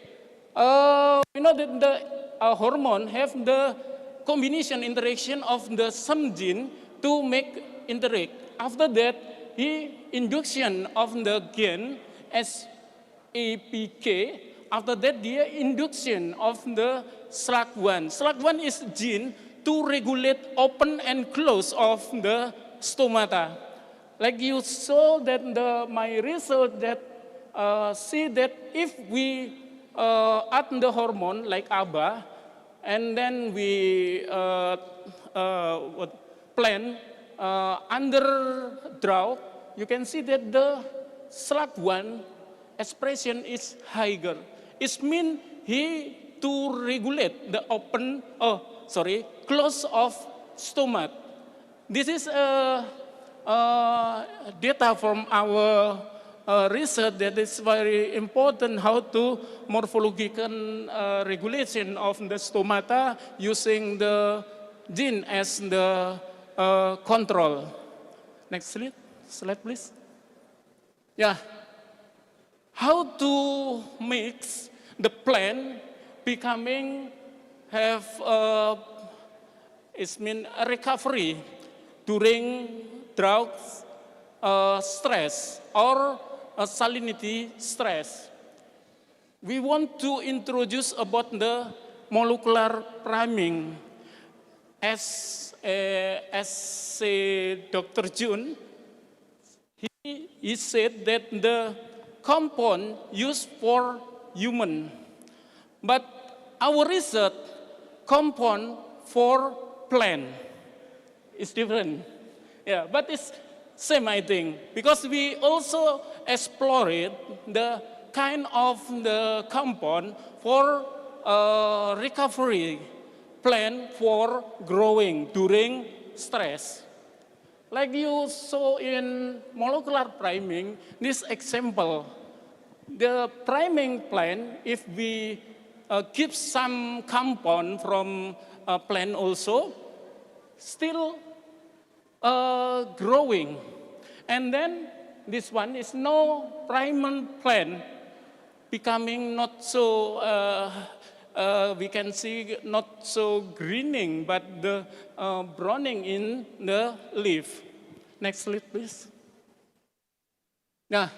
You know that the hormone have the combination interaction of the some gene to make interact. After that, induction of the gain as APK. After that, the induction of the SLAG1. SLAG1 is gene to regulate open and close of the stomata. Like you saw that my research that see that if we add the hormone like ABA, and then we plant under drought, you can see that the SLAG1 expression is higher. It means to regulate the close of stomach. This is data from our research that is very important how to morphological regulation of the stomata using the gene as the control. Next slide please. Yeah. How to mix the plant becoming have a recovery during drought stress or salinity stress. We want to introduce about the molecular priming. As Dr. Jun, he said that the compound used for human, but our research compound for plant is different. Yeah, but it's same I think, because we also explored the kind of the compound for recovery plant for growing during stress. Like you saw in molecular priming, this example, the priming plant, if we give some compound from a plant also, still growing. And then this one is no priming plant, becoming not so, we can see not so greening, but the browning in the leaf. Next slide, please. Now,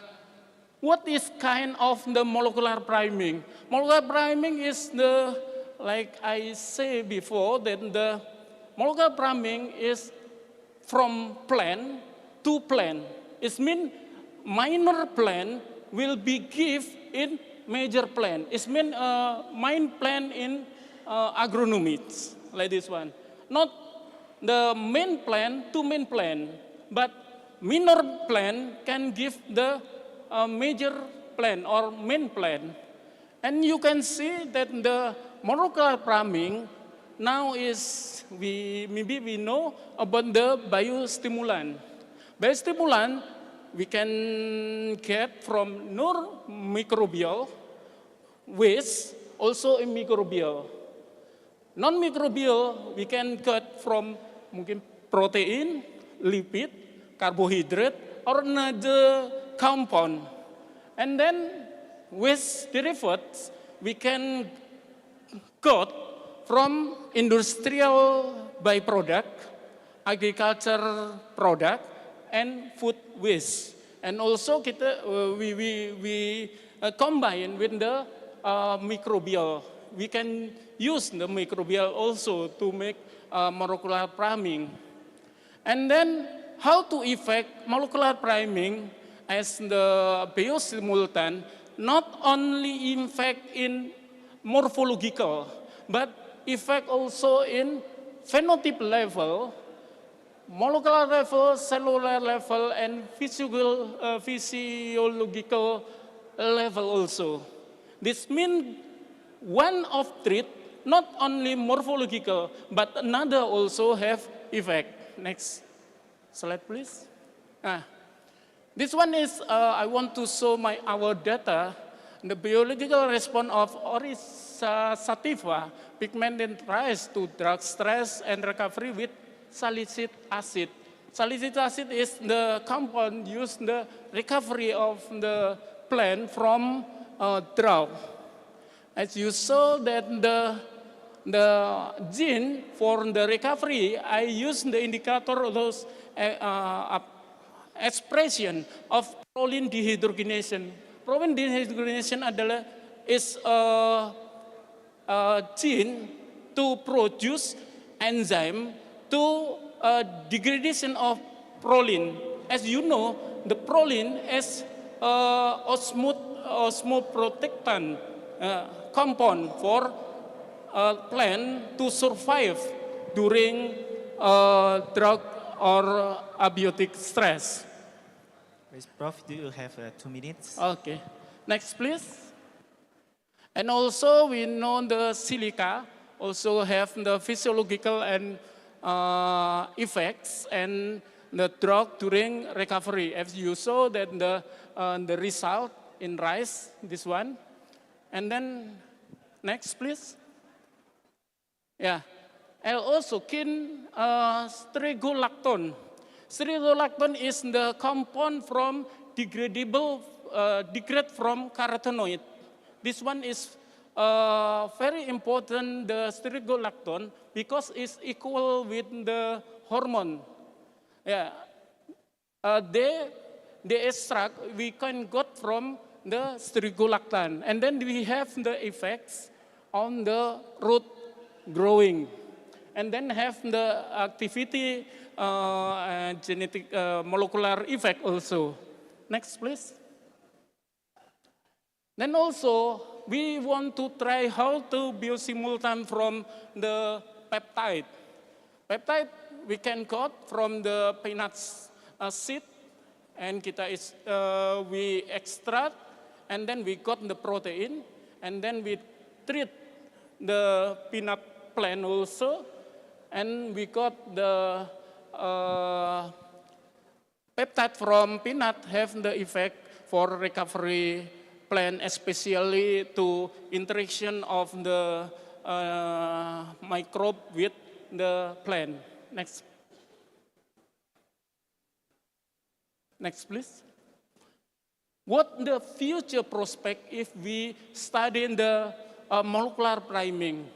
what is kind of the molecular priming? Molecular priming is the, like I say before, that the molecular priming is from plant to plant. It means minor plant will be give in major plant. It means main plant in agronomy, like this one. Not the main plant to main plant, but minor plant can give the major plan or main plan. And you can see that the molecular priming now is, maybe we know about the biostimulant. Biostimulant we can get from non-microbial waste, also in microbial. Non-microbial we can get from mungkin protein, lipid, carbohydrate, or another compound. And then waste derivatives we can got from industrial byproduct, agriculture product, and food waste. And also we combine with the microbial. We can use the microbial also to make molecular priming. And then how to effect molecular priming as the biostimulant, not only effect in morphological, but effect also in phenotype level, molecular level, cellular level, and physiological level also. This means one of treat, not only morphological, but another also have effect. Next slide, please. This one is, I want to show our data, the biological response of Oryza sativa, pigmented rice to drug stress and recovery with salicylic acid. Salicylic acid is the compound used in the recovery of the plant from drought. As you saw that the gene for the recovery, I use the indicator of those expression of proline dehydrogenation. Proline dehydrogenation is a gene to produce enzyme to degradation of proline. As you know, the proline is osmoprotectant compound for plant to survive during drought or abiotic stress. Prof, do you have 2 minutes? Okay. Next, please. And also, we know the silica also have the physiological and effects and the drug during recovery. As you saw that the result in rice, this one. And then, next, please. Yeah. And also, strigolactone. Strigolactone is the compound from degrade from carotenoid. This one is very important, the strigolactone, because it's equal with the hormone. Yeah. The extract we can get from the strigolactone, and then we have the effects on the root growing, and then have the activity genetic molecular effect also. Next, please. Then also, we want to try how to biosimultan from the peptide. Peptide we can got from the peanut seed, and we extract, and then we got the protein, and then we treat the peanut plant also, and we got the peptide from peanut have the effect for recovery plant, especially to interaction of the microbe with the plant. Next. Next, please. What the future prospect if we study the molecular priming?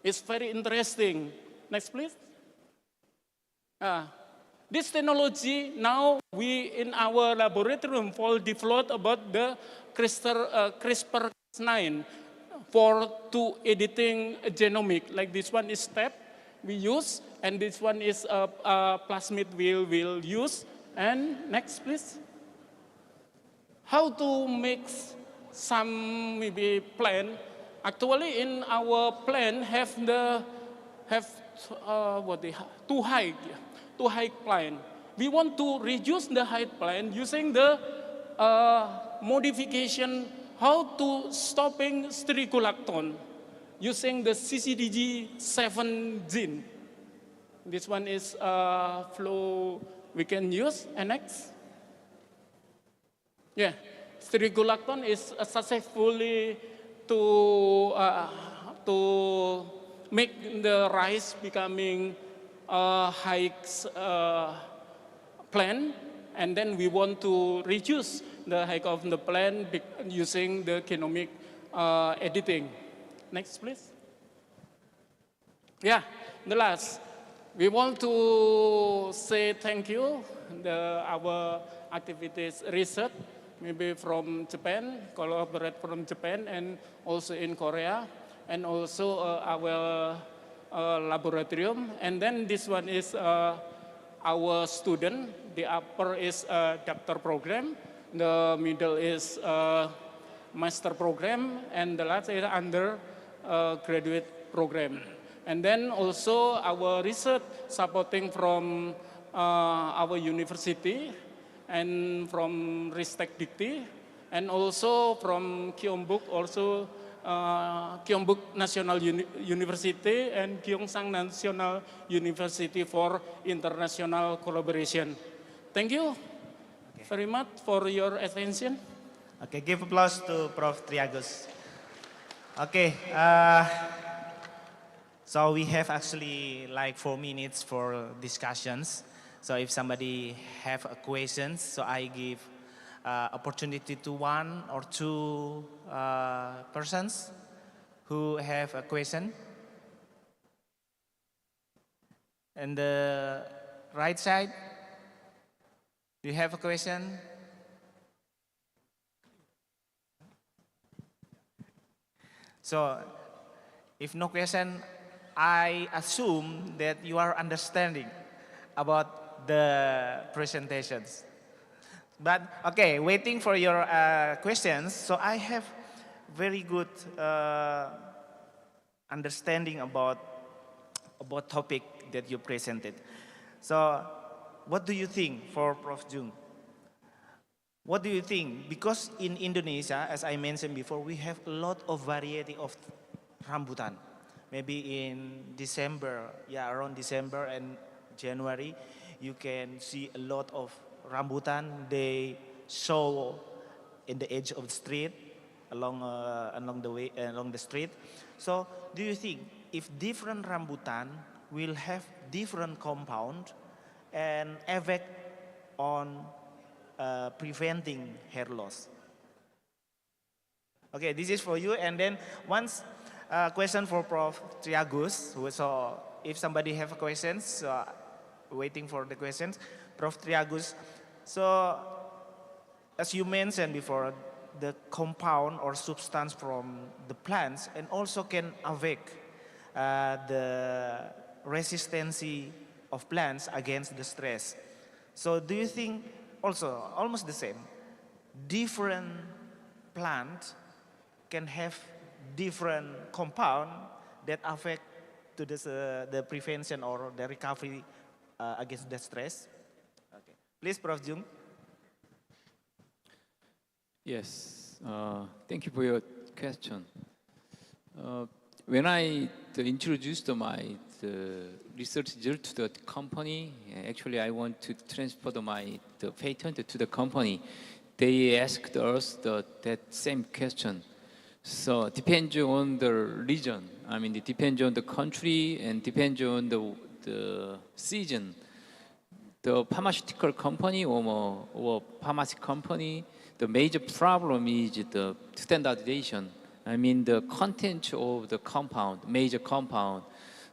It's very interesting. Next, please. This technology now we in our laboratorium for develop about the CRISPR-Cas9 to editing genomic. Like this one is step we use, and this one is a plasmid we'll use. And next, please. How to make some maybe plant? Actually, in our plant too high plant. We want to reduce the height plant using the modification how to stopping stricolactone using the CCDG 7 gene. This one is flow we can use. And next. Yeah, stricolactone is successfully to make the rice becoming high plant, and then we want to reduce the height of the plant using the genomic editing. Next, please. Yeah, the last. We want to say thank you our activities research, maybe from Japan, collaborate from Japan and also in Korea, and also our laboratorium. And then this one is our student. The upper is doctor program, the middle is master program, and the last is undergraduate program. And then also our research supporting from our university and from Ristek Dikti, and also from Gyeongbuk, also Gyeongbuk National University and Gyeongsang National University for international collaboration. Thank you very much for your attention. Okay, give applause to Prof. Triagus. Okay, so we have actually like 4 minutes for discussions. So if somebody have a questions, so I give opportunity to 1 or 2 persons who have a question. And the right side, do you have a question? So if no question, I assume that you are understanding about the presentations. But okay, waiting for your questions. So I have very good understanding about topic that you presented. So what do you think for Prof. Jung? What do you think? Because in Indonesia, as I mentioned before, we have a lot of variety of rambutan. Maybe in December, yeah, around December and January, you can see a lot of rambutan. They show in the edge of the street, along the street. So, do you think if different rambutan will have different compound and effect on preventing hair loss? Okay, this is for you. And then once question for Prof. Triagus. So if somebody have questions, waiting for the questions, Prof. Triagus. So as you mentioned before, the compound or substance from the plants and also can affect the resistance of plants against the stress. So do you think also almost the same, different plants can have different compound that affect to this, the prevention or the recovery against the stress? Okay. Please, Prof. Jung. Yes, thank you for your question. When I introduced my research result to the company, actually I want to transfer the patent to the company. They asked us that same question. So depends on the region. I mean, it depends on the country and depends on the season. The pharmaceutical company or pharmacy company, the major problem is the standardization. I mean, the content of the compound, major compound.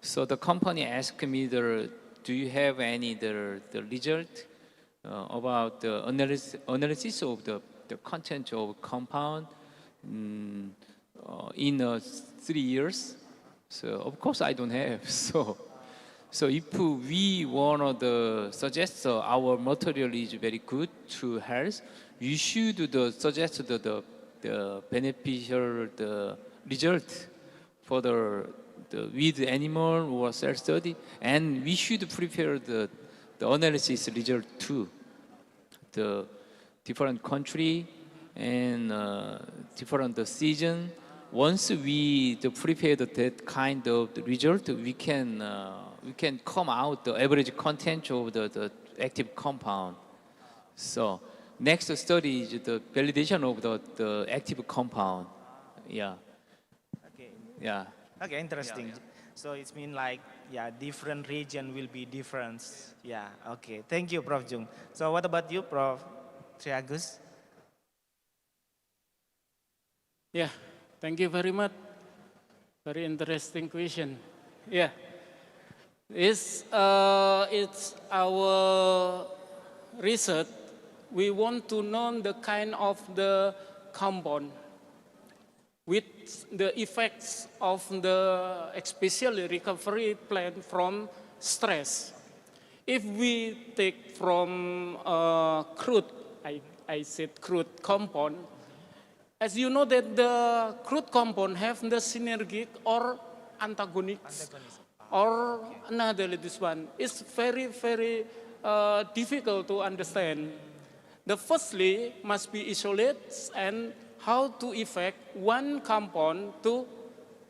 So the company asked me, do you have any the result about the analysis of the content of compound in 3 years? So of course I don't have. So if we want to suggest our material is very good to health, you should suggest the beneficial result for the with animal or cell study, and we should prepare the analysis result too. different country and different season. Once we prepare that kind of result, we can come out the average content of the active compound. So next study is the validation of the active compound. Yeah. Okay. Yeah. Okay, interesting. So it's mean like, yeah, different region will be different. Yeah, okay. Thank you, Prof. Jung. So what about you, Prof. Triagus? Yeah, thank you very much. Very interesting question. Yeah, it's our research. We want to know the kind of the compound with the effects of the especially recovery plan from stress. If we take from crude, I said crude compound, as you know that the crude compound have the synergic or antagonics or another this one. It's very, very difficult to understand. The firstly must be isolated and how to effect one compound to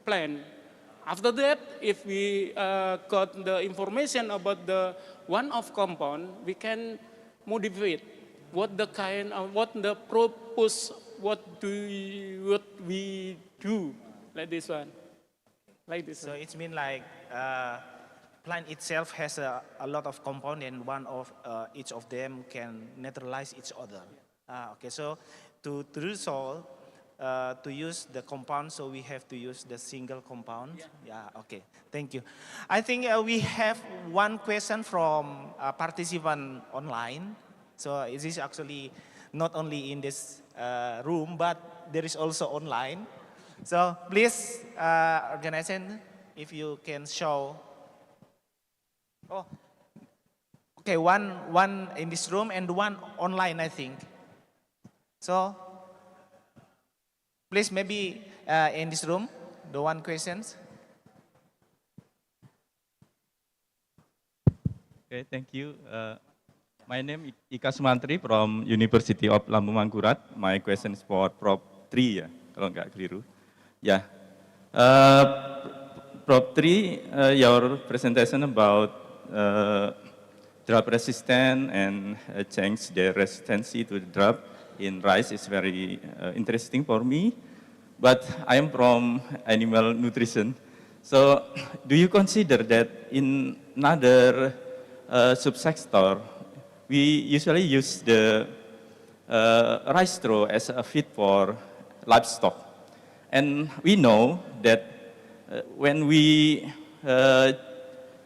plan. After that, if we got the information about the one of compound, we can modify what the kind of, what the purpose, what we do, like this one. Like this. So it's mean like plant itself has a lot of compound and one of each of them can neutralize each other. Okay, so to do so, to use the compound, so we have to use the single compound. Yeah, okay, thank you. I think we have one question from a participant online. So it is actually not only in this room, but there is also online. So please, organization, if you can show. Oh, okay, one in this room and one online, I think. So please, maybe in this room, the one questions. Okay, thank you. My name is Ika Sumantri from University of Lambung Mangkurat. My question is for Prof. 3 ya, kalau nggak keliru. Ya, Prof. 3, your presentation about drought resistant and change the resistance to the drought in rice is very interesting for me. But I am from animal nutrition. So do you consider that in another subsector, we usually use the rice straw as a feed for livestock? And we know that when we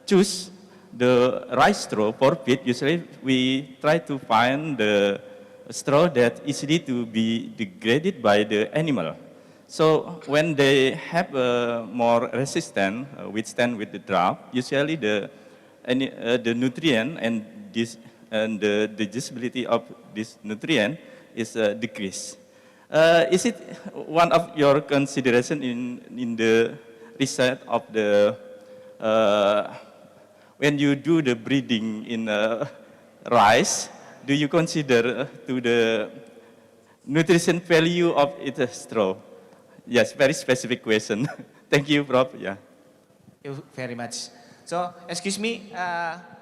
choose the rice straw for feed, usually we try to find the straw that easily to be degraded by the animal. So when they have more resistant, withstand with the drought, usually the nutrient and the digestibility of this nutrient is decreased. Is it one of your consideration in the research of the when you do the breeding in rice? Do you consider to the nutrition value of its straw? Yes, very specific question. Thank you, Prof. Yeah. Thank you very much. So, excuse me,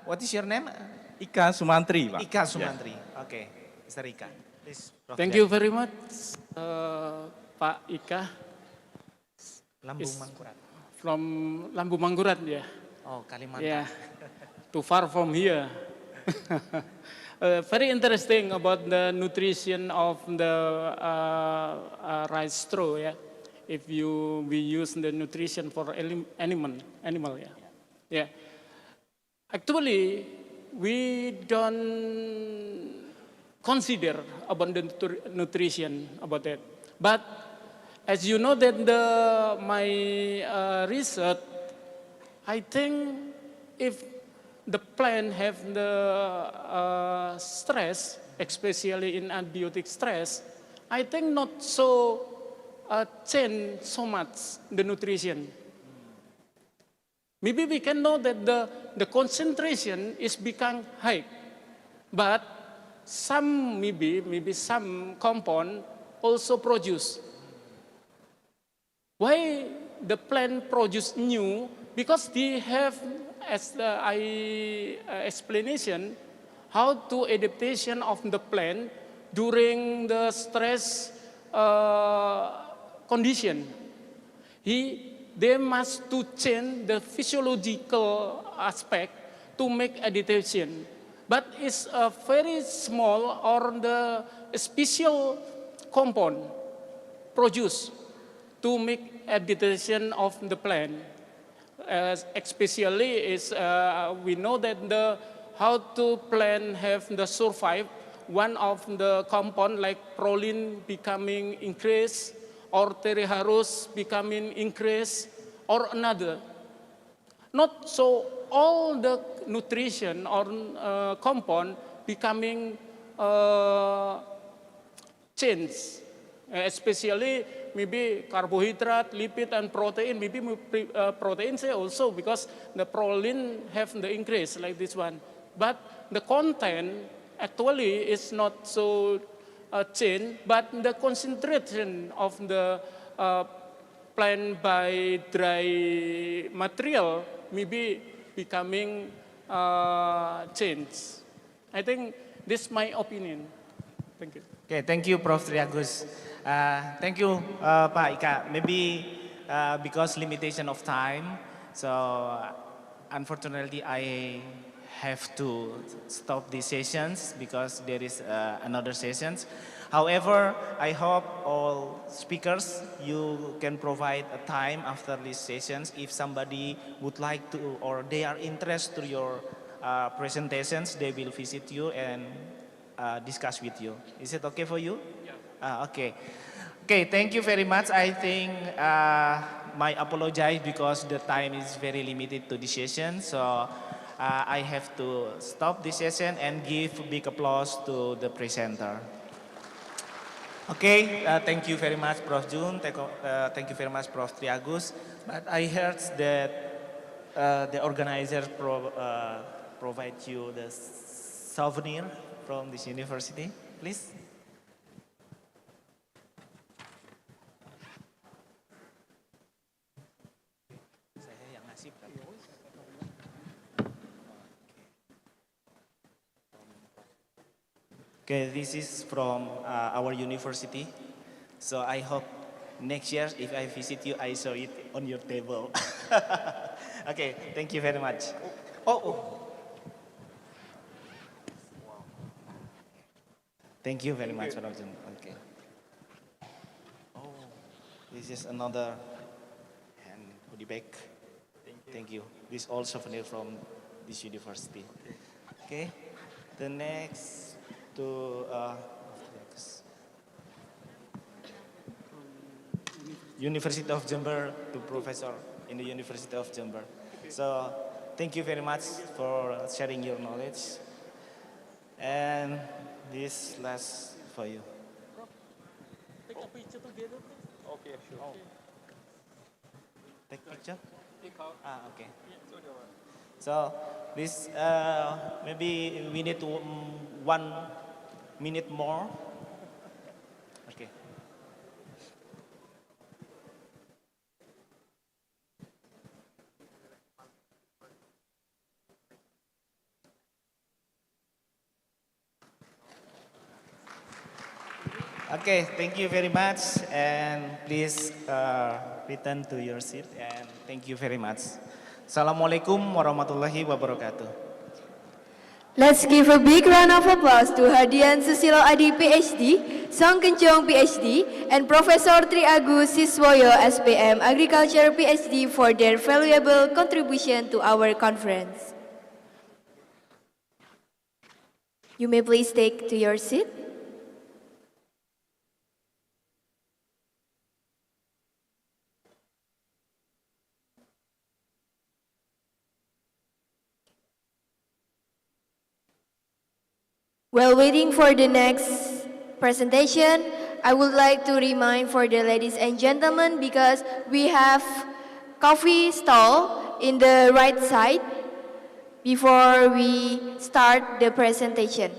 what is your name? Ika Sumantri, Pak. Ika Sumantri. Yeah. Okay, Mr. Ika. Please, Prof. Thank you very much, Pak Ika. Lambung Mangkurat. From Lambung Mangkurat, ya. Oh, Kalimantan. Yeah, too far from here. Very interesting about the nutrition of the rice straw, yeah. If we use the nutrition for animal, yeah. Yeah. Actually, we don't consider about the nutrition about that. But as you know that my research, I think if the plant have the stress, especially in antibiotic stress, I think not so change so much the nutrition. Maybe we can know that the concentration is become high, but some maybe some compound also produce. Why the plant produce new? Because they have, as I explanation, how to adaptation of the plant during the stress condition. They must to change the physiological aspect to make adaptation. But it's a very small or the special compound produced to make adaptation of the plant. Especially is we know that how to plant have the survive. One of the compound like proline becoming increased or terreharus becoming increased or another. Not so all the nutrition or compound becoming change, especially maybe carbohydrate, lipid, and protein. Maybe protein say also because the proline have the increase like this one. But the content actually is not so change, but the concentration of the plant by dry material maybe becoming change. I think this is my opinion. Thank you. Okay, thank you, Prof. Triagus. Thank you, Pak Ika. Maybe because limitation of time, so unfortunately I have to stop these sessions because there is another sessions. However, I hope all speakers, you can provide a time after these sessions if somebody would like to or they are interested to your presentations, they will visit you and discuss with you. Is it okay for you? Yeah. Okay. Okay, thank you very much. I think my apologize because the time is very limited to this session. So I have to stop this session and give big applause to the presenter. Okay, thank you very much, Prof. Jun. Thank you very much, Prof. Triagus. But I heard that the organizers provide you the souvenir from this university. Please. Okay, this is from our university. So I hope next year, if I visit you, I saw it on your table. Okay, thank you very much. Thank you very much, Prof. Jun. Okay. Oh, this is another hand goodie bag. Thank you. This is all souvenir from this university. Okay, the next to University of Jember, to professor in the University of Jember. So thank you very much for sharing your knowledge. And this last for you. Take a picture together. Okay, sure. Take picture? Okay. So this maybe we need 1 minute more. Okay. Okay, thank you very much, and please return to your seat, and thank you very much. Assalamualaikum warahmatullahi wabarakatuh. Let's give a big round of applause to Hadian Susilo Adi PhD, Song Kencong PhD, and Professor Triagus Siswoyo SPM Agriculture PhD for their valuable contribution to our conference. You may please take to your seat. While waiting for the next presentation, I would like to remind for the ladies and gentlemen because we have coffee stall in the right side before we start the presentation.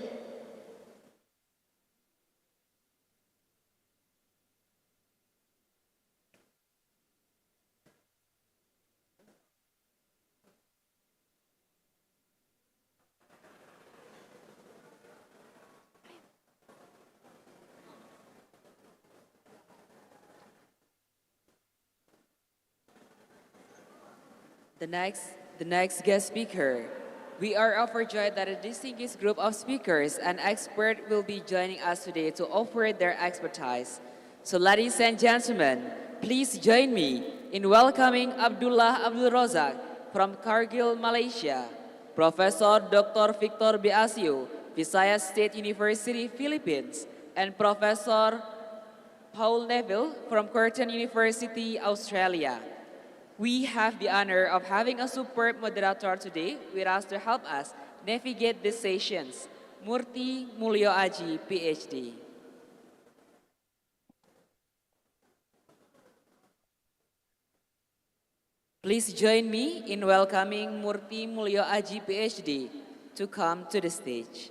The next guest speaker. We are overjoyed that a distinguished group of speakers and experts will be joining us today to offer their expertise. So ladies and gentlemen, please join me in welcoming Abdullah Abdul Razak from Kargil, Malaysia, Professor Dr. Victor B. Asio, Visayas State University, Philippines, and Professor Paul Neville from Curtin University, Australia. We have the honor of having a superb moderator today with us to help us navigate these sessions, Murthy Mulyo Aji, PhD. Please join me in welcoming Murthy Mulyo Aji, PhD, to come to the stage.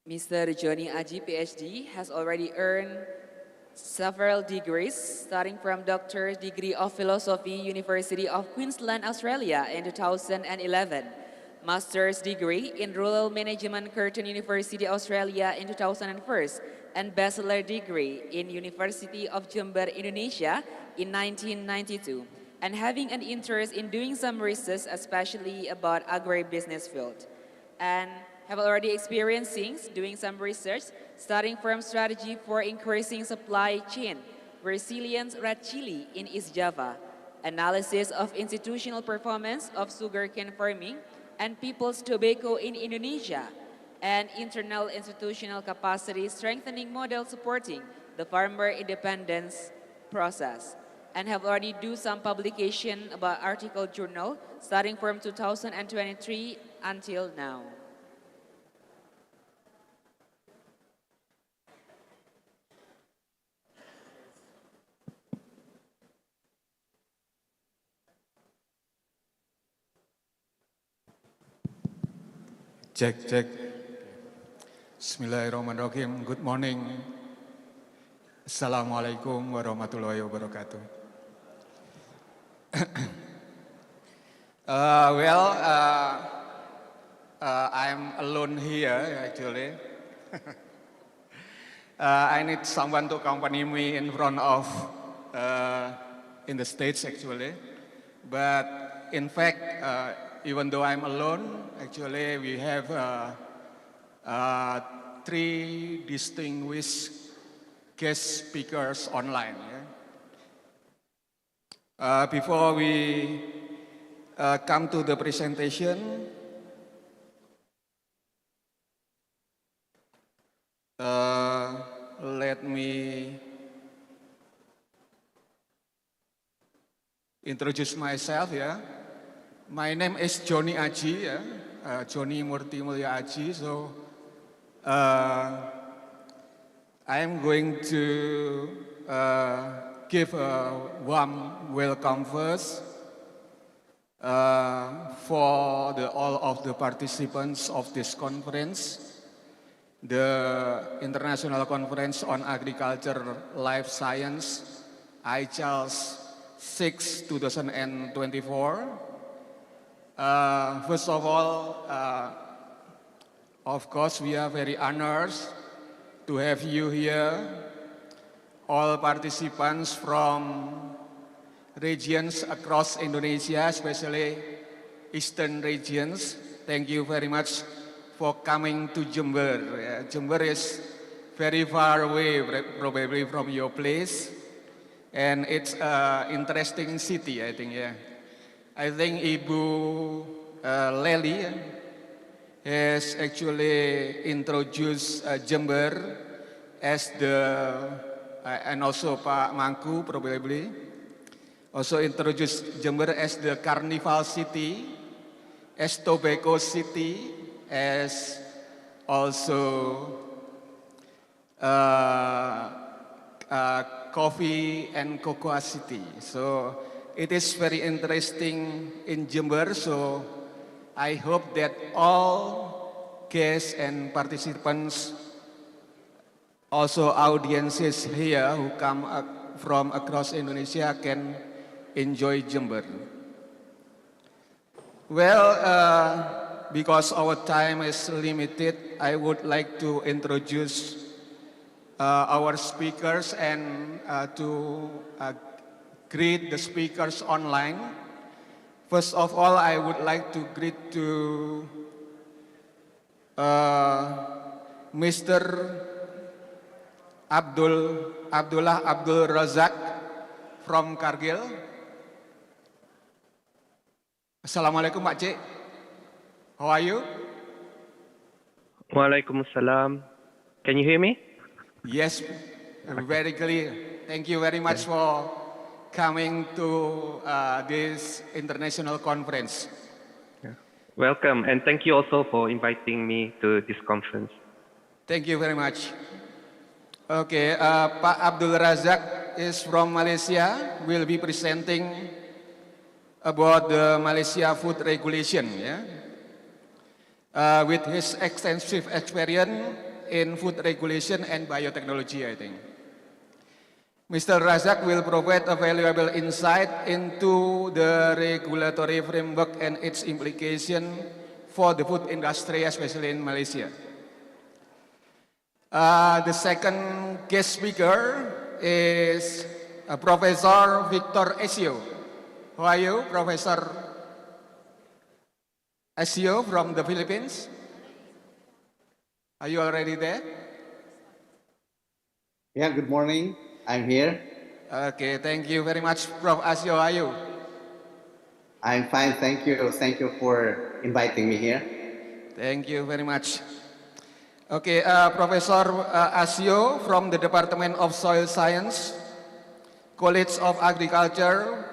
Mr. Johnny Aji, PhD, has already earned several degrees, starting from Doctor's degree of Philosophy, University of Queensland, Australia in 2011, Master's degree in Rural Management, Curtin University, Australia in 2001, and Bachelor degree in University of Jember, Indonesia in 1992, and having an interest in doing some research, especially about agribusiness field. And have already experiencing doing some research, starting from strategy for increasing supply chain, resilience red chili in East Java, analysis of institutional performance of sugarcane farming and people's tobacco in Indonesia, and internal institutional capacity strengthening model supporting the farmer independence process, and have already do some publication about article journal starting from 2023 until now. Cek, cek. Bismillahirrahmanirrahim. Good morning. Assalamualaikum warahmatullahi wabarakatuh. I'm alone here actually. I need someone to accompany me in front of, in the stage actually. But in fact, even though I'm alone, actually we have three distinguished guest speakers online. Yeah? Before we come to the presentation, let me introduce myself. Yeah. My name is Johnny Aji, Johnny Murthy Mulyo Aji. So I am going to give a warm welcome first for all of the participants of this conference, the International Conference on Agriculture Life Science, ICALS 6 2024. First of all, of course, we are very honored to have you here, all participants from regions across Indonesia, especially eastern regions. Thank you very much for coming to Jember. Yeah, Jember is very far away, probably from your place, and it's an interesting city, I think. Yeah. I think Ibu Lely has actually introduced Jember as the, and also Pak Mangku probably, also introduced Jember as the Carnival City, as Tobacco City, as also uh, coffee and cocoa city. So it is very interesting in Jember. So I hope that all guests and participants, also audiences here who come from across Indonesia can enjoy Jember. Well, because our time is limited, I would like to introduce our speakers and to greet the speakers online. First of all, I would like to greet to Mr. Abdullah Abdul Razak from Kargil. Assalamualaikum Pak Cik. How are you? Waalaikumsalam. Can you hear me? Yes, very clear. Thank you very much for coming to this international conference. Welcome, and thank you also for inviting me to this conference. Thank you very much. Okay, Pak Abdul Razak is from Malaysia. Will be presenting about the Malaysia food regulation, with his extensive experience in food regulation and biotechnology, I think. Mr. Razak will provide a valuable insight into the regulatory framework and its implication for the food industry, especially in Malaysia. The second guest speaker is Professor Victor Esio. How are you, Professor Esio from the Philippines? Are you already there? Yeah, good morning. I'm here. Okay, thank you very much, Prof. Esio. How are you? I'm fine, thank you. Thank you for inviting me here. Thank you very much. Okay, Professor Asio from the Department of Soil Science, College of Agriculture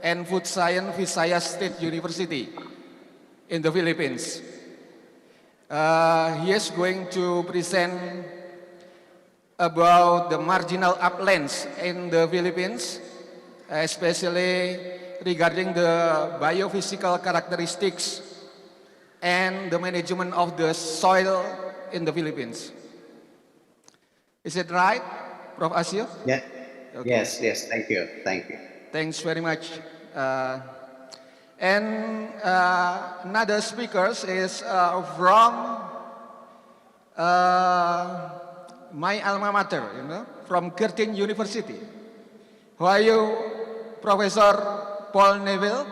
and Food Science, Visayas State University in the Philippines. He is going to present about the marginal uplands in the Philippines, especially regarding the biophysical characteristics and the management of the soil in the Philippines. Is it right, Prof. Asio? Yeah. Okay. Yes, thank you. Thanks very much. And another speakers is from my alma mater, from Curtin University. How are you, Professor Paul Neville?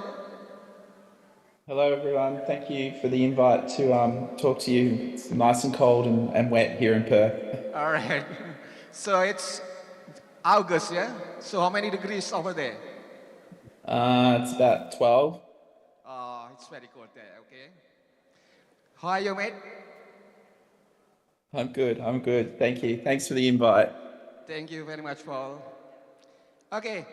Hello everyone, thank you for the invite to talk to you. It's nice and cold and wet here in Perth. All right, so it's August, yeah? So how many degrees over there? It's about 12. Oh, it's very cold there, okay. How are you, mate? I'm good, thank you. Thanks for the invite. Thank you very much, Paul. Okay,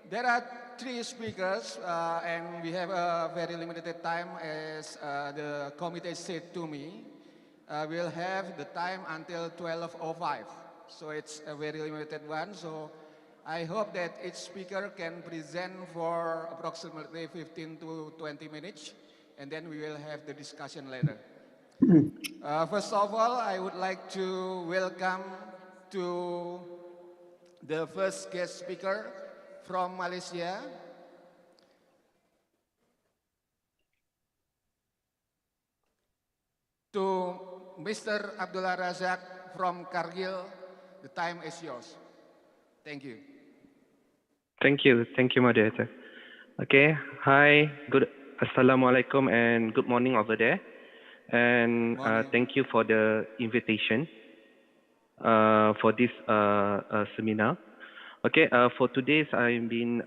there are three speakers, and we have a very limited time, as the committee said to me. We'll have the time until 12:05, so it's a very limited one. So I hope that each speaker can present for approximately 15 to 20 minutes, and then we will have the discussion later. First of all, I would like to welcome to the first guest speaker from Malaysia. To Mr. Abdullah Razak from Kargil, the time is yours. Thank you. Thank you, moderator. Okay, hi, assalamualaikum and good morning over there. And thank you for the invitation for this seminar. Okay, for today's, I've been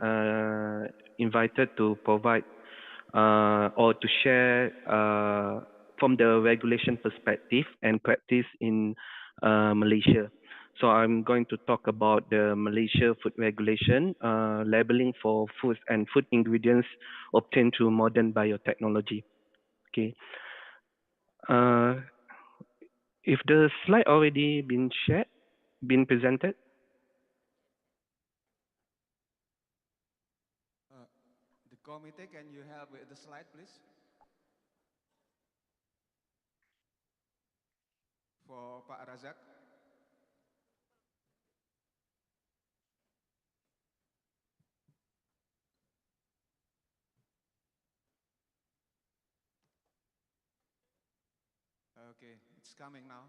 invited to provide or to share from the regulation perspective and practice in Malaysia. So I'm going to talk about the Malaysia food regulation, labeling for foods and food ingredients obtained through modern biotechnology. Okay. Uh, if the slide already been shared, been presented. The committee, can you help with the slide, please? For Pak Razak. Okay, it's coming now.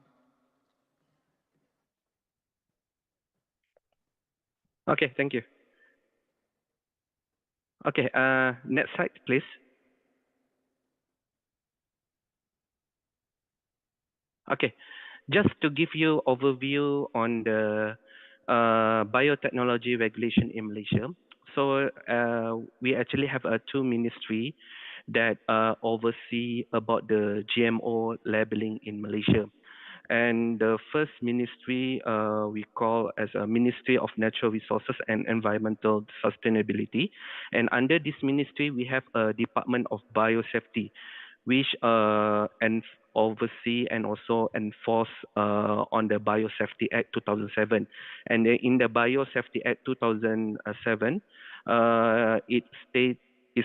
Okay, thank you. Okay, next slide, please. Okay, just to give you overview on the biotechnology regulation in Malaysia. So we actually have two ministry that oversee about the GMO labeling in Malaysia. And the first ministry we call as a Ministry of Natural Resources and Environmental Sustainability. And under this ministry, we have a Department of Biosafety, which oversee and also enforce on the Biosafety Act 2007. And in the Biosafety Act 2007, it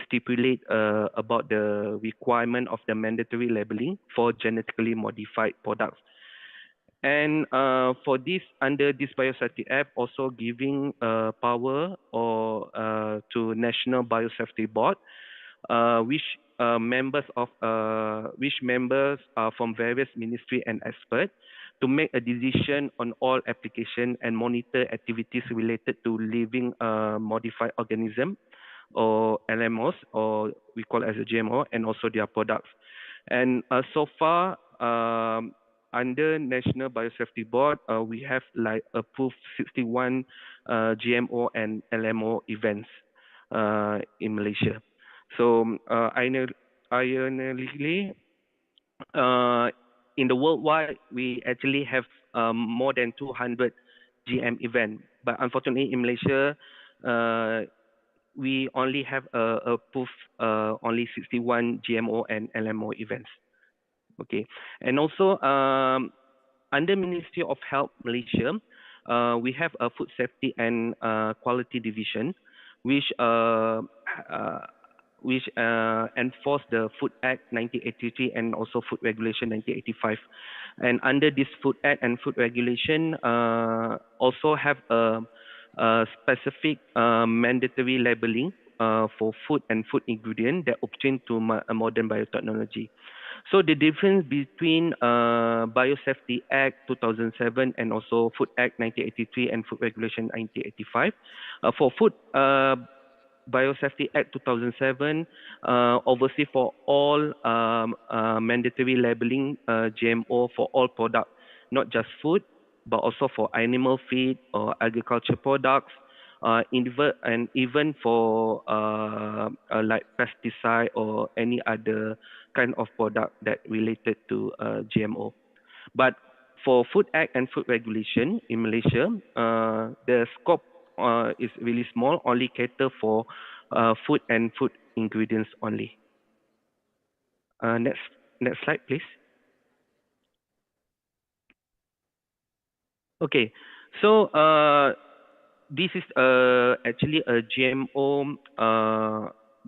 stipulate about the requirement of the mandatory labeling for genetically modified products. And for this, under this Biosafety Act, also giving power or to National Biosafety Board, which members are from various ministry and experts to make a decision on all application and monitor activities related to living modified organism or LMOs, or we call it as a GMO, and also their products. And so far, under National Biosafety Board, we have like approved 61 GMO and LMO events in Malaysia. So ironically, in the worldwide, we actually have more than 200 GM events. But unfortunately, in Malaysia, we only have approved only 61 GMO and LMO events. Okay, and also under Ministry of Health Malaysia, we have a Food Safety and Quality Division, which enforce the Food Act 1983 and also Food Regulation 1985. And under this Food Act and Food Regulation, also have a specific mandatory labeling for food and food ingredient that obtained to modern biotechnology. So the difference between Biosafety Act 2007 and also Food Act 1983 and Food Regulation 1985, for Food Biosafety Act 2007 oversee for all mandatory labeling GMO for all products, not just food, but also for animal feed or agriculture products, and even for like pesticide or any other kind of product that related to GMO. But for Food Act and Food Regulation in Malaysia, the scope is really small, only cater for food and food ingredients only. Next slide, please. Okay, so this is actually a GMO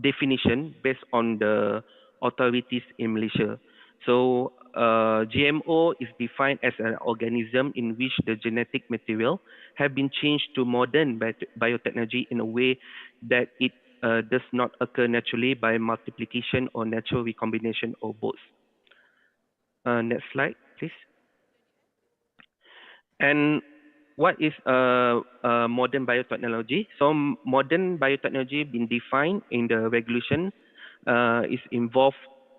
definition based on the authorities in Malaysia. So GMO is defined as an organism in which the genetic material have been changed to modern biotechnology in a way that it does not occur naturally by multiplication or natural recombination or both. Next slide, please. And what is modern biotechnology? So modern biotechnology been defined in the regulation is involved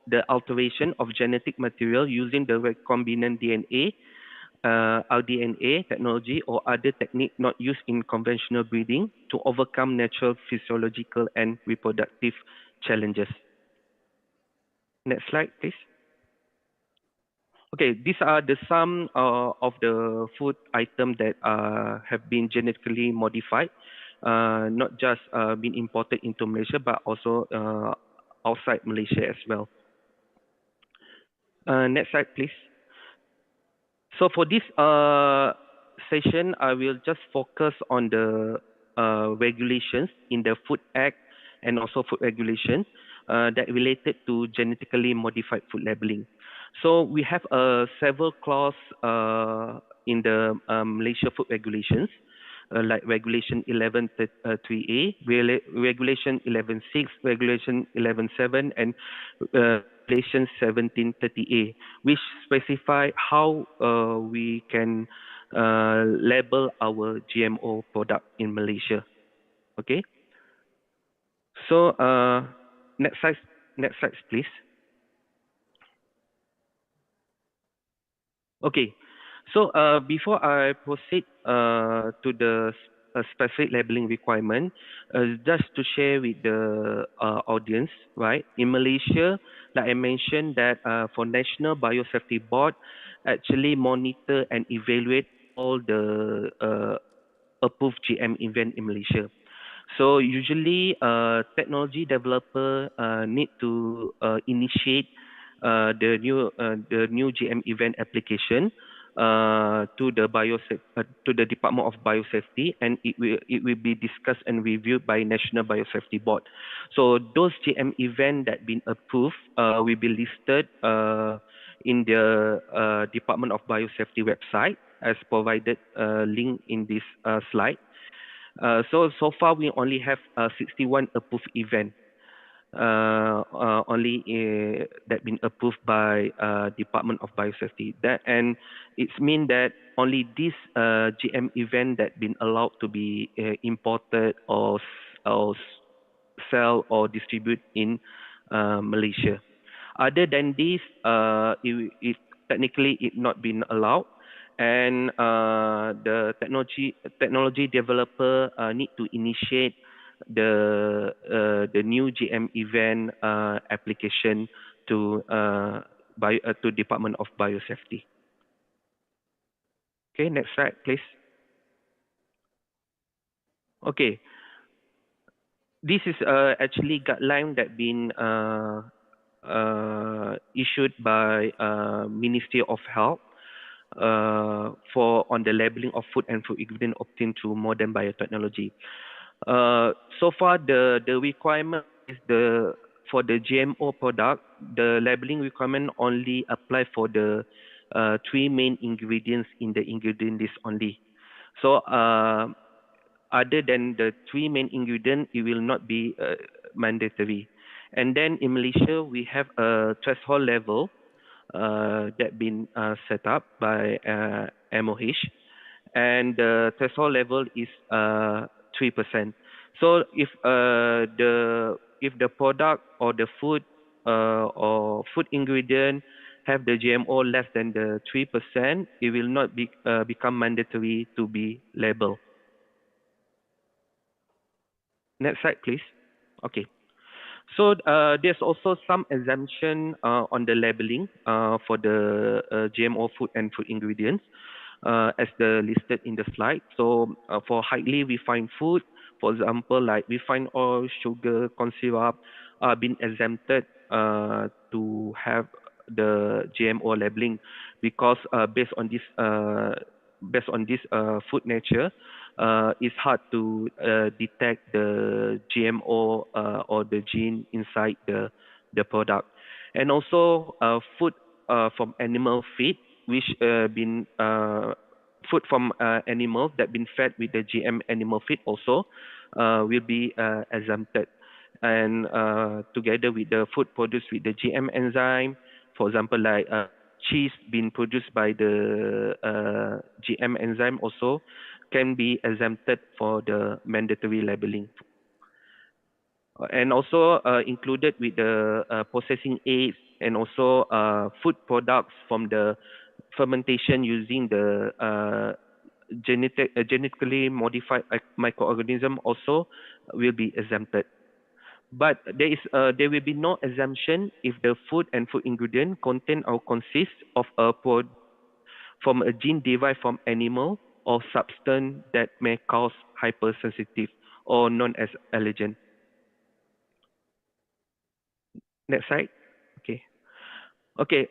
the alteration of genetic material using the recombinant DNA, rDNA technology or other technique not used in conventional breeding to overcome natural physiological and reproductive challenges. Next slide, please. Okay, these are the some of the food items that have been genetically modified, not just been imported into Malaysia, but also outside Malaysia as well. Next slide, please. So for this session, I will just focus on the regulations in the Food Act and also food regulations that related to genetically modified food labeling. So we have several clause in the Malaysia food regulations, like Regulation 11.3A, Regulation 11.6, Regulation 11.7, and Regulation 17.30A, which specify how we can label our GMO product in Malaysia. Okay. So next slide, please. Okay, so before I proceed to the specific labeling requirement, just to share with the audience, right? In Malaysia, like I mentioned, that for National Biosafety Board, actually monitor and evaluate all the approved GM event in Malaysia. So usually, technology developer need to initiate the new GM event application to the Department of Biosafety, and it will be discussed and reviewed by National Biosafety Board. So those GM event that been approved will be listed in the Department of Biosafety website, as provided link in this slide. So far we only have 61 approved event only that been approved by Department of Biosafety. And it's mean that only this GM event that been allowed to be imported or sell or distribute in Malaysia. Other than this, it technically it not been allowed, and the technology developer need to initiate the new GM event application to Department of Biosafety. Okay, next slide, please. Okay, this is actually guideline that been issued by Ministry of Health for on the labeling of food and food ingredient obtained through modern biotechnology. So far, the requirement is for the GMO product, the labeling requirement only apply for the three main ingredients in the ingredient list only. So other than the three main ingredients, it will not be mandatory. And then in Malaysia, we have a threshold level that been set up by MOH, and the threshold level is 3%. So if the product or the food or food ingredient have the GMO less than the 3%, it will not be become mandatory to be labeled. Next slide, please. Okay. So there's also some exemption on the labeling for the GMO food and food ingredients as listed in the slide. So for highly refined food, for example, like refined oil, sugar, corn syrup, are being exempted to have the GMO labeling, because based on this food nature, it's hard to detect the GMO or the gene inside the product. And also food from animal feed, which been food from animals that been fed with the GM animal feed also will be exempted. And together with the food produced with the GM enzyme, for example, like cheese being produced by the GM enzyme also can be exempted for the mandatory labeling. And also included with the processing aids and also food products from the fermentation using the genetically modified microorganism also will be exempted. But there will be no exemption if the food and food ingredient contain or consist of a product from a gene derived from animal or substance that may cause hypersensitive or known as allergen. Next slide. Okay. Okay.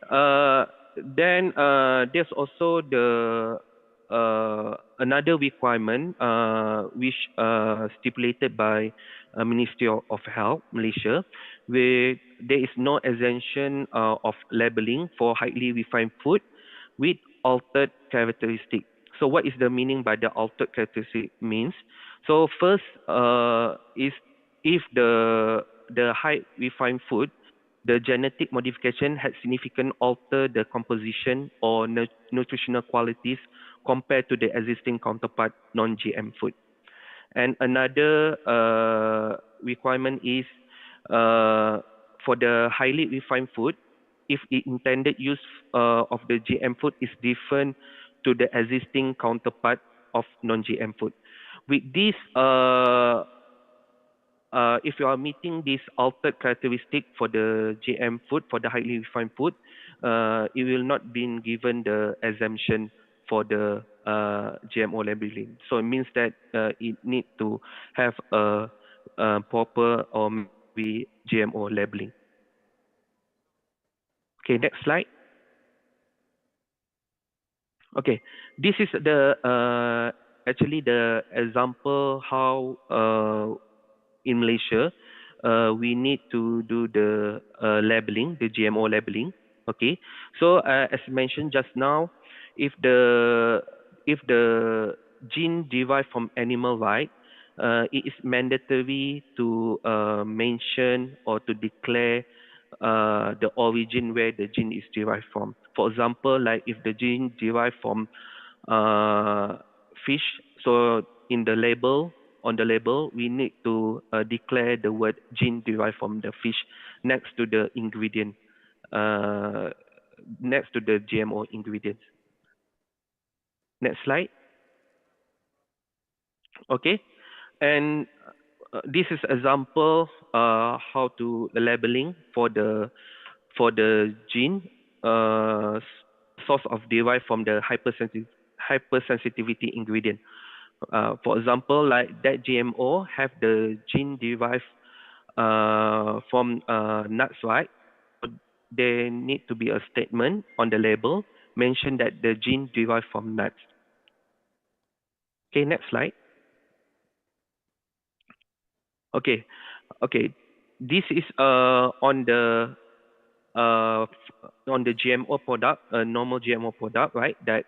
Then there's also the another requirement which stipulated by Ministry of Health Malaysia, where there is no exemption of labeling for highly refined food with altered characteristic. So what is the meaning by the altered characteristic means? So first is if the high refined food, the genetic modification had significant alter the composition or nutritional qualities compared to the existing counterpart non-GM food. And another requirement is for the highly refined food, if the intended use of the GM food is different to the existing counterpart of non-GM food. With this, if you are meeting this altered characteristic for the GM food, for the highly refined food, it will not be given the exemption for the GMO labeling. So it means that it need to have a proper or maybe GMO labeling. Okay, next slide. Okay, this is the actually the example how in Malaysia we need to do the labeling, the GMO labeling. Okay, so as mentioned just now, if the gene derived from animal, right, it is mandatory to mention or to declare the origin where the gene is derived from. For example, like if the gene derived from fish, so in the label, on the label, we need to declare the word gene derived from the fish next to the ingredient, next to the GMO ingredients. Next slide. Okay, and this is example how to the labeling for the gene source of derived from the hypersensitivity ingredient. For example, like that GMO have the gene derived from nuts, right? There need to be a statement on the label mention that the gene derived from nuts. Okay, next slide. Okay, okay. This is on the GMO product, a normal GMO product, right? That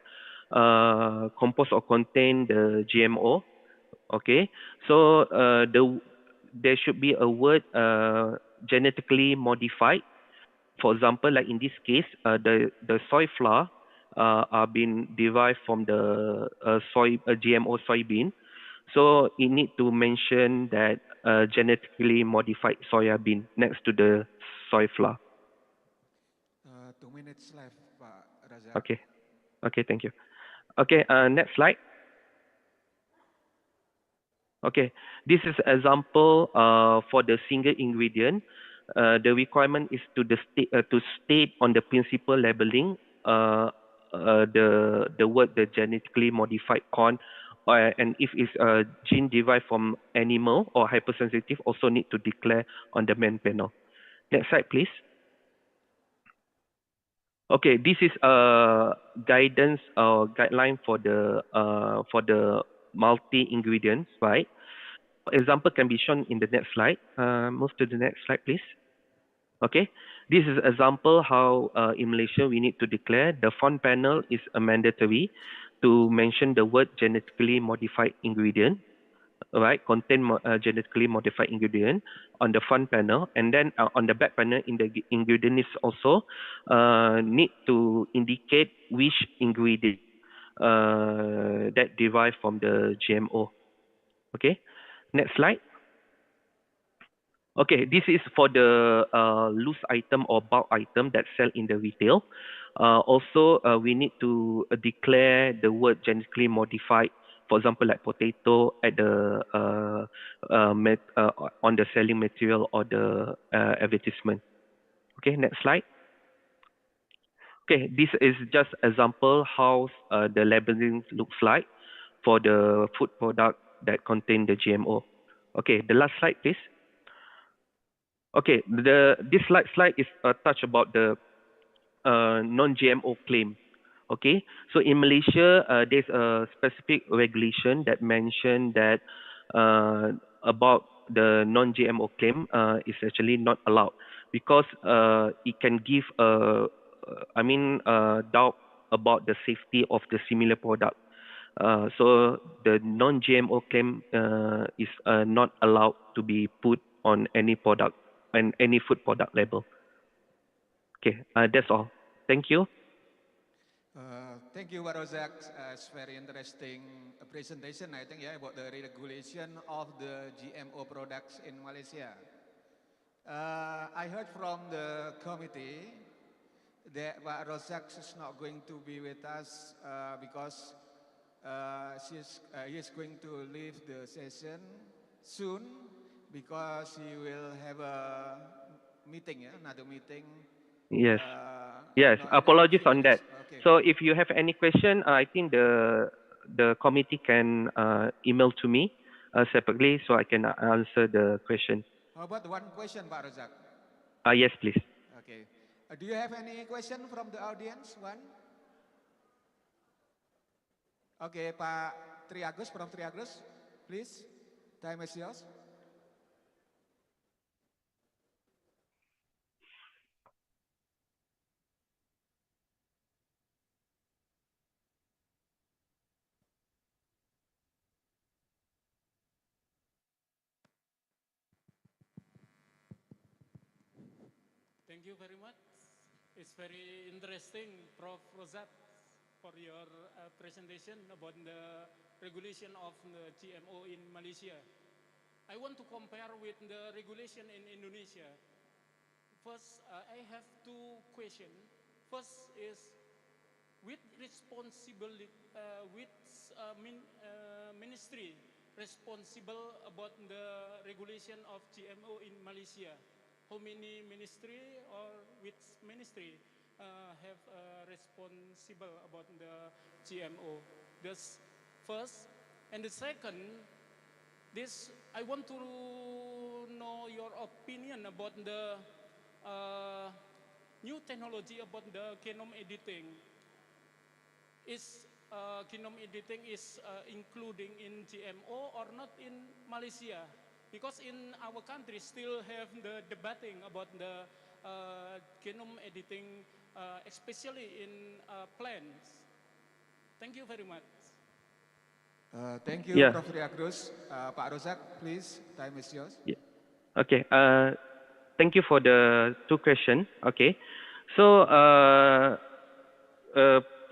compose or contain the GMO. Okay, so there should be a word genetically modified. For example, like in this case, the soy flour are being derived from the GMO soybean. So it need to mention that genetically modified soya bean next to the soy flour. 2 minutes left, Pak Razak. Okay. Okay, thank you. Okay, next slide. Okay, this is example for the single ingredient. The requirement is to state on the principal labeling the word the genetically modified corn, and if it's a gene derived from animal or hypersensitive, also need to declare on the main panel. Next slide, please. Okay, this is a guidance or guideline for the multi ingredients, right? Example can be shown in the next slide. Move to the next slide, please. Okay, this is example how in Malaysia we need to declare the front panel is a mandatory to mention the word genetically modified ingredient, right? Contain genetically modified ingredient on the front panel, and then on the back panel in the ingredient is also need to indicate which ingredient that derived from the GMO. Okay, next slide. Okay, this is for the loose item or bulk item that sell in the retail. Also, we need to declare the word genetically modified. For example, like potato at the on the selling material or the advertisement. Okay, next slide. Okay, this is just example how the labeling looks like for the food product that contain the GMO. Okay, the last slide, please. Okay, this slide is a touch about the non-GMO claim. Okay, so in Malaysia, there's a specific regulation that mentioned that about the non-GMO claim is actually not allowed because it can give doubt about the safety of the similar product. So the non-GMO claim is not allowed to be put on any product and any food product label. Okay, that's all. Thank you. Thank you, Warozak. It's very interesting presentation, I think, yeah, about the regulation of the GMO products in Malaysia. I heard from the committee that Pak Rozak is not going to be with us because he is going to leave the session soon because he will have a meeting, yeah, another meeting. Yes. Yes. Apologies on that. Okay. So if you have any question, I think the committee can email to me separately so I can answer the question. How about one question, Pak Rozak? Yes, please. Okay. Do you have any question from the audience? One? Okay, Pak Triagus from Triagus, please. Time is yours. Thank you very much. It's very interesting, Prof. Rozak, for your presentation about the regulation of the GMO in Malaysia. I want to compare with the regulation in Indonesia. First, I have two questions. First is, which ministry responsible about the regulation of GMO in Malaysia? How many ministry or which ministry have responsible about the GMO? That's first. And the second, I want to know your opinion about the new technology about the genome editing. Is genome editing is including in GMO or not in Malaysia? Because in our country still have the debating about the genome editing, especially in plants. Thank you very much. Thank you, Yeah. Prof. Triagus. Pak Rozak, please, time is yours. Yeah. Okay. Thank you for the two questions. Okay. So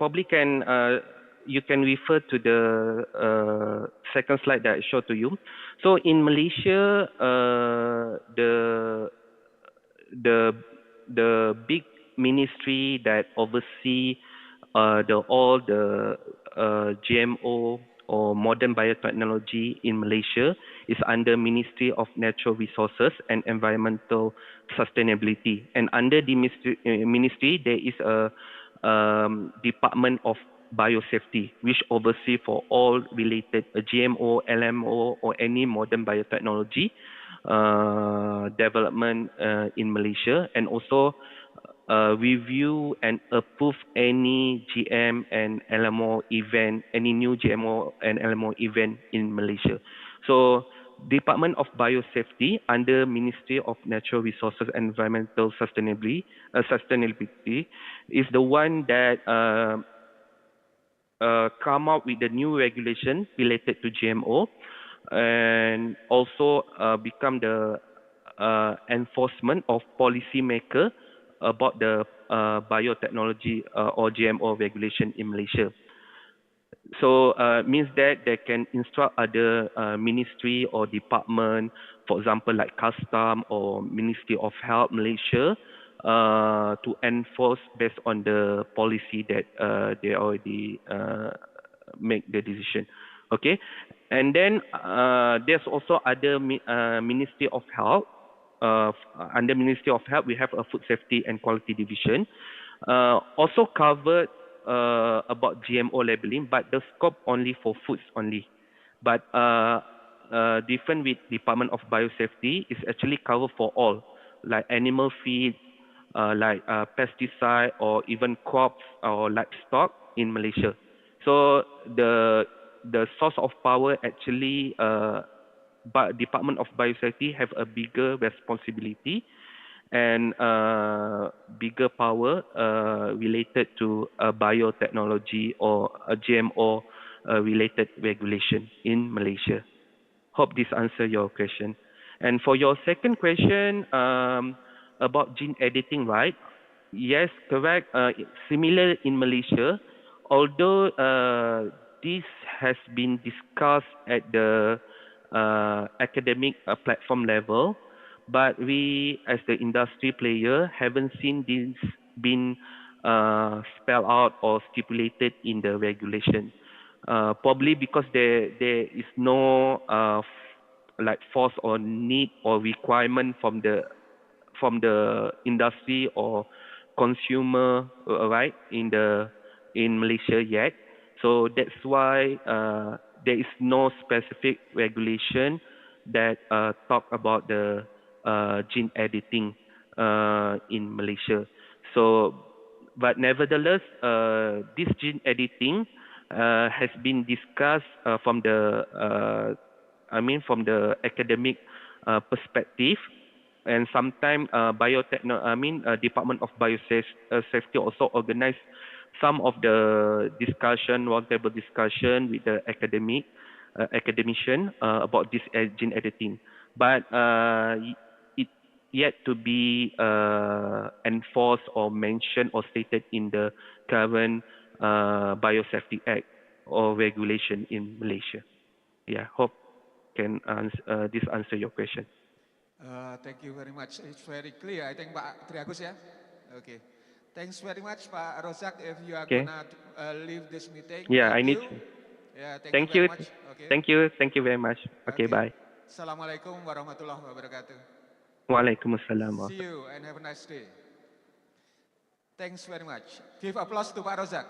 probably you can refer to the second slide that I showed to you. So in Malaysia, the big ministry that oversee all the GMO or modern biotechnology in Malaysia is under Ministry of Natural Resources and Environmental Sustainability. And under the ministry there is a Department of Biosafety, which oversee for all related GMO, LMO, or any modern biotechnology development in Malaysia, and also review and approve any GM and LMO event, any new GMO and LMO event in Malaysia. So Department of Biosafety under Ministry of Natural Resources and Environmental Sustainability is the one that come out with the new regulation related to GMO and also become the enforcement of policymaker about the biotechnology or GMO regulation in Malaysia. So means that they can instruct other ministry or department, for example like Custom or Ministry of Health Malaysia, to enforce based on the policy that they already make the decision. Okay, and then there's also other Ministry of Health. Under Ministry of Health, we have a Food Safety and Quality Division, also covered about GMO labeling, but the scope only for foods only. But different with Department of Biosafety is actually covered for all, like animal feed, like pesticide or even crops or livestock in Malaysia. So the source of power actually, but Department of Biosafety have a bigger responsibility and bigger power related to biotechnology or a GMO related regulation in Malaysia. Hope this answer your question. And for your second question about gene editing, right? Yes, correct. Similar in Malaysia, although this has been discussed at the academic platform level, but we as the industry player haven't seen this been spelled out or stipulated in the regulation. Probably because there is no like force or need or requirement from the industry or consumer, right, in Malaysia yet. So that's why there is no specific regulation that talk about the gene editing in Malaysia. So, but nevertheless, this gene editing has been discussed from the from the academic perspective, and sometimes Department of Biosafety also organize some of the discussion, roundtable discussion with the academician about this gene editing. But it yet to be enforced or mentioned or stated in the current Biosafety Act or regulation in Malaysia. Yeah, hope can this answer your question. Thank you very much. It's very clear. I think Pak Triagus ya. Okay. Thanks very much Pak Rozak. If you are gonna leave this meeting. Yeah, I need. Yeah, thank you you. very much. Okay. Thank you very much. Okay, bye. Assalamualaikum warahmatullahi wabarakatuh. Waalaikumsalam. See you and have a nice day. Thanks very much. Give applause to Pak Rozak.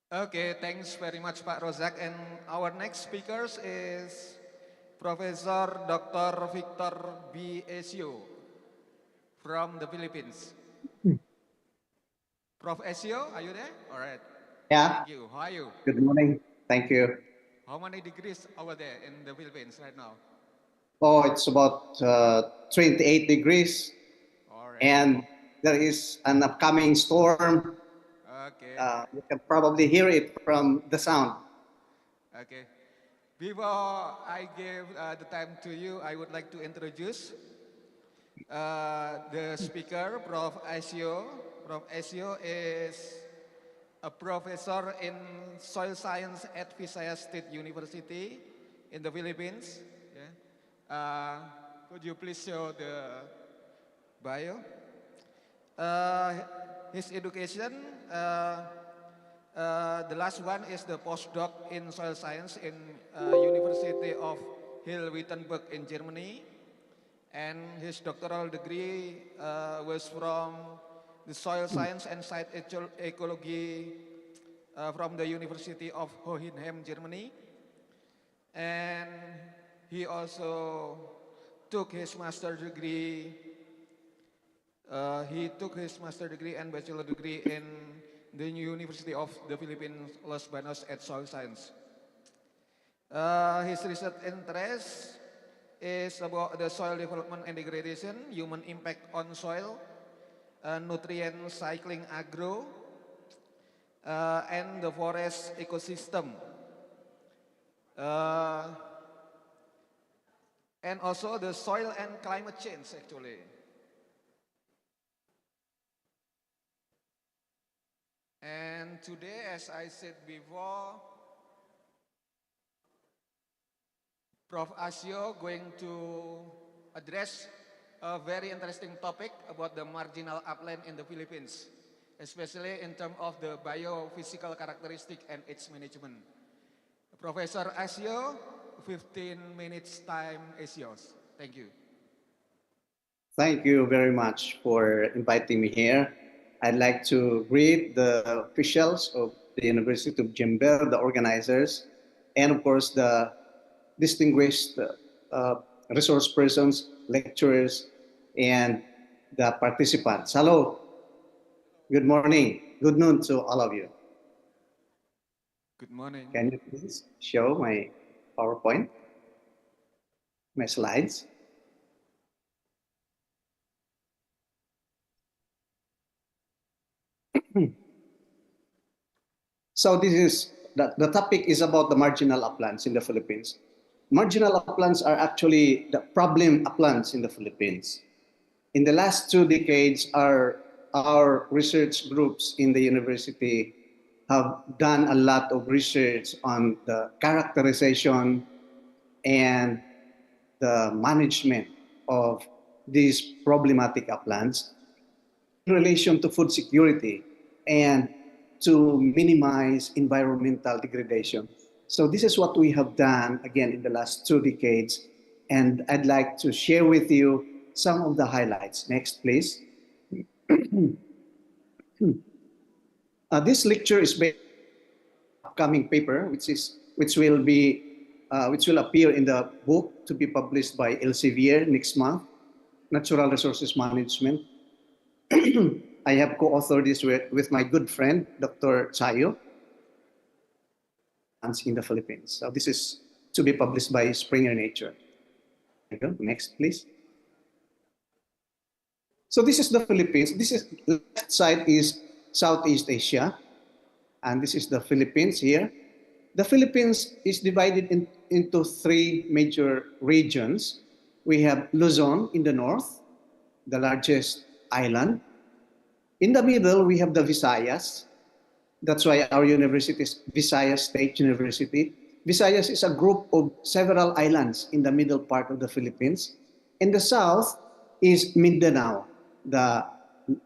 Okay, thanks very much Pak Rozak. And our next speakers is Professor Dr. Victor B. Esio from the Philippines. Prof. Esio, are you there? All right. Yeah. Thank you. How are you? Good morning. Thank you. How many degrees over there in the Philippines right now? Oh, it's about 28 degrees. All right. And there is an upcoming storm. Okay. You can probably hear it from the sound. Okay. Before I give the time to you, I would like to introduce the speaker, Prof. Esio. Prof. Esio is a professor in soil science at Visayas State University in the Philippines. Yeah. Could you please show the bio? His education, the last one is the postdoc in soil science in University of Halle-Wittenberg in Germany, and his doctoral degree was from the soil science and site ecology from the University of Hohenheim, Germany, and he also took his master degree. He took his master degree and bachelor degree in the University of the Philippines, Los Banos at soil science. His research interest is about the soil development and degradation, human impact on soil, nutrient cycling agro, and the forest ecosystem. And also the soil and climate change actually. And today, as I said before, Prof. Esio going to address a very interesting topic about the marginal upland in the Philippines, especially in terms of the biophysical characteristic and its management. Professor Esio, 15 minutes time is yours. Thank you. Thank you very much for inviting me here. I'd like to greet the officials of the University of Jember, the organizers, and of course the distinguished resource persons, lecturers, and the participants. Hello, good morning, good noon to all of you. Good morning. Can you please show my PowerPoint, my slides? So this is, the topic is about the marginal uplands in the Philippines. Marginal uplands are actually the problem uplands in the Philippines. In the last 2 decades, our research groups in the university have done a lot of research on the characterization and the management of these problematic uplands in relation to food security and to minimize environmental degradation. So this is what we have done, again, in the last 2 decades, and I'd like to share with you some of the highlights. Next, please. This lecture is based on an upcoming paper, which will appear in the book to be published by Elsevier next month, Natural Resources Management. I have co-authored this with my good friend, Dr. Chayo, in the Philippines. So this is to be published by Springer Nature. Next, please. So this is the Philippines. This is, left side is Southeast Asia, and this is the Philippines here. The Philippines is divided into 3 major regions. We have Luzon in the north, the largest island. In the middle, we have the Visayas. That's why our university is Visayas State University. Visayas is a group of several islands in the middle part of the Philippines. In the south is Mindanao, the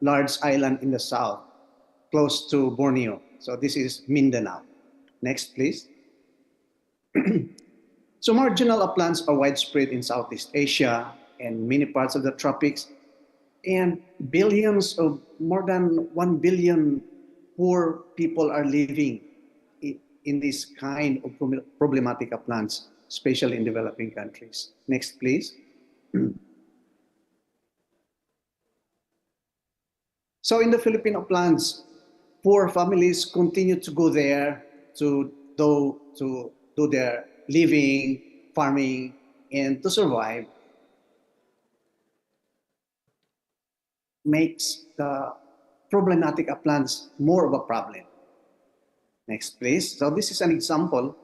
large island in the south, close to Borneo. So this is Mindanao. Next, please. So marginal uplands are widespread in Southeast Asia and many parts of the tropics, and more than 1 billion poor people are living in this kind of problematic uplands, especially in developing countries. Next, please. So in the Philippine uplands, poor families continue to go there to do their living, farming, and to survive. Makes the problematic uplands more of a problem. Next, please. So this is an example,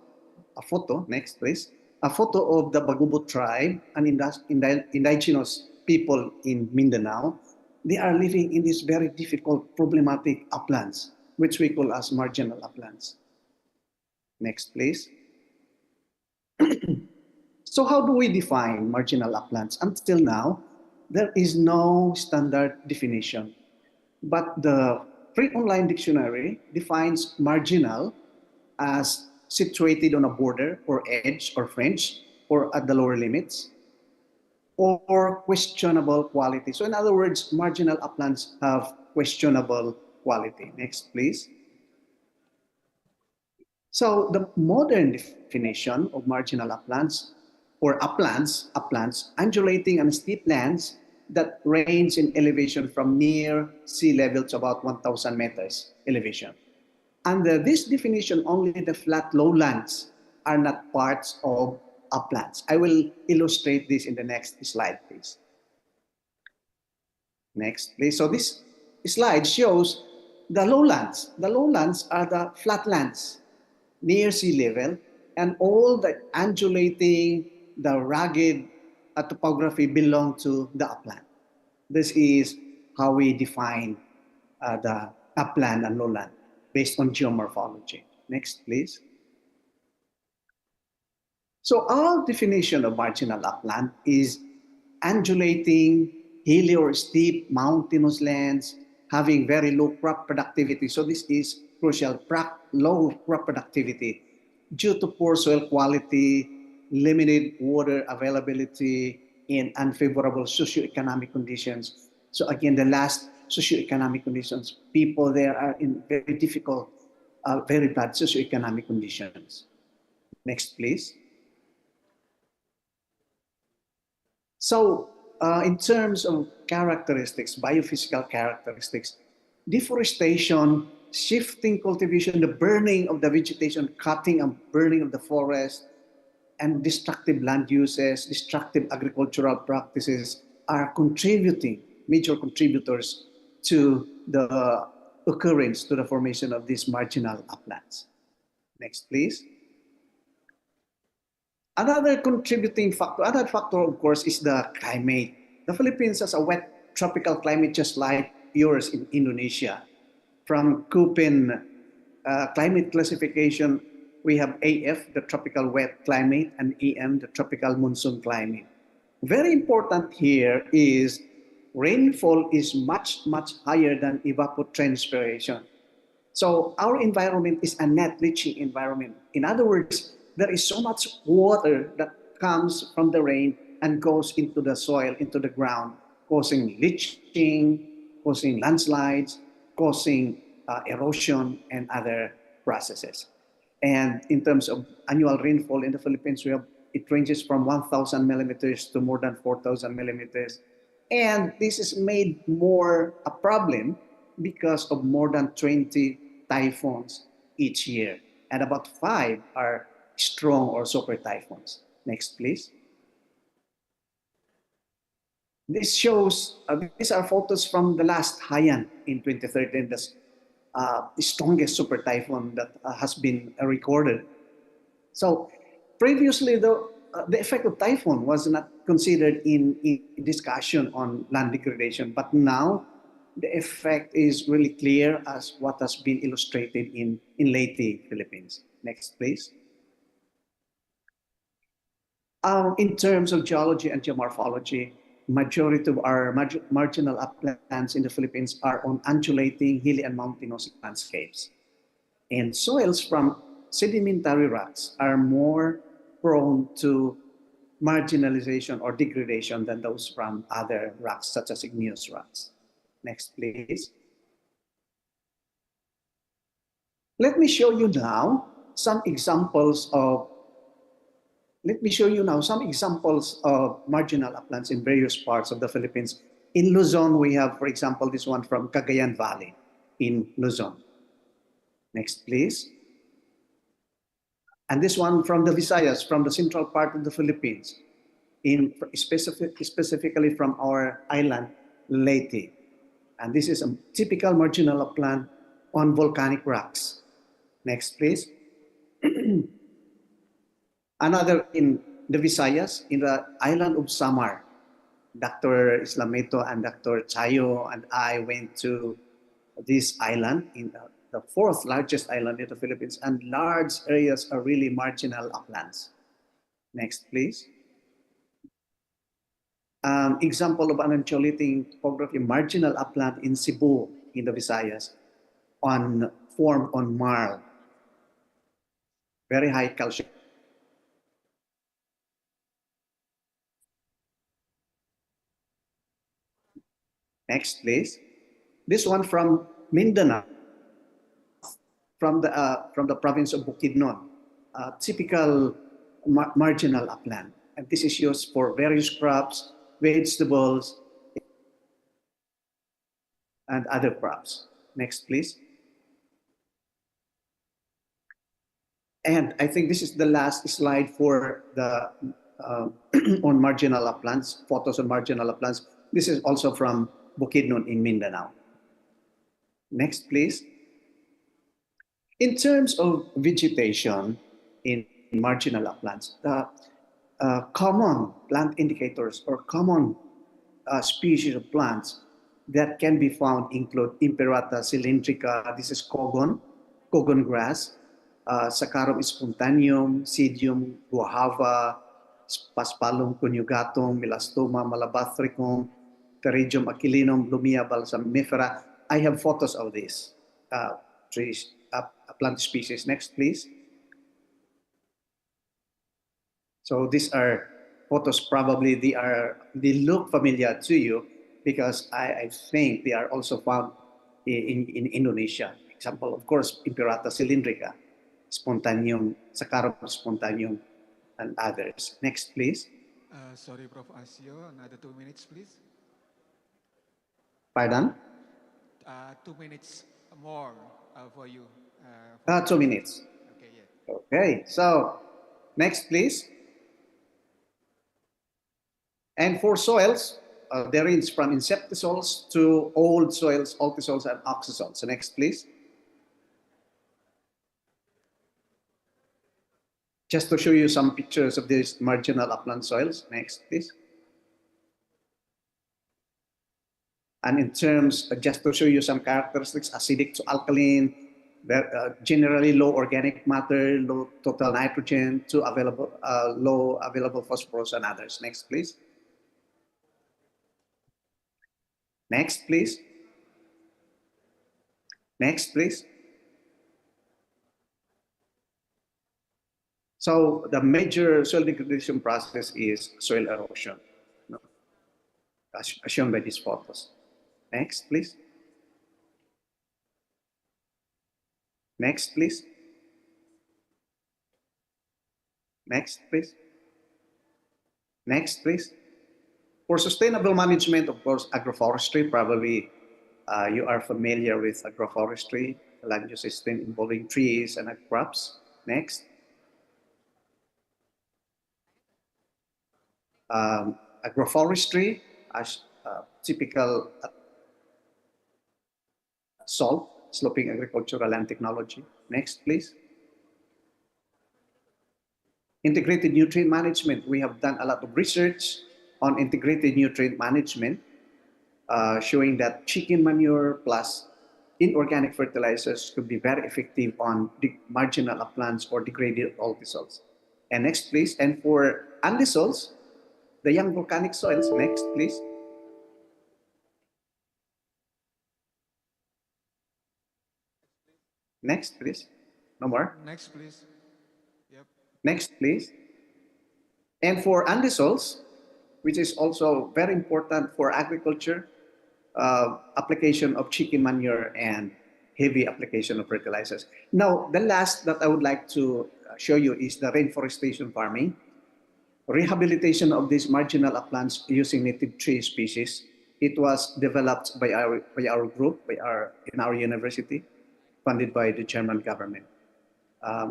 a photo. Next, please. A photo of the Bagubot tribe, an indigenous people in Mindanao. They are living in these very difficult, problematic uplands, which we call as marginal uplands. Next, please. So how do we define marginal uplands? Until now, there is no standard definition, but the free online dictionary defines marginal as situated on a border or edge or fringe or at the lower limits, or questionable quality. So in other words, marginal uplands have questionable quality. Next, please. So the modern definition of marginal uplands or uplands, undulating and steep lands that range in elevation from near sea level to about 1,000 meters elevation. Under this definition, only the flat lowlands are not parts of uplands. I will illustrate this in the next slide, please. Next, please. So this slide shows the lowlands. The lowlands are the flatlands near sea level, and all the undulating, the rugged topography belong to the upland. This is how we define the upland and lowland based on geomorphology. Next, please. So our definition of marginal upland is undulating, hilly or steep mountainous lands having very low crop productivity. So this is crucial, low crop productivity due to poor soil quality, limited water availability, and unfavorable socioeconomic conditions. So again, the last socioeconomic conditions, people there are in very difficult, very bad socioeconomic conditions. Next, please. So in terms of characteristics, biophysical characteristics, deforestation, shifting cultivation, the burning of the vegetation, cutting and burning of the forest, and destructive land uses, destructive agricultural practices are contributing, major contributors to the occurrence, to the formation of these marginal uplands. Next, please. Another contributing factor, other factor, of course, is the climate. The Philippines has a wet tropical climate just like yours in Indonesia. From Köppen climate classification, we have AF, the tropical wet climate, and EM, the tropical monsoon climate. Very important here is rainfall is much, much higher than evapotranspiration. So our environment is a net leaching environment. In other words, there is so much water that comes from the rain and goes into the soil, into the ground, causing leaching, causing landslides, causing erosion and other processes. And in terms of annual rainfall in the Philippines, it ranges from 1,000 millimeters to more than 4,000 millimeters. And this is made more a problem because of more than 20 typhoons each year. And about 5 are strong or super typhoons. Next, please. This shows, these are photos from the last Haiyan in 2013, the strongest super typhoon that has been recorded. So previously, the effect of typhoon was not considered in discussion on land degradation, but now the effect is really clear as what has been illustrated in Leyte, Philippines. Next, please. In terms of geology and geomorphology, majority of our marginal uplands in the Philippines are on undulating, hilly and mountainous landscapes. And soils from sedimentary rocks are more prone to marginalization or degradation than those from other rocks, such as igneous rocks. Next, please. Let me show you now some examples of marginal uplands in various parts of the Philippines. In Luzon, we have, for example, this one from Cagayan Valley in Luzon. Next, please. And this one from the Visayas, from the central part of the Philippines, specifically from our island, Leyte. And this is a typical marginal upland on volcanic rocks. Next, please. Another in the Visayas, in the island of Samar. Dr. Islameto and Dr. Chayo and I went to this island, in the 4th largest island in the Philippines, and large areas are really marginal uplands. Next, please. Example of an undulating topography, marginal upland in Cebu, in the Visayas, formed on marl. Very high calcium. Next, please. This one from Mindanao, from the province of Bukidnon, typical marginal upland. And this is used for various crops, vegetables, and other crops. Next, please. And I think this is the last slide for the on marginal uplands, photos on marginal uplands. This is also from Bukidnon in Mindanao. Next, please. In terms of vegetation in marginal uplands, the common plant indicators or common species of plants that can be found include Imperata cylindrica, this is cogon grass, Saccharum spontaneum, Psidium guajava, Paspalum conjugatum, Melastoma malabathricum, Pterygium aquilinum, Lumia balsamifera. I have photos of these trees, plant species. Next, please. So these are photos, probably they look familiar to you because I think they are also found in Indonesia. Example, of course, Imperata cylindrica, Spontaneum, Saccharum spontaneum, and others. Next, please. Sorry, Prof. Asio, another 2 minutes, please. Pardon? 2 minutes more for you. 2 minutes. Okay, yeah. Okay, so next, please. And for soils, they range from insectisols to old soils, altisols, and oxysols. So next, please. Just to show you some pictures of these marginal upland soils. Next, please. And in terms, just to show you some characteristics, acidic to alkaline, generally low organic matter, low total nitrogen, to low available phosphorus and others. Next, please. Next, please. Next, please. So the major soil degradation process is soil erosion, as shown by these photos. Next, please. Next, please. Next, please. Next, please. For sustainable management, of course, agroforestry, probably you are familiar with agroforestry, land use system involving trees and crops. Next. Agroforestry as typical SALT, sloping agricultural land technology. Next, please. Integrated nutrient management. We have done a lot of research on integrated nutrient management, showing that chicken manure plus inorganic fertilizers could be very effective on the marginal uplands or degraded altisols. And next, please. And for andisols, the young volcanic soils. Next, please. Next, please. No more. Next, please. Yep. Next, please. And for andisols, which is also very important for agriculture, application of chicken manure and heavy application of fertilizers. Now, the last that I would like to show you is the rainforestation farming. Rehabilitation of these marginal uplands using native tree species. It was developed by our group, in our university, funded by the German government.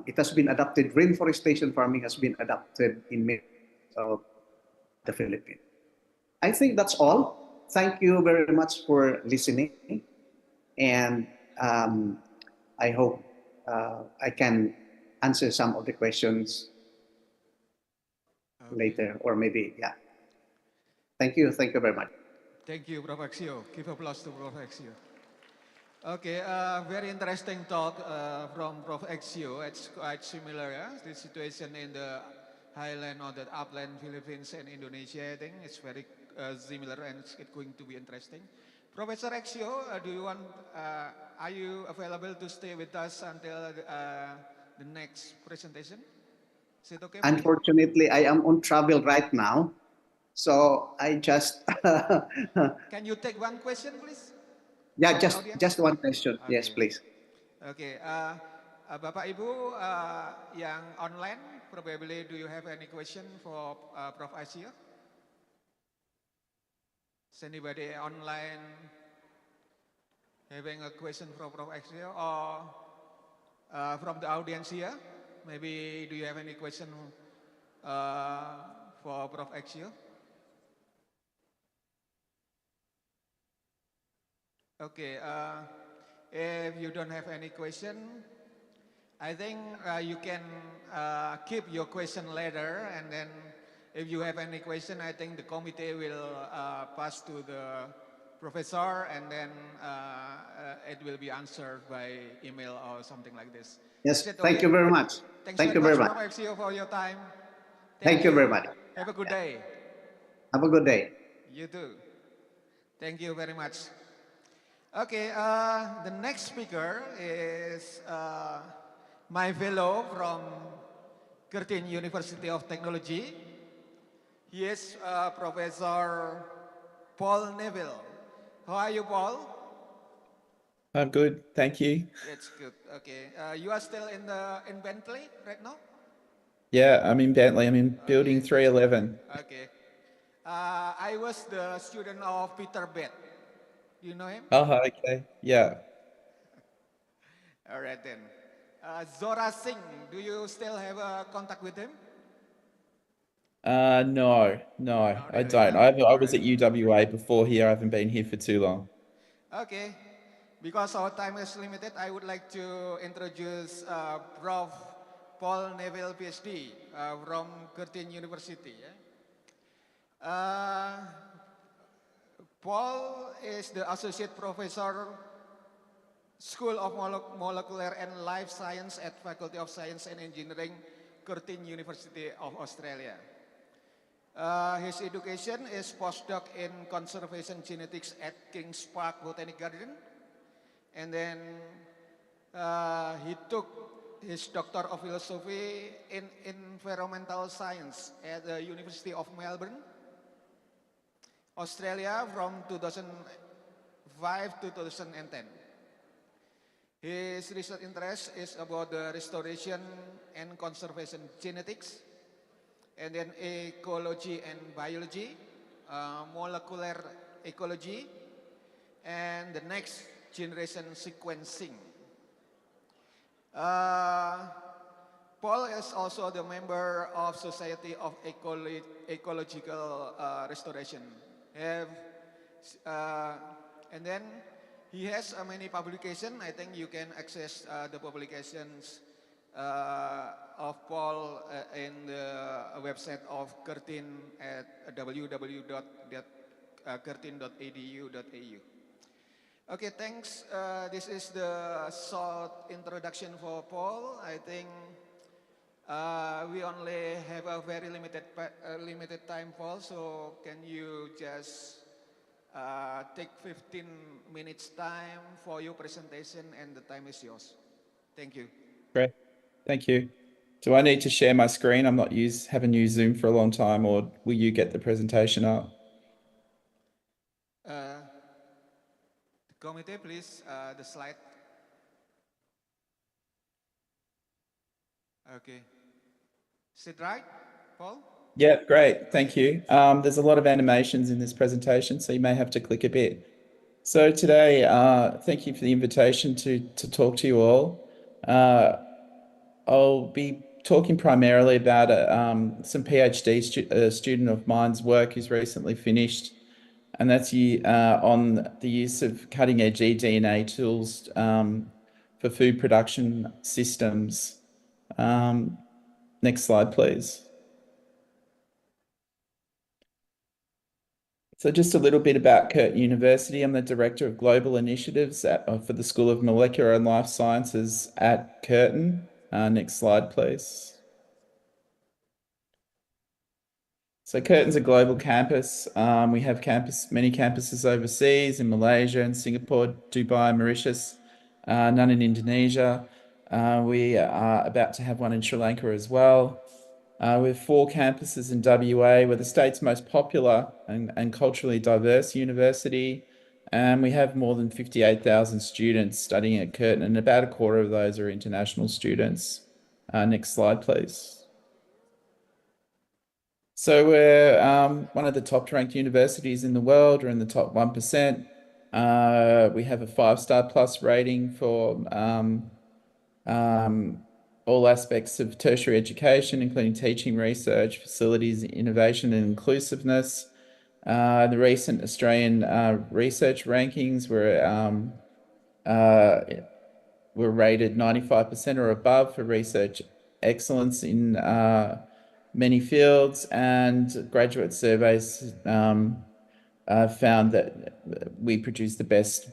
It has been adopted. Rainforestation farming has been adopted in many of the Philippines. I think that's all. Thank you very much for listening, and I hope I can answer some of the questions later, or maybe, yeah. Thank you very much. Thank you, Prof. Axio. Give applause to Prof. Axio. Okay, very interesting talk from Prof. Axio. It's quite similar, yeah? The situation in the highland or the upland Philippines and Indonesia, I think it's very similar, and it's going to be interesting. Professor Axio, are you available to stay with us until the next presentation? Is it okay? Unfortunately, I am on travel right now, so I just... Can you take one question, please? Yeah, just one question. Okay. Yes, please. Okay, Bapak Ibu yang online, probably do you have any question for Prof. Axio? Is anybody online having a question for Prof. Axio, or from the audience here? Maybe do you have any question for Prof. Axio? Okay, if you don't have any question, I think you can keep your question later, and then if you have any question, I think the committee will pass to the professor, and then it will be answered by email or something like this. Yes, thank you very much. Thank you very much, Prof. Axio, for your time. Thank you very much. Have a good day. Have a good day. You too. Thank you very much. Okay, the next speaker is my fellow from Gedung University of Technology. He is Professor Paul Neville. How are you, Paul? I'm good, thank you. It's good. Okay, you are still in Bentley right now? Yeah, I'm in Bentley. I'm in building 311. Okay. I was the student of Peter Bett. You know him? Oh, okay. Yeah. All right then. Zora Singh, do you still have contact with him? No, I don't. I was at UWA before here. I haven't been here for too long. Okay. Because our time is limited, I would like to introduce Prof. Paul Neville, PhD, from Curtin University. Paul is the Associate Professor, School of Molecular and Life Science at Faculty of Science and Engineering, Curtin University of Australia. His education is postdoc in conservation genetics at Kings Park Botanic Garden. And then he took his Doctor of Philosophy in Environmental Science at the University of Melbourne, Australia from 2005 to 2010. His research interest is about the restoration and conservation genetics, and then ecology and biology, molecular ecology, and the next generation sequencing. Paul is also the member of Society of Ecological Restoration. And then he has many publications. I think you can access the publications of Paul in the website of Curtin at www.curtin.edu.au. Okay, thanks. This is the short introduction for Paul. I think we only have a very limited time, Paul. So can you just take 15 minutes time for your presentation, and the time is yours. Thank you. Great. Thank you. Do I need to share my screen? Haven't used Zoom for a long time, or will you get the presentation up? Committee, please, the slide. Okay. Is it right, Paul? Yeah, great. Thank you. There's a lot of animations in this presentation, so you may have to click a bit. So today, thank you for the invitation to talk to you all. I'll be talking primarily about some PhD student of mine's work who's recently finished, and that's on the use of cutting-edge eDNA tools for food production systems. Next slide, please. So just a little bit about Curtin University. I'm the Director of Global Initiatives for the School of Molecular and Life Sciences at Curtin. Next slide, please. So Curtin's a global campus. We have many campuses overseas in Malaysia and Singapore, Dubai, Mauritius, none in Indonesia. We are about to have one in Sri Lanka as well. We have 4 campuses in WA. We're the state's most popular and culturally diverse university. And we have more than 58,000 students studying at Curtin, and about a quarter of those are international students. Next slide, please. So we're one of the top ranked universities in the world. We're in the top 1%. We have a 5-star plus rating for all aspects of tertiary education, including teaching, research, facilities, innovation, and inclusiveness. The recent Australian research rankings were rated 95% or above for research excellence in many fields, and graduate surveys found that we produce the best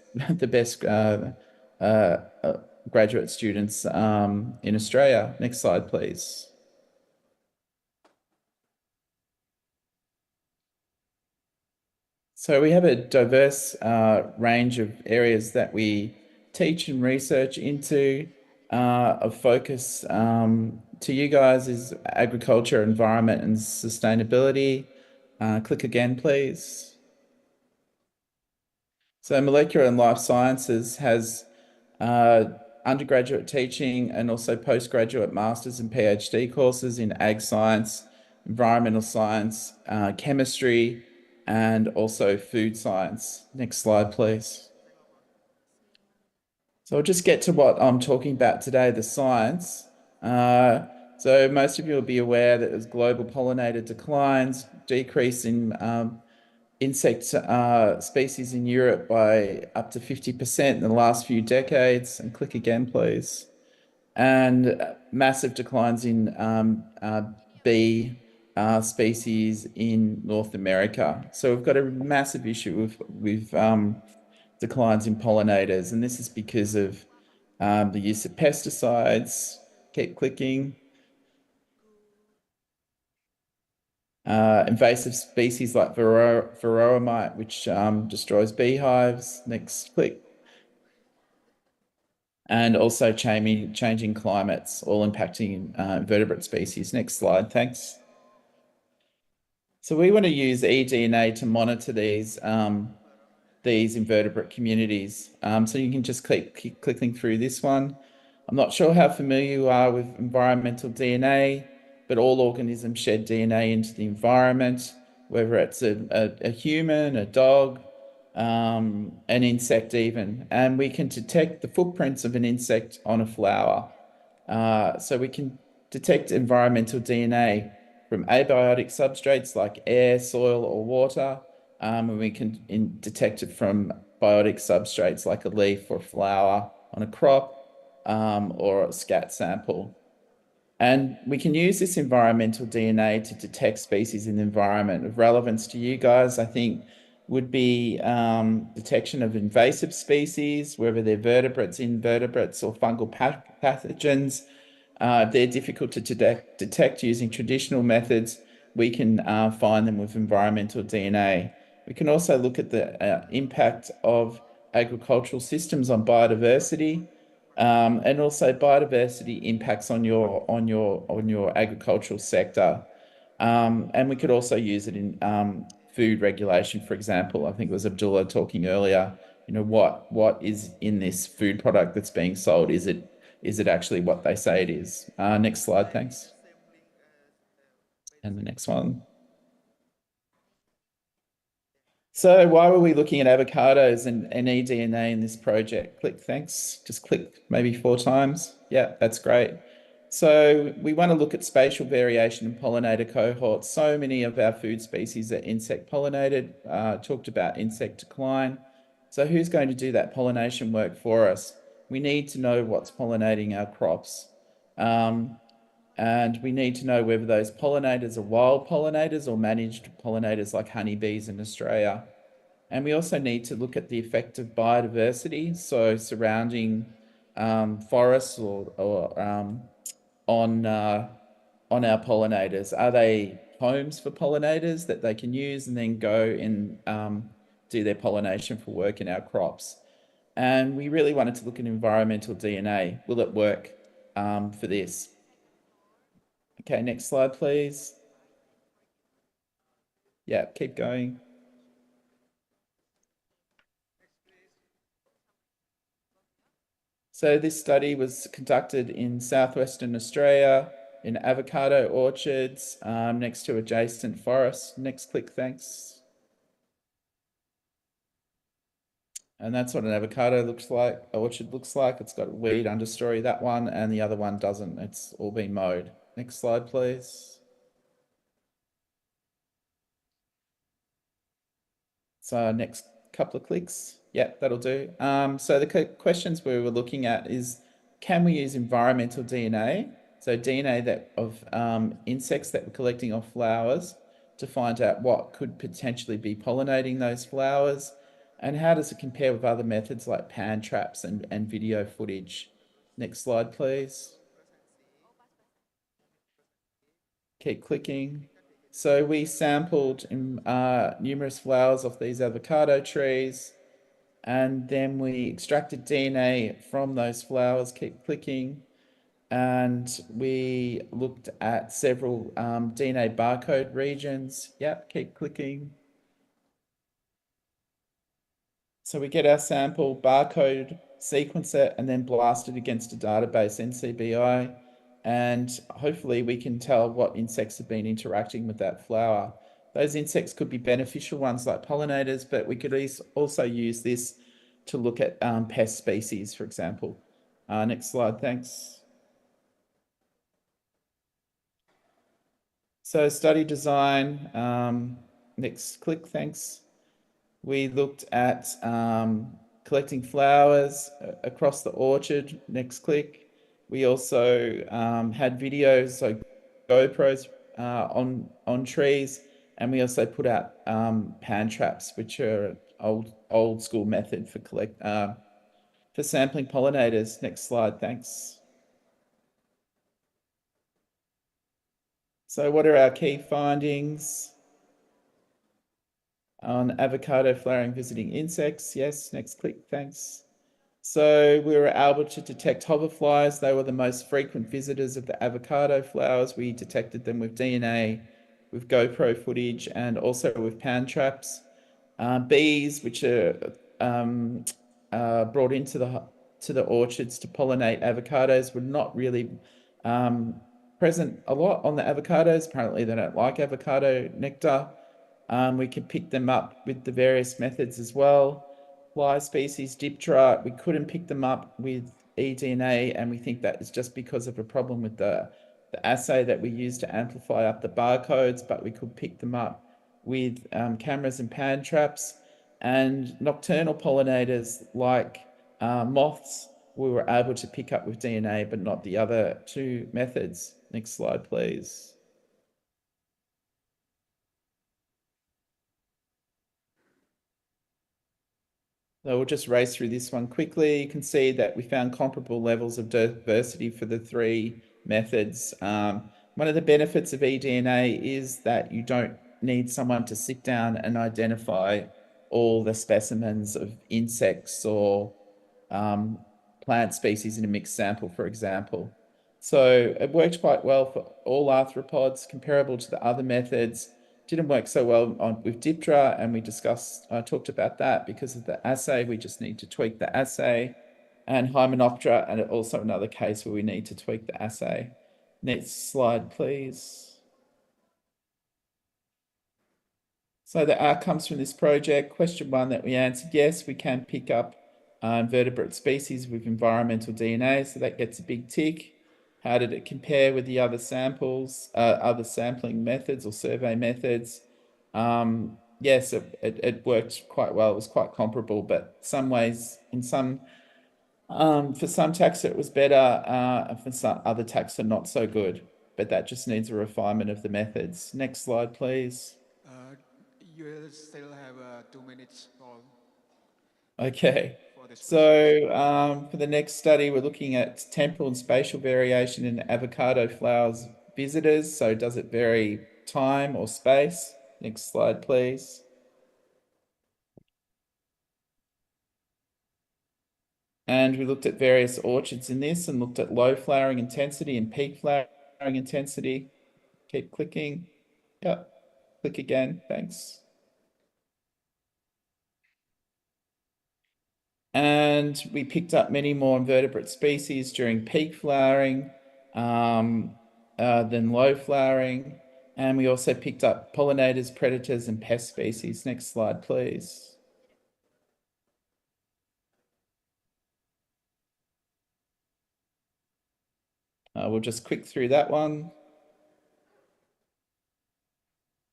graduate students in Australia. Next slide, please. So we have a diverse range of areas that we teach and research into. Of focus to you guys is agriculture, environment, and sustainability. Click again, please. So Molecular and Life Sciences has undergraduate teaching and also postgraduate masters and PhD courses in ag science, environmental science, chemistry, and also food science. Next slide, please. So I'll just get to what I'm talking about today, the science. So most of you will be aware that there's global pollinator declines, decrease in insect species in Europe by up to 50% in the last few decades. And click again, please. And massive declines in bee species in North America. So we've got a massive issue with declines in pollinators, and this is because of the use of pesticides. Keep clicking. Invasive species like varroamite, which destroys beehives. Next click. And also changing climates, all impacting invertebrate species. Next slide, thanks. So we want to use eDNA to monitor these invertebrate communities. So you can just keep clicking through this one. I'm not sure how familiar you are with environmental DNA, but all organisms shed DNA into the environment, whether it's a human, a dog, an insect even. And we can detect the footprints of an insect on a flower. So we can detect environmental DNA from abiotic substrates like air, soil, or water, and we can detect it from biotic substrates like a leaf or flower on a crop or a scat sample. And we can use this environmental DNA to detect species in the environment. Of relevance to you guys, I think, would be detection of invasive species, whether they're vertebrates, invertebrates, or fungal pathogens. If they're difficult to detect using traditional methods, we can find them with environmental DNA. We can also look at the impact of agricultural systems on biodiversity, and also biodiversity impacts on your agricultural sector. And we could also use it in food regulation, for example. I think it was Abdullah talking earlier. You know, what is in this food product that's being sold? Is it actually what they say it is? Next slide, thanks. And the next one. So why were we looking at avocados and eDNA in this project? Click, thanks. Just click maybe 4 times. Yeah, that's great. So we want to look at spatial variation in pollinator cohorts. So many of our food species are insect pollinated. Talked about insect decline. So who's going to do that pollination work for us? We need to know what's pollinating our crops. And we need to know whether those pollinators are wild pollinators or managed pollinators like honeybees in Australia. And we also need to look at the effect of biodiversity, so surrounding forests or on our pollinators. Are they homes for pollinators that they can use and then go and do their pollination for work in our crops? And we really wanted to look at environmental DNA. Will it work for this? Okay, next slide, please. Yeah, keep going. So this study was conducted in southwestern Australia in avocado orchards next to adjacent forests. Next click, thanks. And that's what an avocado looks like, orchard looks like. It's got a weed understory, that one, and the other one doesn't. It's all been mowed. Next slide, please. So next couple of clicks. Yeah, that'll do. So the questions we were looking at is, can we use environmental DNA? So DNA of insects that we're collecting off flowers to find out what could potentially be pollinating those flowers, and how does it compare with other methods like pan traps and video footage? Next slide, please. Keep clicking. So we sampled numerous flowers off these avocado trees, and then we extracted DNA from those flowers. Keep clicking. And we looked at several DNA barcode regions. Yep, keep clicking. So we get our sample, barcode, sequence it, and then blast it against a database, NCBI. and hopefully we can tell what insects have been interacting with that flower. Those insects could be beneficial ones like pollinators, but we could also use this to look at pest species, for example. Next slide, thanks. So study design, next click, thanks. We looked at collecting flowers across the orchard, next click. We also had videos, so GoPros on trees, and we also put out pan traps, which are old school method for sampling pollinators. Next slide, thanks. So what are our key findings on avocado flowering visiting insects? Yes, next click, thanks. So we were able to detect hoverflies. They were the most frequent visitors of the avocado flowers. We detected them with DNA, with GoPro footage, and also with pan traps. Bees, which are brought into the orchards to pollinate avocados, were not really present a lot on the avocados. Apparently they don't like avocado nectar. We can pick them up with the various methods as well. Fly species, Diptera, we couldn't pick them up with eDNA, and we think that is just because of a problem with the assay that we use to amplify up the barcodes, but we could pick them up with cameras and pan traps. And nocturnal pollinators like moths, we were able to pick up with DNA, but not the other two methods. Next slide, please. So we'll just race through this one quickly. You can see that we found comparable levels of diversity for the three methods. One of the benefits of eDNA is that you don't need someone to sit down and identify all the specimens of insects or plant species in a mixed sample, for example. So it worked quite well for all arthropods, comparable to the other methods. Didn't work so well with Diptera, and we talked about that because of the assay. We just need to tweak the assay. And Hymenoptera, and also another case where we need to tweak the assay. Next slide, please. So the outcomes from this project, question 1 that we answered, yes, we can pick up vertebrate species with environmental DNA, so that gets a big tick. How did it compare with the other samples, other sampling methods or survey methods? Yes, it worked quite well. It was quite comparable, but some ways, for some taxa it was better, and for some other taxa not so good. But that just needs a refinement of the methods. Next slide, please. You still have 2 minutes, Paul. Okay. So for the next study, we're looking at temporal and spatial variation in avocado flowers visitors. So does it vary time or space? Next slide, please. And we looked at various orchards in this and looked at low flowering intensity and peak flowering intensity. Keep clicking. Yep. Click again. Thanks. And we picked up many more invertebrate species during peak flowering than low flowering. And we also picked up pollinators, predators, and pest species. Next slide, please. We'll just click through that one.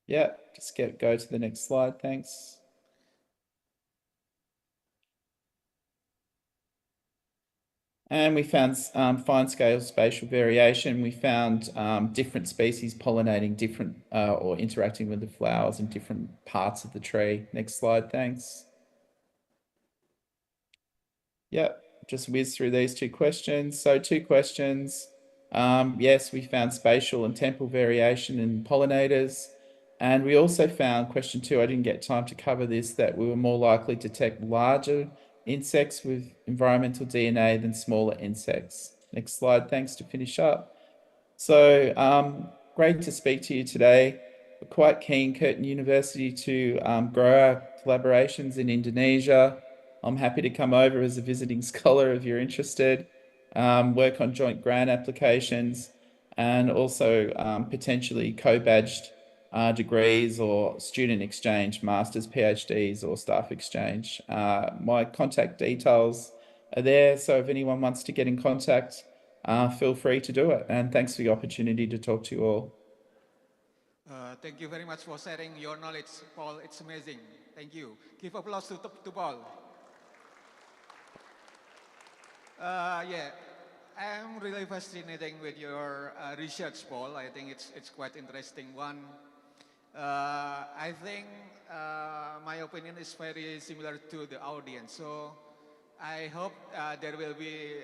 Yeah, just go to the next slide, thanks. And we found fine-scale spatial variation. We found different species pollinating different or interacting with the flowers in different parts of the tree. Next slide, thanks. Yep, just whiz through these 2 questions. So 2 questions. Yes, we found spatial and temporal variation in pollinators. And we also found, question 2, I didn't get time to cover this, that we were more likely to detect larger insects with environmental DNA than smaller insects. Next slide, thanks, to finish up. So great to speak to you today. We're quite keen, Curtin University, to grow our collaborations in Indonesia. I'm happy to come over as a visiting scholar if you're interested, work on joint grant applications. and also potentially co-badged degrees or student exchange, masters, PhDs, or staff exchange. My contact details are there, so if anyone wants to get in contact, feel free to do it. And thanks for the opportunity to talk to you all. Thank you very much for sharing your knowledge, Paul. It's amazing. Thank you. Give applause to Paul. Yeah, I'm really fascinating with your research, Paul. I think it's quite interesting one. I think my opinion is very similar to the audience. So I hope there will be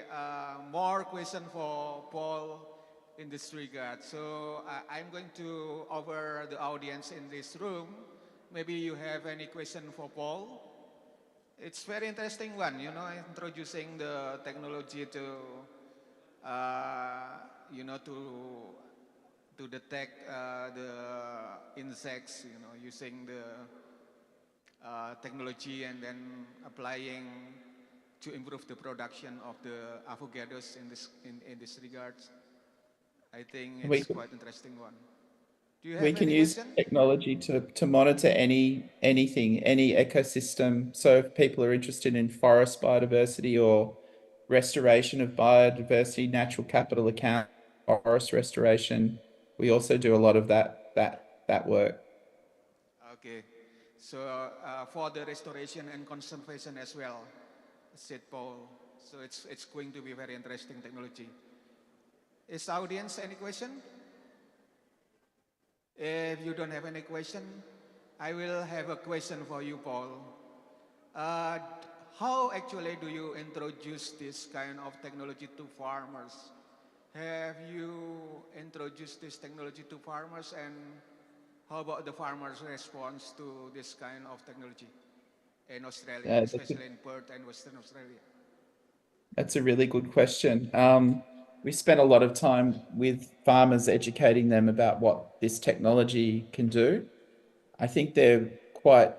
more questions for Paul in this regard. So I'm going to offer the audience in this room. Maybe you have any question for Paul. It's very interesting one, you know, introducing the technology to, you know, to detect the insects, you know, using the technology and then applying to improve the production of the avocados in this regard. I think it's quite interesting one. Do you have We can any use question? technology to monitor anything, any ecosystem. So if people are interested in forest biodiversity or restoration of biodiversity, natural capital account, forest restoration, we also do a lot of that work. Okay, so for the restoration and conservation as well, said Paul. So it's going to be very interesting technology. Is audience any question? If you don't have any question, I will have a question for you, Paul. How actually do you introduce this kind of technology to farmers? Have you introduced this technology to farmers, and how about the farmers' response to this kind of technology in Australia, especially in Perth and Western Australia? That's a really good question. We spent a lot of time with farmers educating them about what this technology can do. I think they're quite,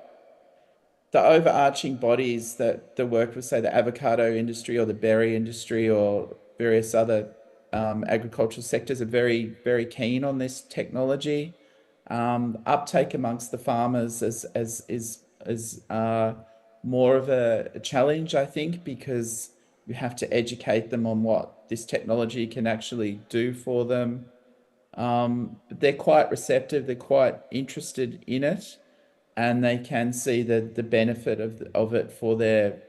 the overarching bodies that work with, say, the avocado industry or the berry industry or various other agricultural sectors are very, very keen on this technology. Uptake amongst the farmers is more of a challenge, I think, because you have to educate them on what this technology can actually do for them. But they're quite receptive, they're quite interested in it, and they can see the benefit of it for their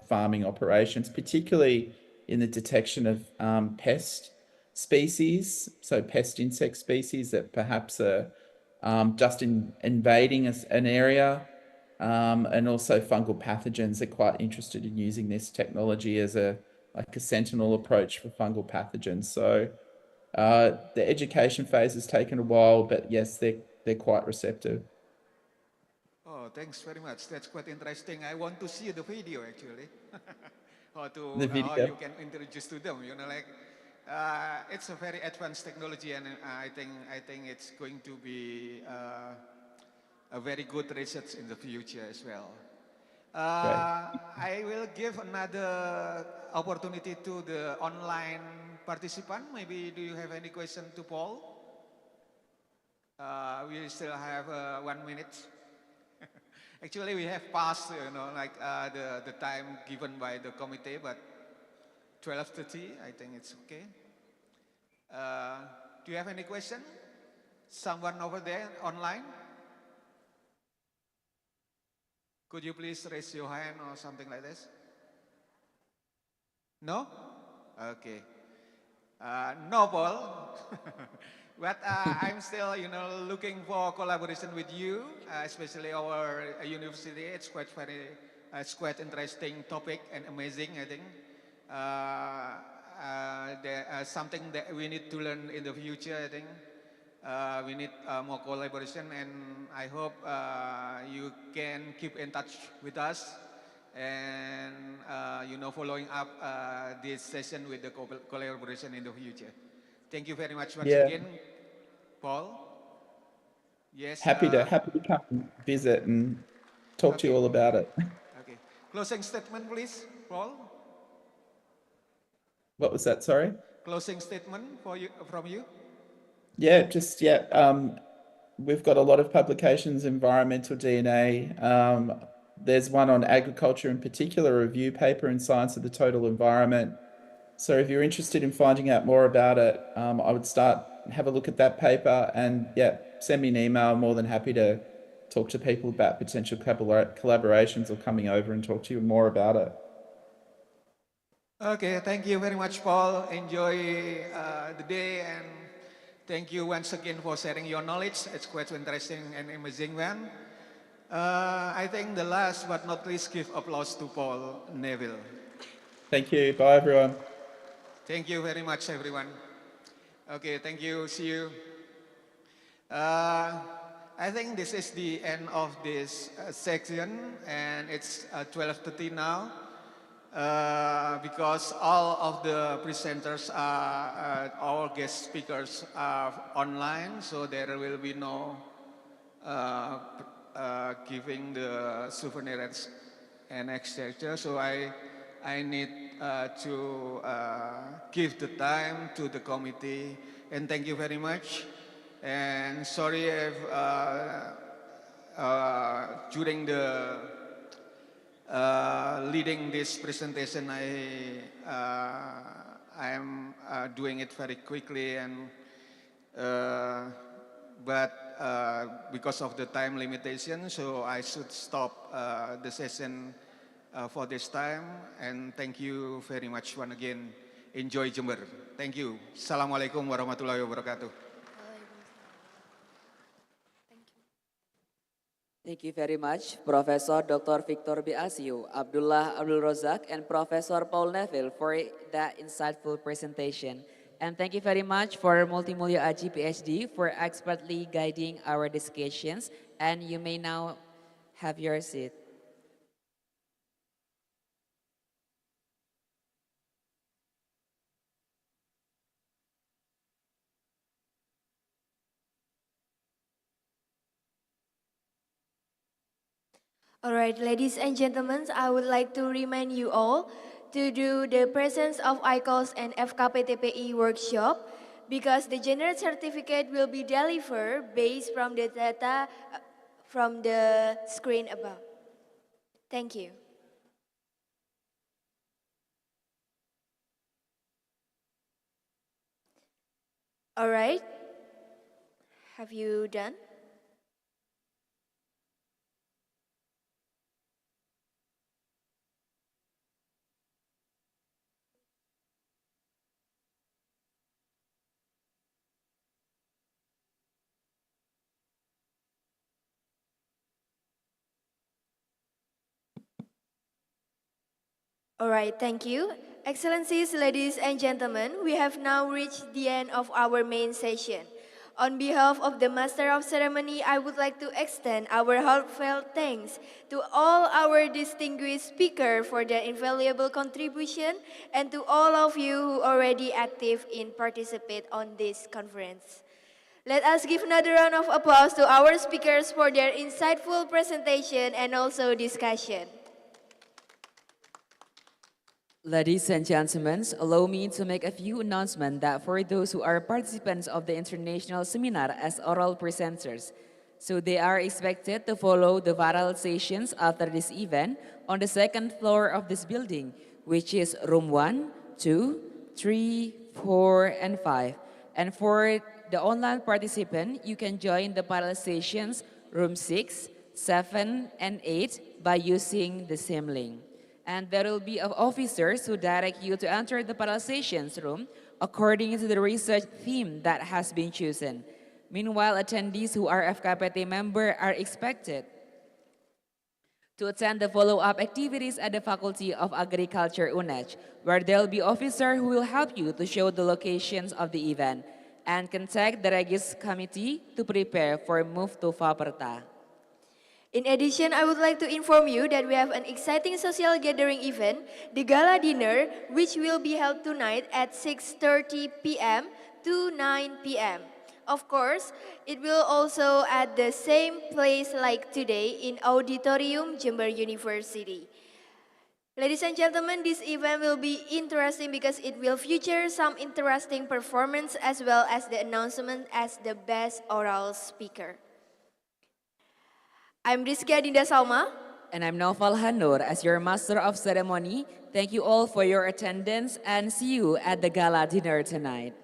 farming operations, particularly in the detection of pest species, so pest insect species that perhaps are just invading an area. And also fungal pathogens are quite interested in using this technology as a sentinel approach for fungal pathogens. So the education phase has taken a while, but yes, they're quite receptive. Oh, thanks very much. That's quite interesting. I want to see the video actually. How you can introduce to them. You know, like it's a very advanced technology, and I think it's going to be a very good research in the future as well. I will give another opportunity to the online participant. Maybe do you have any question to Paul? We still have 1 minute. Actually, we have passed, you know, like the time given by the committee, but 12:30, I think it's okay. Do you have any question? Someone over there online? Could you please raise your hand or something like this? No? Okay. No, Paul. But I'm still, you know, looking for collaboration with you, especially our university. It's quite interesting topic and amazing, I think. Something that we need to learn in the future, I think. We need more collaboration, and I hope you can keep in touch with us and you know, following up this session with the collaboration in the future. Thank you very much once again, Paul. Yes. Happy to come and visit and talk to you all about it. Okay. Closing statement, please, Paul. What was that? Sorry. Closing statement from you. Yeah, just, yeah, we've got a lot of publications, environmental DNA. There's one on agriculture in particular, a review paper in Science of the Total Environment. So if you're interested in finding out more about it, I would have a look at that paper and yeah, send me an email. I'm more than happy to talk to people about potential collaborations or coming over and talk to you more about it. Okay, thank you very much, Paul. Enjoy the day, and thank you once again for sharing your knowledge. It's quite interesting and amazing one. I think the last but not least, give applause to Paul Neville. Thank you. Bye, everyone. Thank you very much, everyone. Okay, thank you. See you. I think this is the end of this section, and it's 12:30 now. Because all of the presenters are, our guest speakers are online, so there will be no giving the souvenirs and etc. So I need to give the time to the committee, and thank you very much. And sorry if during the leading this presentation, I am doing it very quickly, and but because of the time limitation, so I should stop the session for this time. And thank you very much once again. Enjoy Jember. Thank you. Assalamualaikum warahmatullahi wabarakatuh. Thank you very much, Professor Dr. Victor B. Asiu, Abdullah Abdul Razak, and Professor Paul Neville for that insightful presentation. And thank you very much for Multimedia Aji PhD for expertly guiding our discussions. And you may now have your seat. All right, ladies and gentlemen, I would like to remind you all to do the presence of ICALS and FKPTPI workshop, because the general certificate will be delivered based from the data from the screen above. Thank you. All right, have you done? All right, thank you. Excellencies, ladies and gentlemen, we have now reached the end of our main session. On behalf of the Master of Ceremony, I would like to extend our heartfelt thanks to all our distinguished speakers for their invaluable contribution, and to all of you who already active in participate on this conference. Let us give another round of applause to our speakers for their insightful presentation and also discussion. Ladies and gentlemen, allow me to make a few announcements that for those who are participants of the international seminar as oral presenters. So they are expected to follow the viral sessions after this event on the second floor of this building, which is room 1, 2, 3, 4, and 5. And for the online participant, you can join the viral sessions room 6, 7, and 8 by using the same link. And there will be officers who direct you to enter the paralizations room according to the research theme that has been chosen. Meanwhile, attendees who are FKPT member are expected to attend the follow-up activities at the Faculty of Agriculture UNEJ, where there will be officers who will help you to show the locations of the event, and contact the Regis Committee to prepare for move to Faperta. In addition, I would like to inform you that we have an exciting social gathering event, the Gala Dinner, which will be held tonight at 6:30 p.m. to 9 p.m. Of course, it will also at the same place like today in Auditorium Jember University. Ladies and gentlemen, this event will be interesting because it will feature some interesting performance as well as the announcement as the best oral speaker. I'm Rizkia Dinda Salma. And I'm Naufal Hanur as your Master of Ceremony. Thank you all for your attendance and see you at the gala dinner tonight.